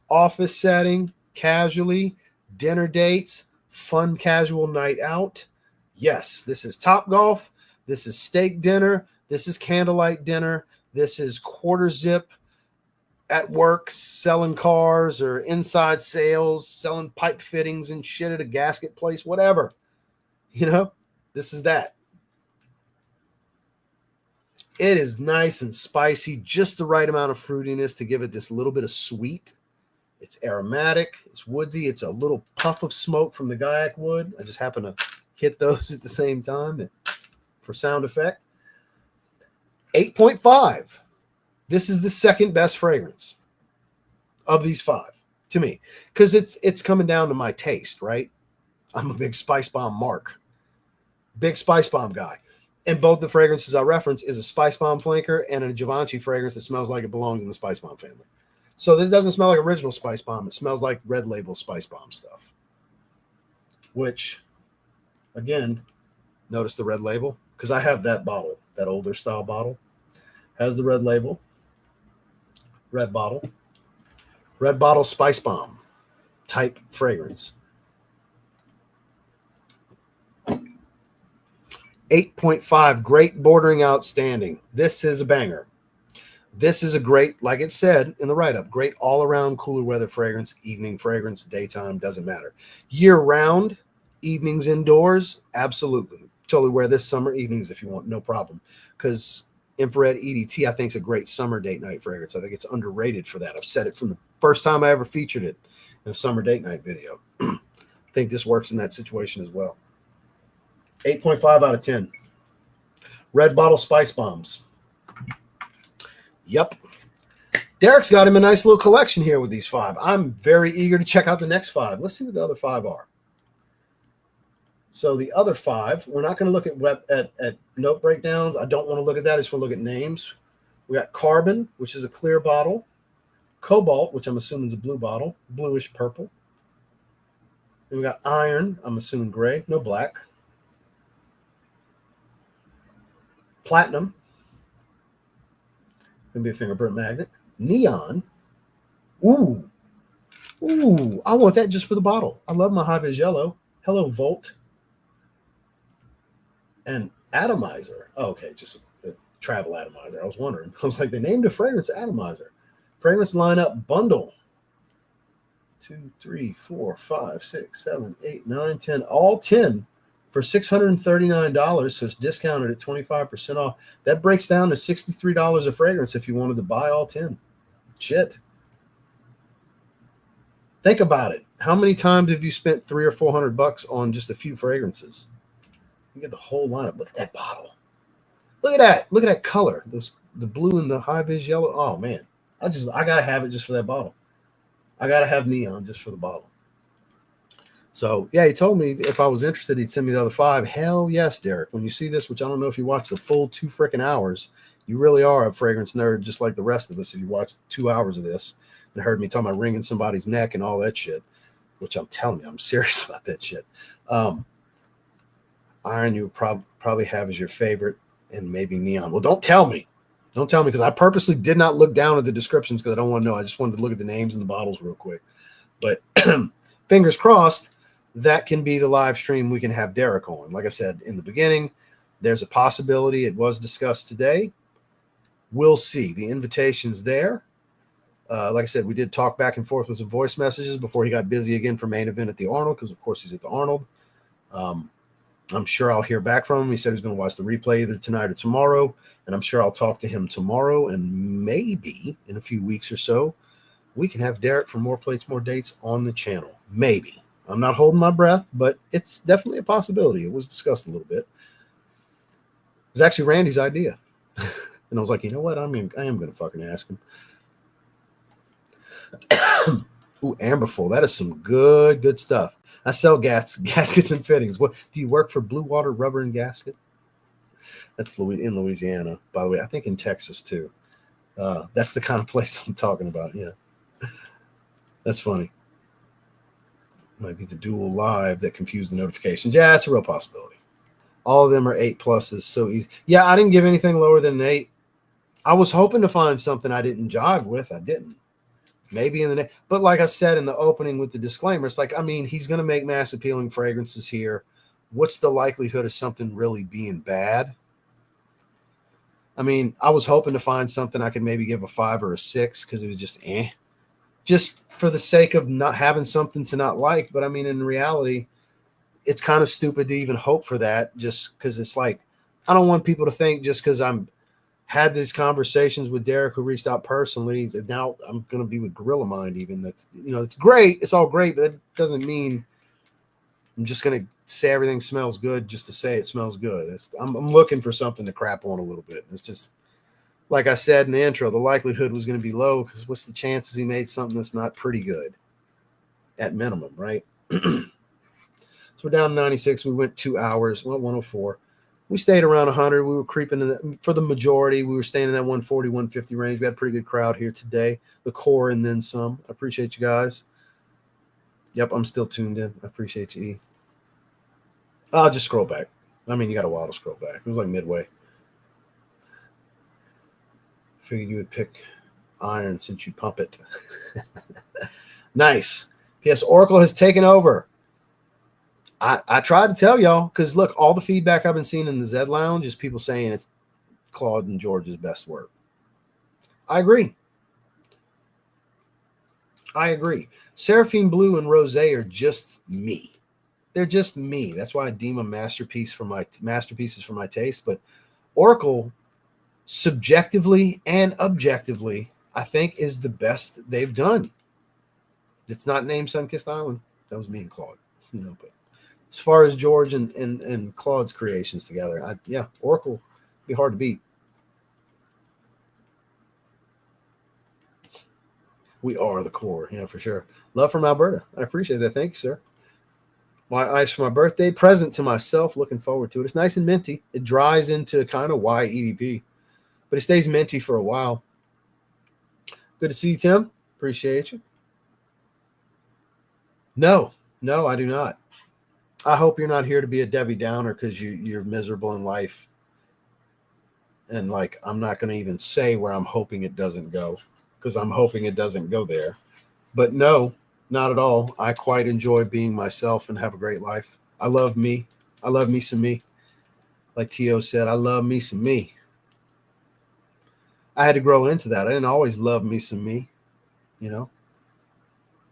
office setting, casually, dinner dates, fun casual night out. Yes, this is Topgolf. This is steak dinner. This is candlelight dinner. This is quarter zip at work, selling cars or inside sales, selling pipe fittings and shit at a gasket place, whatever. You know, this is that. It is nice and spicy, just the right amount of fruitiness to give it this little bit of sweet. It's aromatic. It's woodsy. It's a little puff of smoke from the gaiac wood. I just happen to hit those at the same time for sound effect. 8.5. This is the second best fragrance of these five to me because it's coming down to my taste, right? I'm a big Spice Bomb mark. Big Spice Bomb guy. And both the fragrances I reference is a Spice Bomb flanker and a Givenchy fragrance that smells like it belongs in the Spice Bomb family. So this doesn't smell like original Spice Bomb. It smells like red label Spice Bomb stuff, which Again, notice the red label because I have that bottle, that older style bottle, has the red label. Red bottle Spice Bomb type fragrance. 8.5, great bordering outstanding. This is a banger. This is a great, like it said in the write-up, great all-around cooler weather fragrance, evening fragrance, daytime, doesn't matter. Year-round, evenings indoors, absolutely. Totally wear this summer evenings if you want, no problem. Because Infrared EDT, I think, is a great summer date night fragrance. I think it's underrated for that. I've said it from the first time I ever featured it in a summer date night video. I think this works in that situation as well. 8.5 out of 10. Red Bottle Spice Bombs. Yep. Derek's got him a nice little collection here with these 5. I'm very eager to check out the next 5. Let's see what the other 5 are. So the other 5, we're not going to look at note breakdowns. I don't want to look at that. I just want to look at names. We got Carbon, which is a clear bottle. Cobalt, which I'm assuming is a blue bottle, bluish purple. Then we got Iron, I'm assuming gray, no black. Platinum, gonna be a fingerprint magnet. Neon, ooh, I want that just for the bottle. I love my high-vis yellow. Hello Volt. And Atomizer. Oh, okay, just a travel atomizer. I was wondering. I was like, they named a fragrance Atomizer. Fragrance lineup bundle. 2, 3, 4, 5, 6, 7, 8, 9, 10. All 10 for $639. So it's discounted at 25% off. That breaks down to $63 a fragrance if you wanted to buy all 10. Shit. Think about it. How many times have you spent $300 or $400 on just a few fragrances? You get the whole lineup. Look at that bottle. Look at that. Look at that color. The blue and the high-vis yellow. Oh, man. I gotta have it just for that bottle. I gotta have Neon just for the bottle. So yeah, he told me if I was interested, he'd send me the other 5. Hell yes, Derek. When you see this, which I don't know if you watch the full 2 freaking hours, you really are a fragrance nerd, just like the rest of us. If you watched 2 hours of this and heard me talking about wringing somebody's neck and all that shit, which I'm telling you, I'm serious about that shit. Iron you would probably have as your favorite, and maybe Neon. Well, don't tell me. Don't tell me, because I purposely did not look down at the descriptions because I don't want to know. I just wanted to look at the names and the bottles real quick. But fingers crossed, that can be the live stream we can have Derek on. Like I said in the beginning, there's a possibility. It was discussed today. We'll see. The invitation's there. Like I said, we did talk back and forth with some voice messages before he got busy again for main event at the Arnold, because, of course, he's at the Arnold. I'm sure I'll hear back from him. He said he's going to watch the replay either tonight or tomorrow, and I'm sure I'll talk to him tomorrow, and maybe in a few weeks or so, we can have Derek for More Plates, More Dates on the channel. Maybe. I'm not holding my breath, but it's definitely a possibility. It was discussed a little bit. It was actually Randy's idea. And I was like, you know what? I am going to fucking ask him. Ooh, Amberful. That is some good stuff. I sell gaskets and fittings. What do you work for? Blue Water Rubber and Gasket? That's in Louisiana, by the way. I think in Texas too. That's the kind of place I'm talking about. Yeah, that's funny. Might be the dual live that confused the notifications. Yeah, it's a real possibility. All of them are 8+. So easy. Yeah, I didn't give anything lower than an 8. I was hoping to find something I didn't jive with. I didn't. Maybe in the next, but like I said in the opening with the disclaimer, it's like, I mean, he's going to make mass appealing fragrances here. What's the likelihood of something really being bad? I mean, I was hoping to find something I could maybe give a 5 or a 6 because it was just for the sake of not having something to not like. But I mean, in reality, it's kind of stupid to even hope for that, just because it's like, I don't want people to think just because I'm had these conversations with Derek, who reached out personally. Now I'm going to be with Gorilla Mind. Even that's, it's great. It's all great, but that doesn't mean I'm just going to say everything smells good just to say it smells good. I'm looking for something to crap on a little bit. It's just like I said in the intro, the likelihood was going to be low because what's the chances he made something that's not pretty good at minimum, right? So we're down to 96. We went 2 hours. Well, 104. We stayed around 100. We were creeping for the majority. We were staying in that 140, 150 range. We had a pretty good crowd here today. The core and then some. I appreciate you guys. Yep, I'm still tuned in. I appreciate you, E. I'll just scroll back. I mean, you got a while to scroll back. It was like midway. Figured you would pick iron since you pump it. Nice. P.S. Oracle has taken over. I tried to tell y'all, because look, all the feedback I've been seeing in the Z Lounge is people saying it's Claude and George's best work. I agree. I agree. Seraphine Blue and Rose are just me. They're just me. That's why I deem them masterpieces for my taste. But Oracle, subjectively and objectively, I think is the best they've done. It's not named Sunkissed Island. That was me and Claude. But as far as George and Claude's creations together, Oracle would be hard to beat. We are the core. Yeah, for sure. Love from Alberta. I appreciate that. Thank you, sir. My ice for my birthday. Present to myself. Looking forward to it. It's nice and minty. It dries into kind of white EDP, but it stays minty for a while. Good to see you, Tim. Appreciate you. No, I do not. I hope you're not here to be a Debbie Downer because you're miserable in life. And like, I'm not going to even say where I'm hoping it doesn't go, because I'm hoping it doesn't go there. But no, not at all. I quite enjoy being myself and have a great life. I love me. I love me some me. Like T.O. said, I love me some me. I had to grow into that. I didn't always love me some me,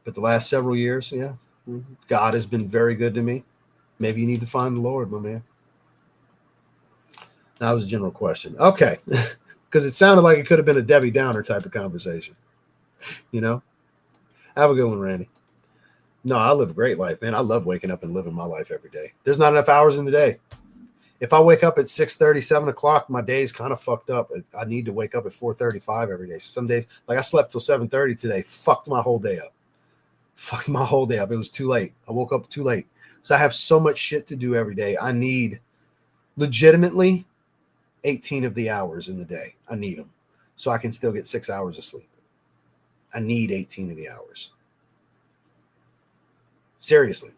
But the last several years, God has been very good to me. Maybe you need to find the Lord, my man. That was a general question. Okay. Because it sounded like it could have been a Debbie Downer type of conversation. Have a good one, Randy. No, I live a great life, man. I love waking up and living my life every day. There's not enough hours in the day. If I wake up at 6:30, 7 o'clock, my day's kind of fucked up. I need to wake up at 4:35 every day. So some days, like I slept till 7:30 today, fucked my whole day up. It was too late. I woke up too late. So I have so much shit to do every day. I need legitimately 18 of the hours in the day. I need them so I can still get 6 hours of sleep. I need 18 of the hours. Seriously,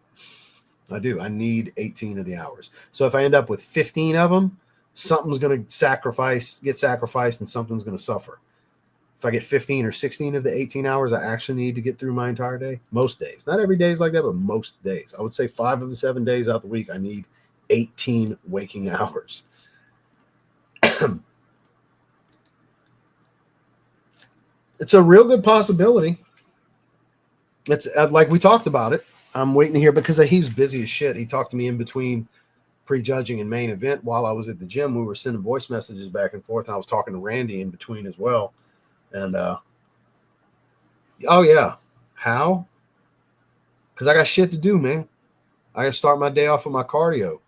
I do. I need 18 of the hours. So if I end up with 15 of them, something's going to get sacrificed, and something's going to suffer. If I get 15 or 16 of the 18 hours I actually need to get through my entire day, most days, not every day is like that, but most days, I would say 5 of the 7 days out the week, I need 18 waking hours. It's a real good possibility. It's like we talked about it. I'm waiting to hear, because he was busy as shit. He talked to me in between prejudging and main event while I was at the gym. We were sending voice messages back and forth, and I was talking to Randy in between as well. And oh yeah, how? Because I got shit to do, man. I got to start my day off with my cardio.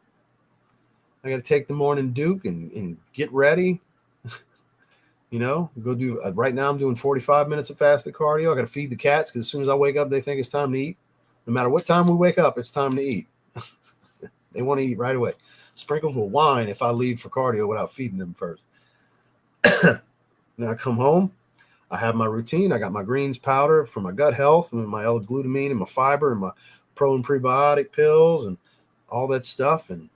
I got to take the morning Duke and get ready. Go do. Right now I'm doing 45 minutes of fasted cardio. I got to feed the cats, because as soon as I wake up, they think it's time to eat. No matter what time we wake up, it's time to eat. They want to eat right away. Sprinkles will whine if I leave for cardio without feeding them first. Then I come home. I have my routine. I got my greens powder for my gut health, and my L-glutamine and my fiber and my pro and prebiotic pills and all that stuff. And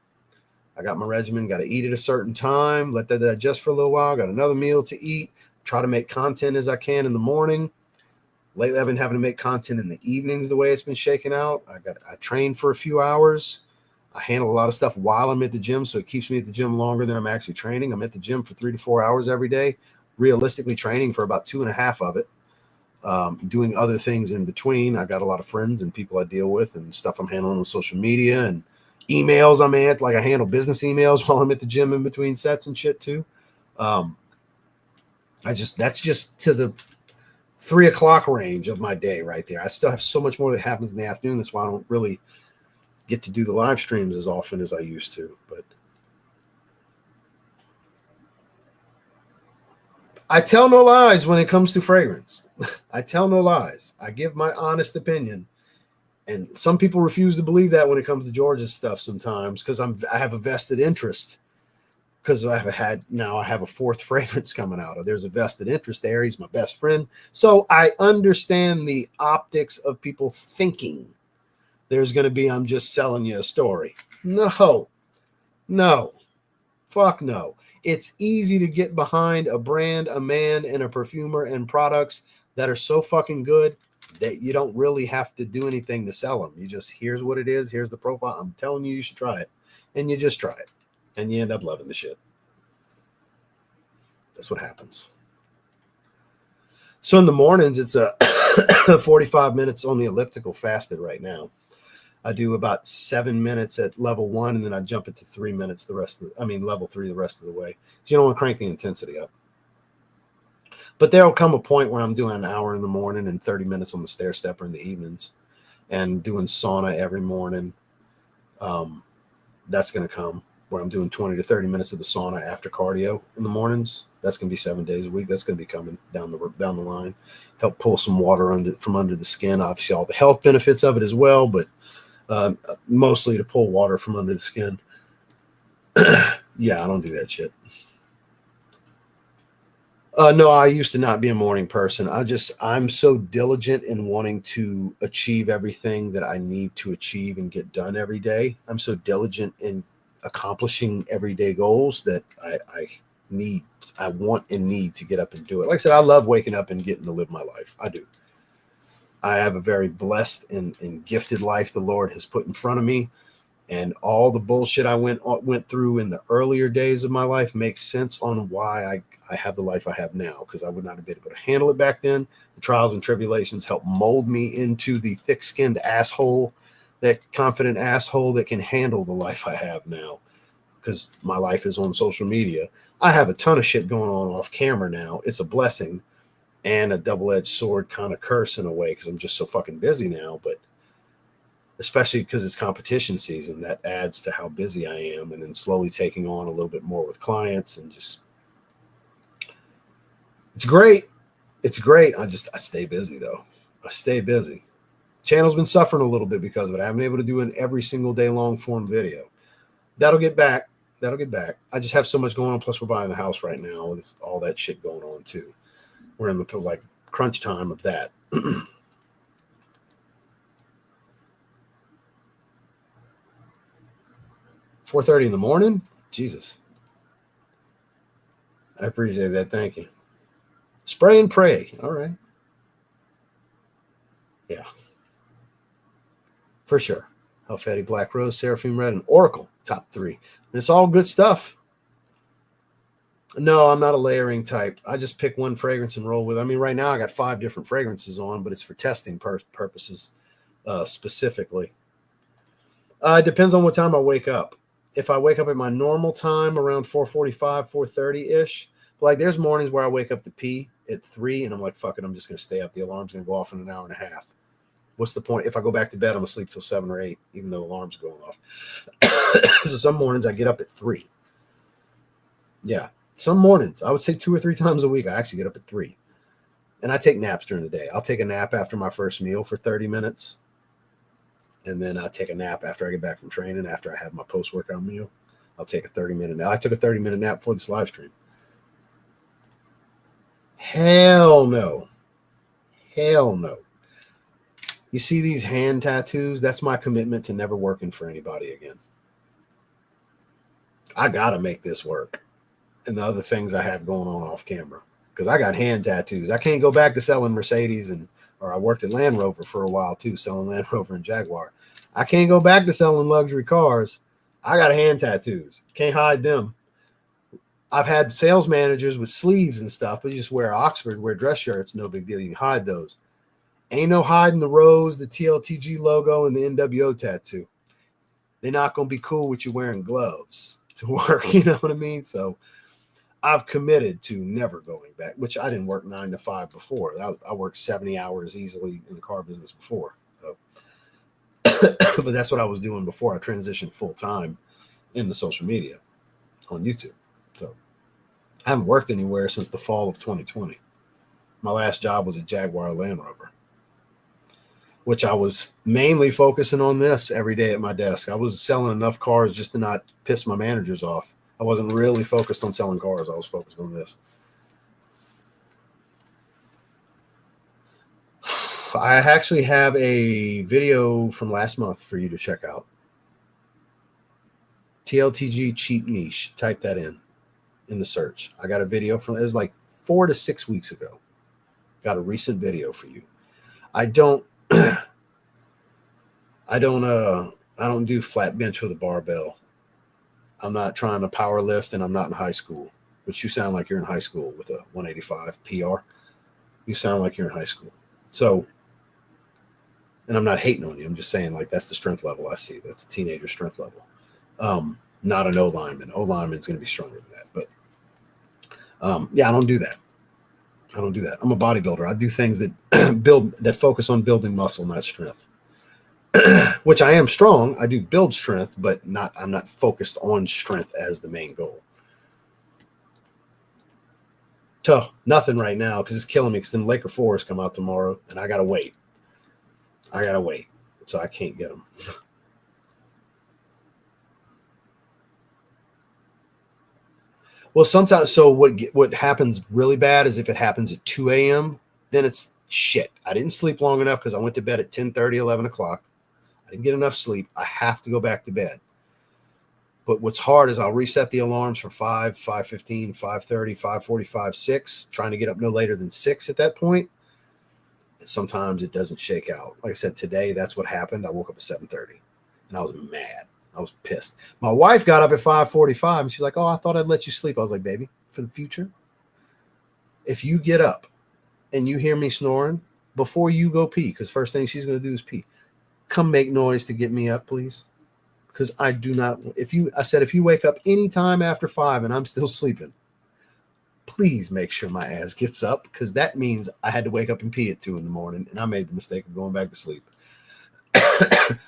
I got my regimen. Got to eat at a certain time. Let that digest for a little while. Got another meal to eat. Try to make content as I can in the morning. Lately, I've been having to make content in the evenings the way it's been shaking out. I train for a few hours. I handle a lot of stuff while I'm at the gym, so it keeps me at the gym longer than I'm actually training. I'm at the gym for 3 to 4 hours every day, realistically training for about 2.5 of it, doing other things in between. I got a lot of friends and people I deal with and stuff I'm handling on social media and emails I'm at. Like I handle business emails while I'm at the gym in between sets and shit too. That's just to the 3 o'clock range of my day right there. I still have so much more that happens in the afternoon. That's why I don't really get to do the live streams as often as I used to. But I tell no lies when it comes to fragrance. I tell no lies. I give my honest opinion. And some people refuse to believe that when it comes to George's stuff sometimes, because I have a vested interest. Because I have a 4th fragrance coming out. There's a vested interest there. He's my best friend. So I understand the optics of people thinking there's going to be, I'm just selling you a story. No, no, fuck no. It's easy to get behind a brand, a man, and a perfumer and products that are so fucking good that you don't really have to do anything to sell them. You just, here's what it is, here's the profile. I'm telling you, you should try it. And you just try it. And you end up loving the shit. That's what happens. So in the mornings, it's a 45 minutes on the elliptical fasted right now. I do about 7 minutes at level 1, and then I jump it to 3 minutes level 3 the rest of the way. So you don't want to crank the intensity up. But there'll come a point where I'm doing an hour in the morning and 30 minutes on the stair stepper in the evenings, and doing sauna every morning. That's going to come where I'm doing 20 to 30 minutes of the sauna after cardio in the mornings. That's going to be 7 days a week. That's going to be coming down the line. Help pull some water from under the skin. Obviously, all the health benefits of it as well, but mostly to pull water from under the skin. Yeah, I don't do that shit. No, I used to not be a morning person. I'm so diligent in wanting to achieve everything that I need to achieve and get done every day. I'm so diligent in accomplishing everyday goals that I want and need to get up and do it. Like I said, I love waking up and getting to live my life. I do. I have a very blessed and gifted life the Lord has put in front of me. And all the bullshit I went through in the earlier days of my life makes sense on why I have the life I have now, because I would not have been able to handle it back then. The trials and tribulations helped mold me into the thick-skinned asshole, that confident asshole that can handle the life I have now, because my life is on social media. I have a ton of shit going on off camera now. It's a blessing and a double-edged sword kind of curse in a way, because I'm just so fucking busy now. But especially because it's competition season, that adds to how busy I am, and then slowly taking on a little bit more with clients, and just, it's great. It's great. I stay busy though. I stay busy. Channel's been suffering a little bit because of it. I haven't been able to do an every single day long form video. That'll get back. I just have so much going on. Plus we're buying the house right now, and it's all that shit going on too. We're in the like crunch time of that. 4:30 in the morning? Jesus. I appreciate that. Thank you. Spray and pray. All right. Yeah. For sure. Helvetic Black Rose, Seraphim Red, and Oracle. Top 3. And it's all good stuff. No, I'm not a layering type. I just pick one fragrance and roll with it. I mean, right now I got 5 different fragrances on, but it's for testing purposes specifically. It depends on what time I wake up. If I wake up at my normal time around 4:45, 4:30-ish, like there's mornings where I wake up to pee at 3 and I'm like, fuck it, I'm just going to stay up. The alarm's going to go off in an hour and a half. What's the point? If I go back to bed, I'm going to sleep till 7 or 8, even though the alarm's going off. So some mornings I get up at 3. Yeah. Some mornings, I would say 2 or 3 times a week, I actually get up at 3. And I take naps during the day. I'll take a nap after my first meal for 30 minutes. And then I'll take a nap after I get back from training, after I have my post-workout meal. I'll take a 30-minute nap. I took a 30-minute nap before this live stream. Hell no. Hell no. You see these hand tattoos? That's my commitment to never working for anybody again. I got to make this work. And the other things I have going on off camera. Because I got hand tattoos. I can't go back to selling Mercedes, or I worked at Land Rover for a while too, selling Land Rover and Jaguar. I can't go back to selling luxury cars. I got hand tattoos. Can't hide them. I've had sales managers with sleeves and stuff, but you just wear Oxford, wear dress shirts, no big deal. You can hide those. Ain't no hiding the rose, the TLTG logo, and the NWO tattoo. They're not going to be cool with you wearing gloves to work. You know what I mean? So I've committed to never going back, which I didn't work 9 to 5 before. I worked 70 hours easily in the car business before. So. But that's what I was doing before I transitioned full time into social media on YouTube. So I haven't worked anywhere since the fall of 2020. My last job was at Jaguar Land Rover, which I was mainly focusing on this every day at my desk. I was selling enough cars just to not piss my managers off. I wasn't really focused on selling cars. I was focused on this. I actually have a video from last month for you to check out. TLTG cheap niche. Type that in the search. I got a video from, it was like 4 to 6 weeks ago. Got a recent video for you. I don't do flat bench with a barbell. I'm not trying to power lift, and I'm not in high school, which you sound like you're in high school with a 185 PR. You sound like you're in high school. So, and I'm not hating on you. I'm just saying, like, that's the strength level I see. That's a teenager strength level. Not an O lineman. O lineman's going to be stronger than that. But yeah, I don't do that. I'm a bodybuilder. I do things that that focus on building muscle, not strength. Which I am strong. I do build strength, but I'm not focused on strength as the main goal. So nothing right now because it's killing me. Because then Laker 4s come out tomorrow, and I gotta wait. So I can't get them. Well, sometimes. So what happens really bad is if it happens at 2 a.m., then it's shit. I didn't sleep long enough because I went to bed at 10:30, 11 o'clock. I didn't get enough sleep. I have to go back to bed. But what's hard is I'll reset the alarms for 5, 5:15, 5:30, 5:45, 6, trying to get up no later than 6 at that point. Sometimes it doesn't shake out. Like I said, today, that's what happened. I woke up at 7:30, and I was mad. I was pissed. My wife got up at 5:45, and she's like, oh, I thought I'd let you sleep. I was like, baby, for the future, if you get up and you hear me snoring, before you go pee, because first thing she's going to do is pee, come make noise to get me up, please. Because I do not, if you wake up anytime after 5 and I'm still sleeping, please make sure my ass gets up, because that means I had to wake up and pee at 2 in the morning, and I made the mistake of going back to sleep.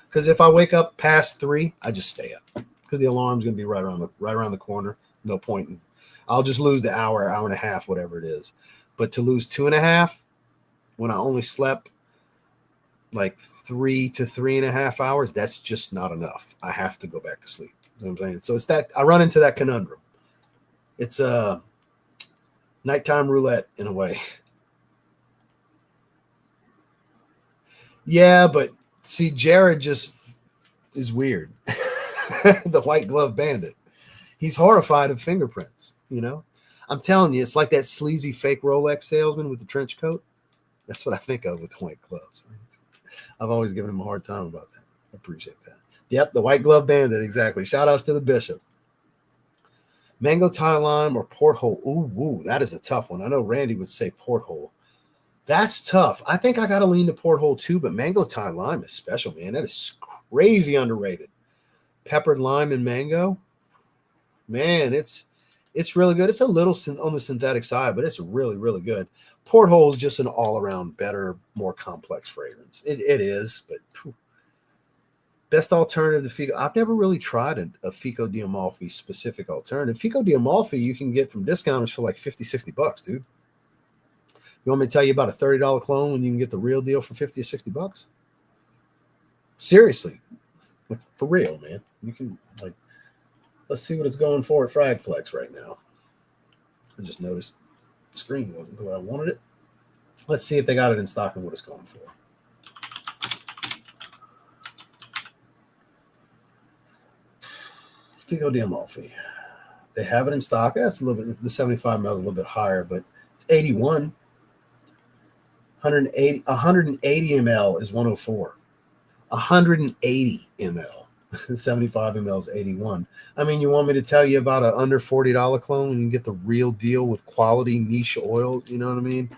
Because if I wake up past 3, I just stay up, because the alarm's going to be right around the corner. No point. I'll just lose the hour and a half, whatever it is. But to lose 2.5 when I only slept like 3 to 3.5 hours, that's just not enough. I have to go back to sleep. You know what I'm saying? So it's that I run into that conundrum. It's a nighttime roulette in a way. Yeah, but see, Jared just is weird. The white glove bandit. He's horrified of fingerprints, you know? I'm telling you, it's like that sleazy fake Rolex salesman with the trench coat. That's what I think of with white gloves. I've always given him a hard time about that. I appreciate that. Yep, the white glove bandit, exactly. Shout outs to the bishop. Mango Thai lime or porthole? Ooh, that is a tough one. I know Randy would say porthole. That's tough. I think I got to lean to porthole too, but mango Thai lime is special, man. That is crazy underrated. Peppered lime and mango, man, it's really good. It's a little on the synthetic side, but it's really, really good. Porthole is just an all-around better, more complex fragrance. It is, but phew. Best alternative to Fico. I've never really tried a Fico di Amalfi specific alternative. Fico di Amalfi you can get from discounters for like $50-$60, dude. You want me to tell you about a $30 clone when you can get the real deal for $50 or $60? Seriously, like, for real, man. You can, like, let's see what it's going for at Frag Flex right now. I just noticed the screen wasn't the way I wanted it. Let's see if they got it in stock and what it's going for. Fico di Amalfi. They have it in stock. That's a little bit, the 75 ml a little bit higher, but it's 81. 180 ml is 104. 180 ml. 75 ml is 81. I mean, you want me to tell you about an under $40 clone and you get the real deal with quality niche oils? You know what I mean?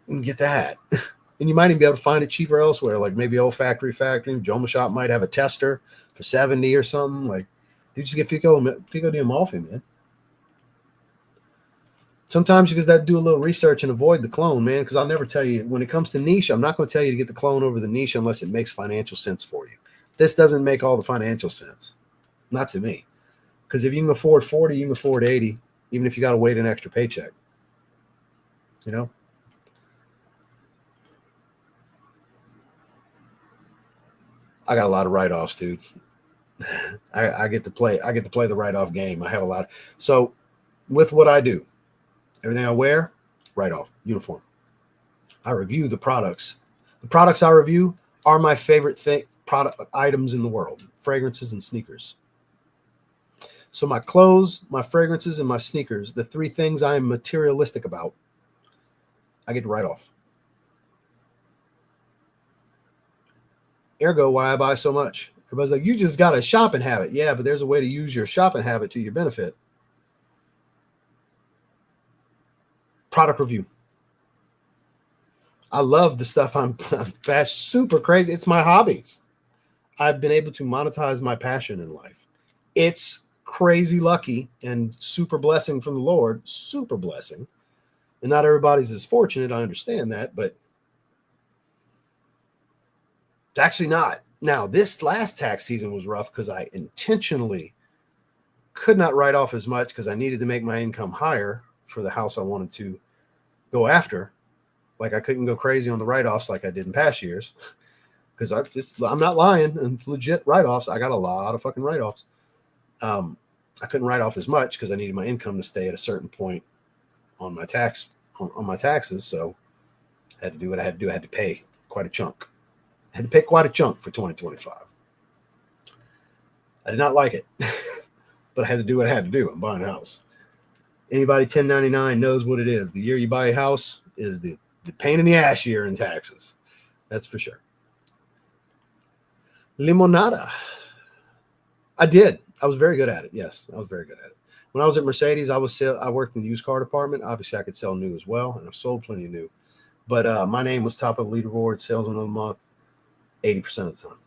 You can get that. And you might even be able to find it cheaper elsewhere, like maybe old factory. Joma Shop might have a tester for 70 or something. Like, you just get Fico di Amalfi, man. Sometimes you just got to do a little research and avoid the clone, man, because I'll never tell you. When it comes to niche, I'm not going to tell you to get the clone over the niche unless it makes financial sense for you. This doesn't make all the financial sense. Not to me. Because if you can afford 40, you can afford 80, even if you got to wait an extra paycheck. You know? I got a lot of write-offs, dude. I get to play the write-off game. I have a lot. So with what I do, everything I wear, write-off, uniform. I review the products. The products I review are my favorite product items in the world, fragrances and sneakers. So my clothes, my fragrances, and my sneakers, the three things I am materialistic about, I get to write off. Ergo, why I buy so much. Everybody's like, you just got a shopping habit. Yeah, but there's a way to use your shopping habit to your benefit. Product review. I love the stuff I'm super crazy. It's my hobbies. I've been able to monetize my passion in life. It's crazy lucky and super blessing from the Lord, super blessing. And not everybody's as fortunate. I understand that, but it's actually not. Now, this last tax season was rough because I intentionally could not write off as much because I needed to make my income higher for the house I wanted to go after. Like I couldn't go crazy on the write-offs like I did in past years because I'm not lying. And it's legit write-offs. I got a lot of fucking write-offs. I couldn't write off as much because I needed my income to stay at a certain point on my taxes. So I had to do what I had to do. I had to pay quite a chunk. I had to pay quite a chunk for 2025. I did not like it, but I had to do what I had to do. I'm buying a house. Anybody 1099 knows what it is. The year you buy a house is the pain in the ass year in taxes. That's for sure. Limonada. I did. I was very good at it. Yes, I was very good at it. When I was at Mercedes, I worked in the used car department. Obviously, I could sell new as well, and I've sold plenty of new. But my name was top of the leaderboard, salesman of the month, 80% of the time.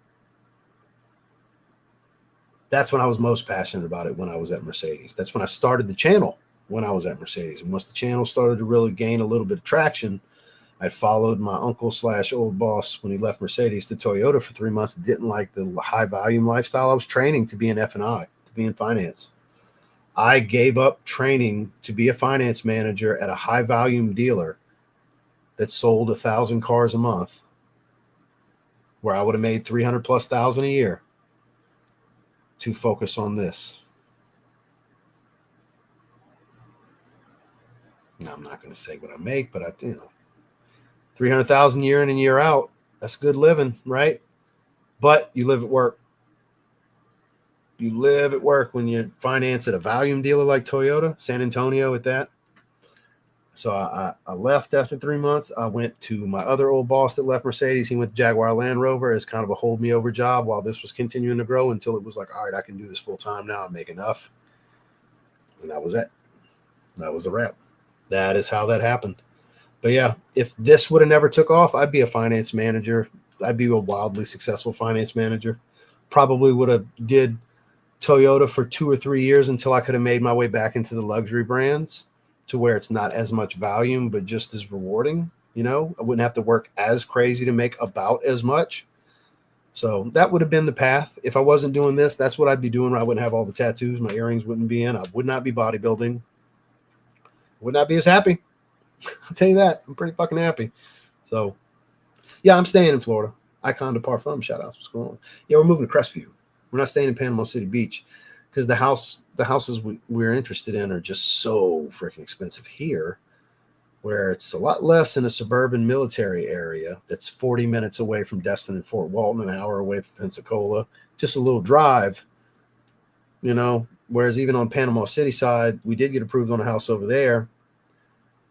That's when I was most passionate about it when I was at Mercedes. That's when I started the channel when I was at Mercedes. And once the channel started to really gain a little bit of traction, I followed my uncle / old boss when he left Mercedes to Toyota for 3 months. Didn't like the high volume lifestyle. I was training to be an F&I, to be in finance. I gave up training to be a finance manager at a high volume dealer that sold 1,000 cars a month, where I would have made 300,000+ a year, to focus on this. Now, I'm not going to say what I make, but 300,000 year in and year out. That's good living, right? But you live at work. You live at work when you finance at a volume dealer like Toyota, San Antonio at that. So I left after 3 months. I went to my other old boss that left Mercedes. He went to Jaguar Land Rover as kind of a hold me over job while this was continuing to grow until it was like, all right, I can do this full time now. I make enough. And that was it. That was a wrap. That is how that happened. But yeah, if this would have never took off, I'd be a finance manager. I'd be a wildly successful finance manager. Probably would have did Toyota for 2 or 3 years until I could have made my way back into the luxury brands to where it's not as much volume, but just as rewarding. I wouldn't have to work as crazy to make about as much. So that would have been the path. If I wasn't doing this, that's what I'd be doing. I wouldn't have all the tattoos. My earrings wouldn't be in. I would not be bodybuilding. Would not be as happy. I'll tell you that. I'm pretty fucking happy. So, yeah, I'm staying in Florida. Icon de Parfum, shout outs. What's going on? Yeah, we're moving to Crestview. We're not staying in Panama City Beach because the houses we're interested in are just so freaking expensive here, where it's a lot less in a suburban military area that's 40 minutes away from Destin and Fort Walton, an hour away from Pensacola, just a little drive, whereas even on Panama City side, we did get approved on a house over there.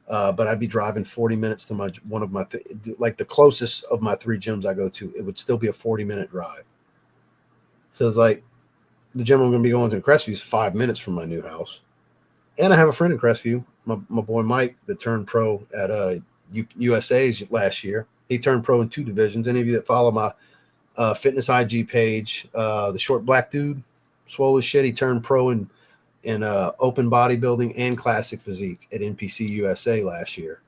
But I'd be driving 40 minutes to the closest of my 3 gyms I go to. It would still be a 40-minute drive. So it's like the gym I'm going to be going to in Crestview is 5 minutes from my new house. And I have a friend in Crestview, my boy Mike, that turned pro at USA's last year. He turned pro in 2 divisions. Any of you that follow my fitness IG page, the short black dude, swole as shit, he turned pro in open bodybuilding and classic physique at NPC USA last year.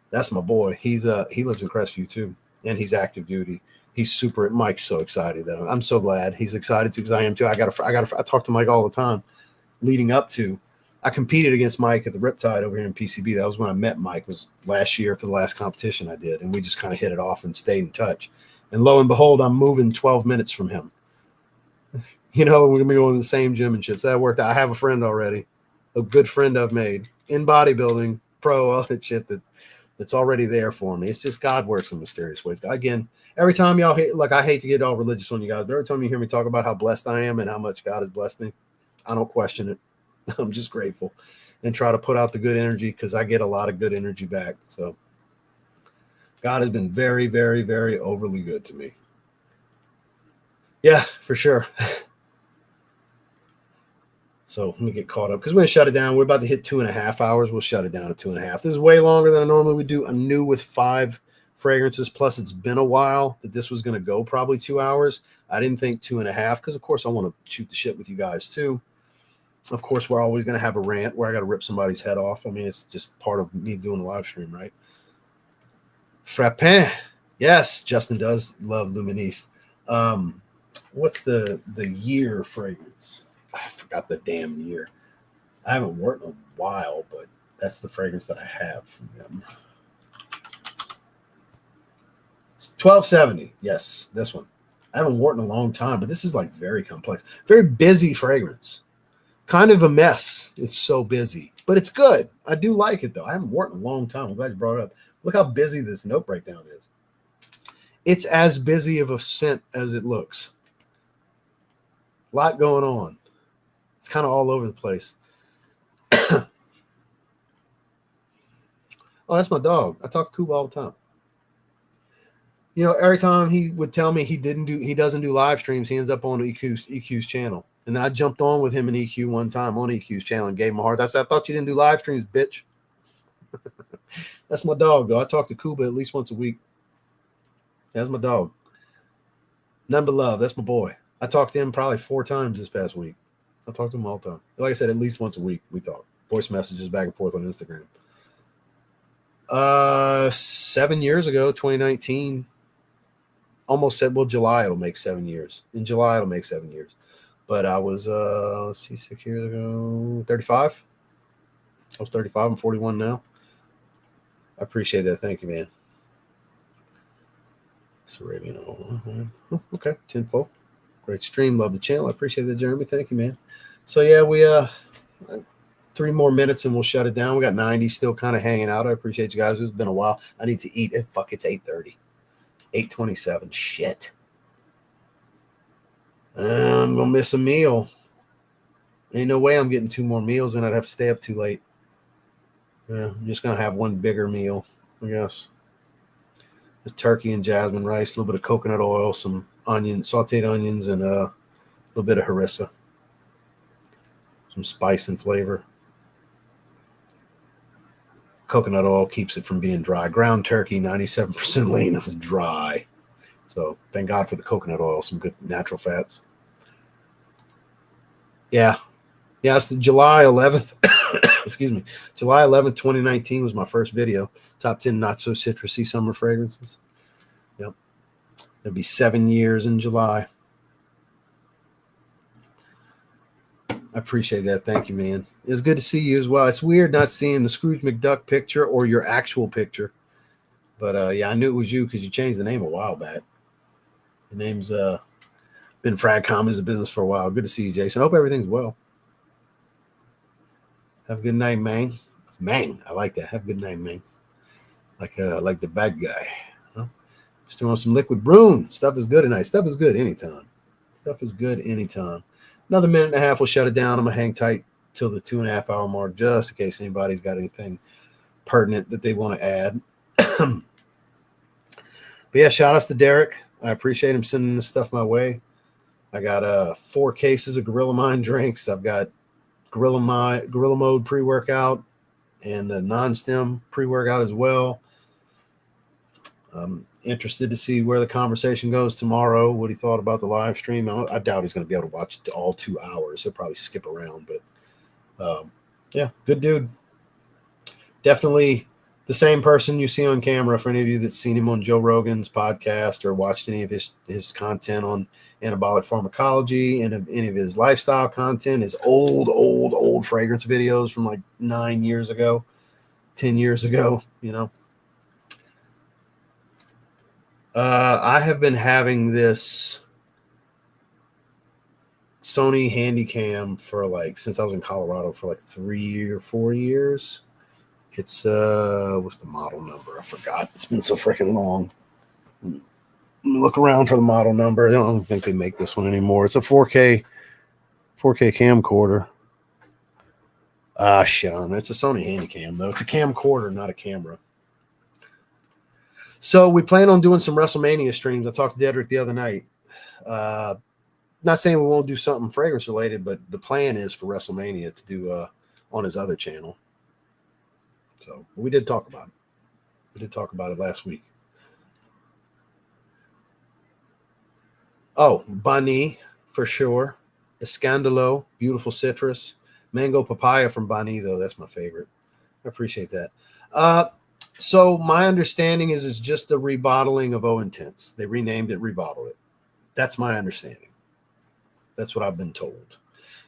That's my boy. He lives in Crestview too, and he's active duty. He's super. Mike's so excited that I'm so glad he's excited too, because I am too. I talk to Mike all the time. Leading up to, I competed against Mike at the Riptide over here in PCB. That was when I met Mike. Was last year for the last competition I did, and we just kind of hit it off and stayed in touch. And lo and behold, I'm moving 12 minutes from him. We're going to be going to the same gym and shit. So that worked out. I have a friend already, a good friend I've made in bodybuilding, pro, all that shit that's already there for me. It's just God works in mysterious ways. Again, every time y'all I hate to get all religious on you guys, but every time you hear me talk about how blessed I am and how much God has blessed me, I don't question it. I'm just grateful and try to put out the good energy because I get a lot of good energy back. So God has been very, very, very overly good to me. Yeah, for sure. So let me get caught up because we're going to shut it down. We're about to hit 2.5 hours. We'll shut it down to 2.5. This is way longer than I normally would do. A new with 5 fragrances. Plus, it's been a while that this was going to go probably 2 hours. I didn't think 2.5 because, of course, I want to shoot the shit with you guys too. Of course, we're always going to have a rant where I got to rip somebody's head off. I mean, it's just part of me doing a live stream, right? Frappin. Yes, Justin does love Luministe. What's the year fragrance? I forgot the damn year. I haven't worn in a while, but that's the fragrance that I have from them. It's 1270. Yes, this one. I haven't worn in a long time, but this is like very complex. Very busy fragrance. Kind of a mess. It's so busy, but it's good. I do like it, though. I haven't worn in a long time. I'm glad you brought it up. Look how busy this note breakdown is. It's as busy of a scent as it looks. A lot going on. It's kind of all over the place. Oh, that's my dog. I talk to Kuba all the time. You know, every time he would tell me he doesn't do live streams, he ends up on EQ's channel. And then I jumped on with him in EQ one time on EQ's channel and gave him a heart. I said, I thought you didn't do live streams, bitch. That's my dog, though. I talk to Kuba at least once a week. That's my dog. None but love. That's my boy. I talked to him probably 4 times this past week. I talk to him all the time. Like I said, at least once a week we talk. Voice messages back and forth on Instagram. 7 years ago, 2019. Almost said, well, July it'll make 7 years. In July it'll make 7 years. But I was, let's see, 6 years ago, 35. I was 35. I'm 41 now. I appreciate that. Thank you, man. Arabian. Oh, okay, tenfold. Great stream. Love the channel. I appreciate that, Jeremy. Thank you, man. So yeah, we 3 more minutes and we'll shut it down. We got 90 still kind of hanging out. I appreciate you guys. It's been a while. I need to eat. Fuck, it's 8:30. 8:27. Shit. I'm gonna miss a meal. Ain't no way I'm getting 2 more meals and I'd have to stay up too late. Yeah, I'm just gonna have one bigger meal, I guess. It's turkey and jasmine rice, a little bit of coconut oil, some sauteed onions, and a little bit of harissa. Some spice and flavor. Coconut oil keeps it from being dry. Ground turkey, 97% lean. This is dry. So thank God for the coconut oil, some good natural fats. Yeah. Yeah, it's the July 11th. Excuse me. July 11th, 2019 was my first video. Top 10 not so citrusy summer fragrances. Yep. It'll be 7 years in July. I appreciate that. Thank you, man. It's good to see you as well. It's weird not seeing the Scrooge McDuck picture or your actual picture. But yeah, I knew it was you because you changed the name a while back. The name's been Frag Commons in business for a while. Good to see you, Jason. I hope everything's well. Have a good night, man. Man, I like that. Have a good night, man. Like the bad guy. Huh? Just doing some liquid brune. Stuff is good tonight. Stuff is good anytime. Stuff is good anytime. Another minute and a half. We'll shut it down. I'm gonna hang tight till the 2.5 hour mark, just in case anybody's got anything pertinent that they want to add. But yeah, shout outs to Derek. I appreciate him sending this stuff my way. I got 4 cases of Gorilla Mind drinks. I've got Gorilla Mode pre-workout and the non-stem pre-workout as well. I'm interested to see where the conversation goes tomorrow, what he thought about the live stream. I doubt he's going to be able to watch all 2 hours. He'll probably skip around, but yeah, good dude. Definitely the same person you see on camera for any of you that's seen him on Joe Rogan's podcast or watched any of his content on anabolic pharmacology and any of his lifestyle content, his old fragrance videos from like 9 years ago, 10 years ago, you know. I have been having this Sony Handycam for since I was in Colorado for 3 or 4 years. It's what's the model number? I forgot. It's been so freaking long. Look around for the model number. I don't think they make this one anymore. It's a 4K 4K camcorder. Ah, shit on it. It's a Sony Handycam, though. It's a camcorder, not a camera. So we plan on doing some WrestleMania streams. I talked to Dedrick the other night. Not saying we won't do something fragrance related, but the plan is for WrestleMania to do on his other channel. So we did talk about it. We did talk about it last week. Oh, Bani for sure. Escandalo, beautiful citrus. Mango papaya from Bani, though. That's my favorite. I appreciate that. So my understanding is it's just a rebottling of O Intense. They renamed it, rebottled it. That's my understanding. That's what I've been told.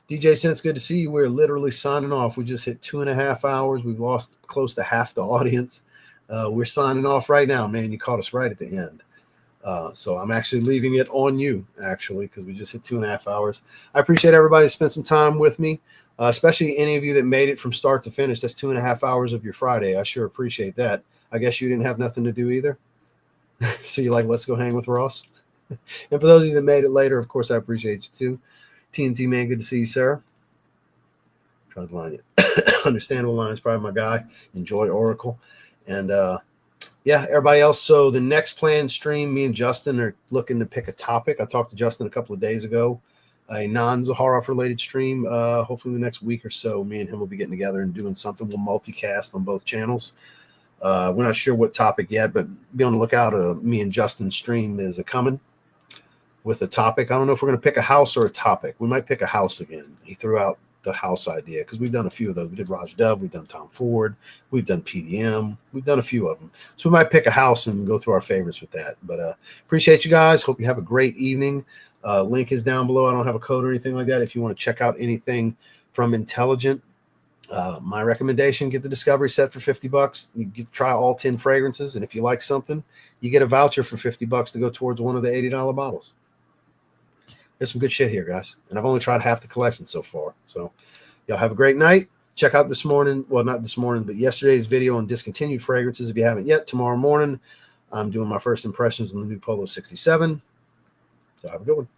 DJ Sense, good to see you. We're literally signing off. We just hit 2.5 hours. We've lost close to half the audience. We're signing off right now, man. You caught us right at the end. So I'm actually leaving it on you, actually, because we just hit 2.5 hours. I appreciate everybody who spent some time with me, especially any of you that made it from start to finish. That's 2.5 hours of your Friday. I sure appreciate that. I guess you didn't have nothing to do either. So you're like, let's go hang with Ross. And for those of you that made it later, of course, I appreciate you too. TNT, man, good to see you, sir. Try the line. Understandable line is probably my guy. Enjoy Oracle. And yeah, everybody else. So the next planned stream, me and Justin are looking to pick a topic. I talked to Justin a couple of days ago, a non-Zaharoff related stream. Hopefully the next week or so, me and him will be getting together and doing something. We'll multicast on both channels. We're not sure what topic yet, but be on the lookout. Me and Justin's stream is coming with a topic. I don't know if we're going to pick a house or a topic. We might pick a house again. He threw out the house idea because we've done a few of those. We did Raj Dove, we've done Tom Ford, we've done PDM, we've done a few of them. So we might pick a house and go through our favorites with that. But appreciate you guys. Hope you have a great evening. Link is down below. I don't have a code or anything like that. If you want to check out anything from Intelligent, my recommendation, get the discovery set for $50. You get to try all 10 fragrances, and if you like something, you get a voucher for $50 to go towards one of the $80 bottles. There's some good shit here, guys, and I've only tried half the collection so far. So y'all have a great night. Check out this morning, well, not this morning, but yesterday's video on discontinued fragrances if you haven't yet. Tomorrow morning, I'm doing my first impressions on the new Polo 67. So have a good one.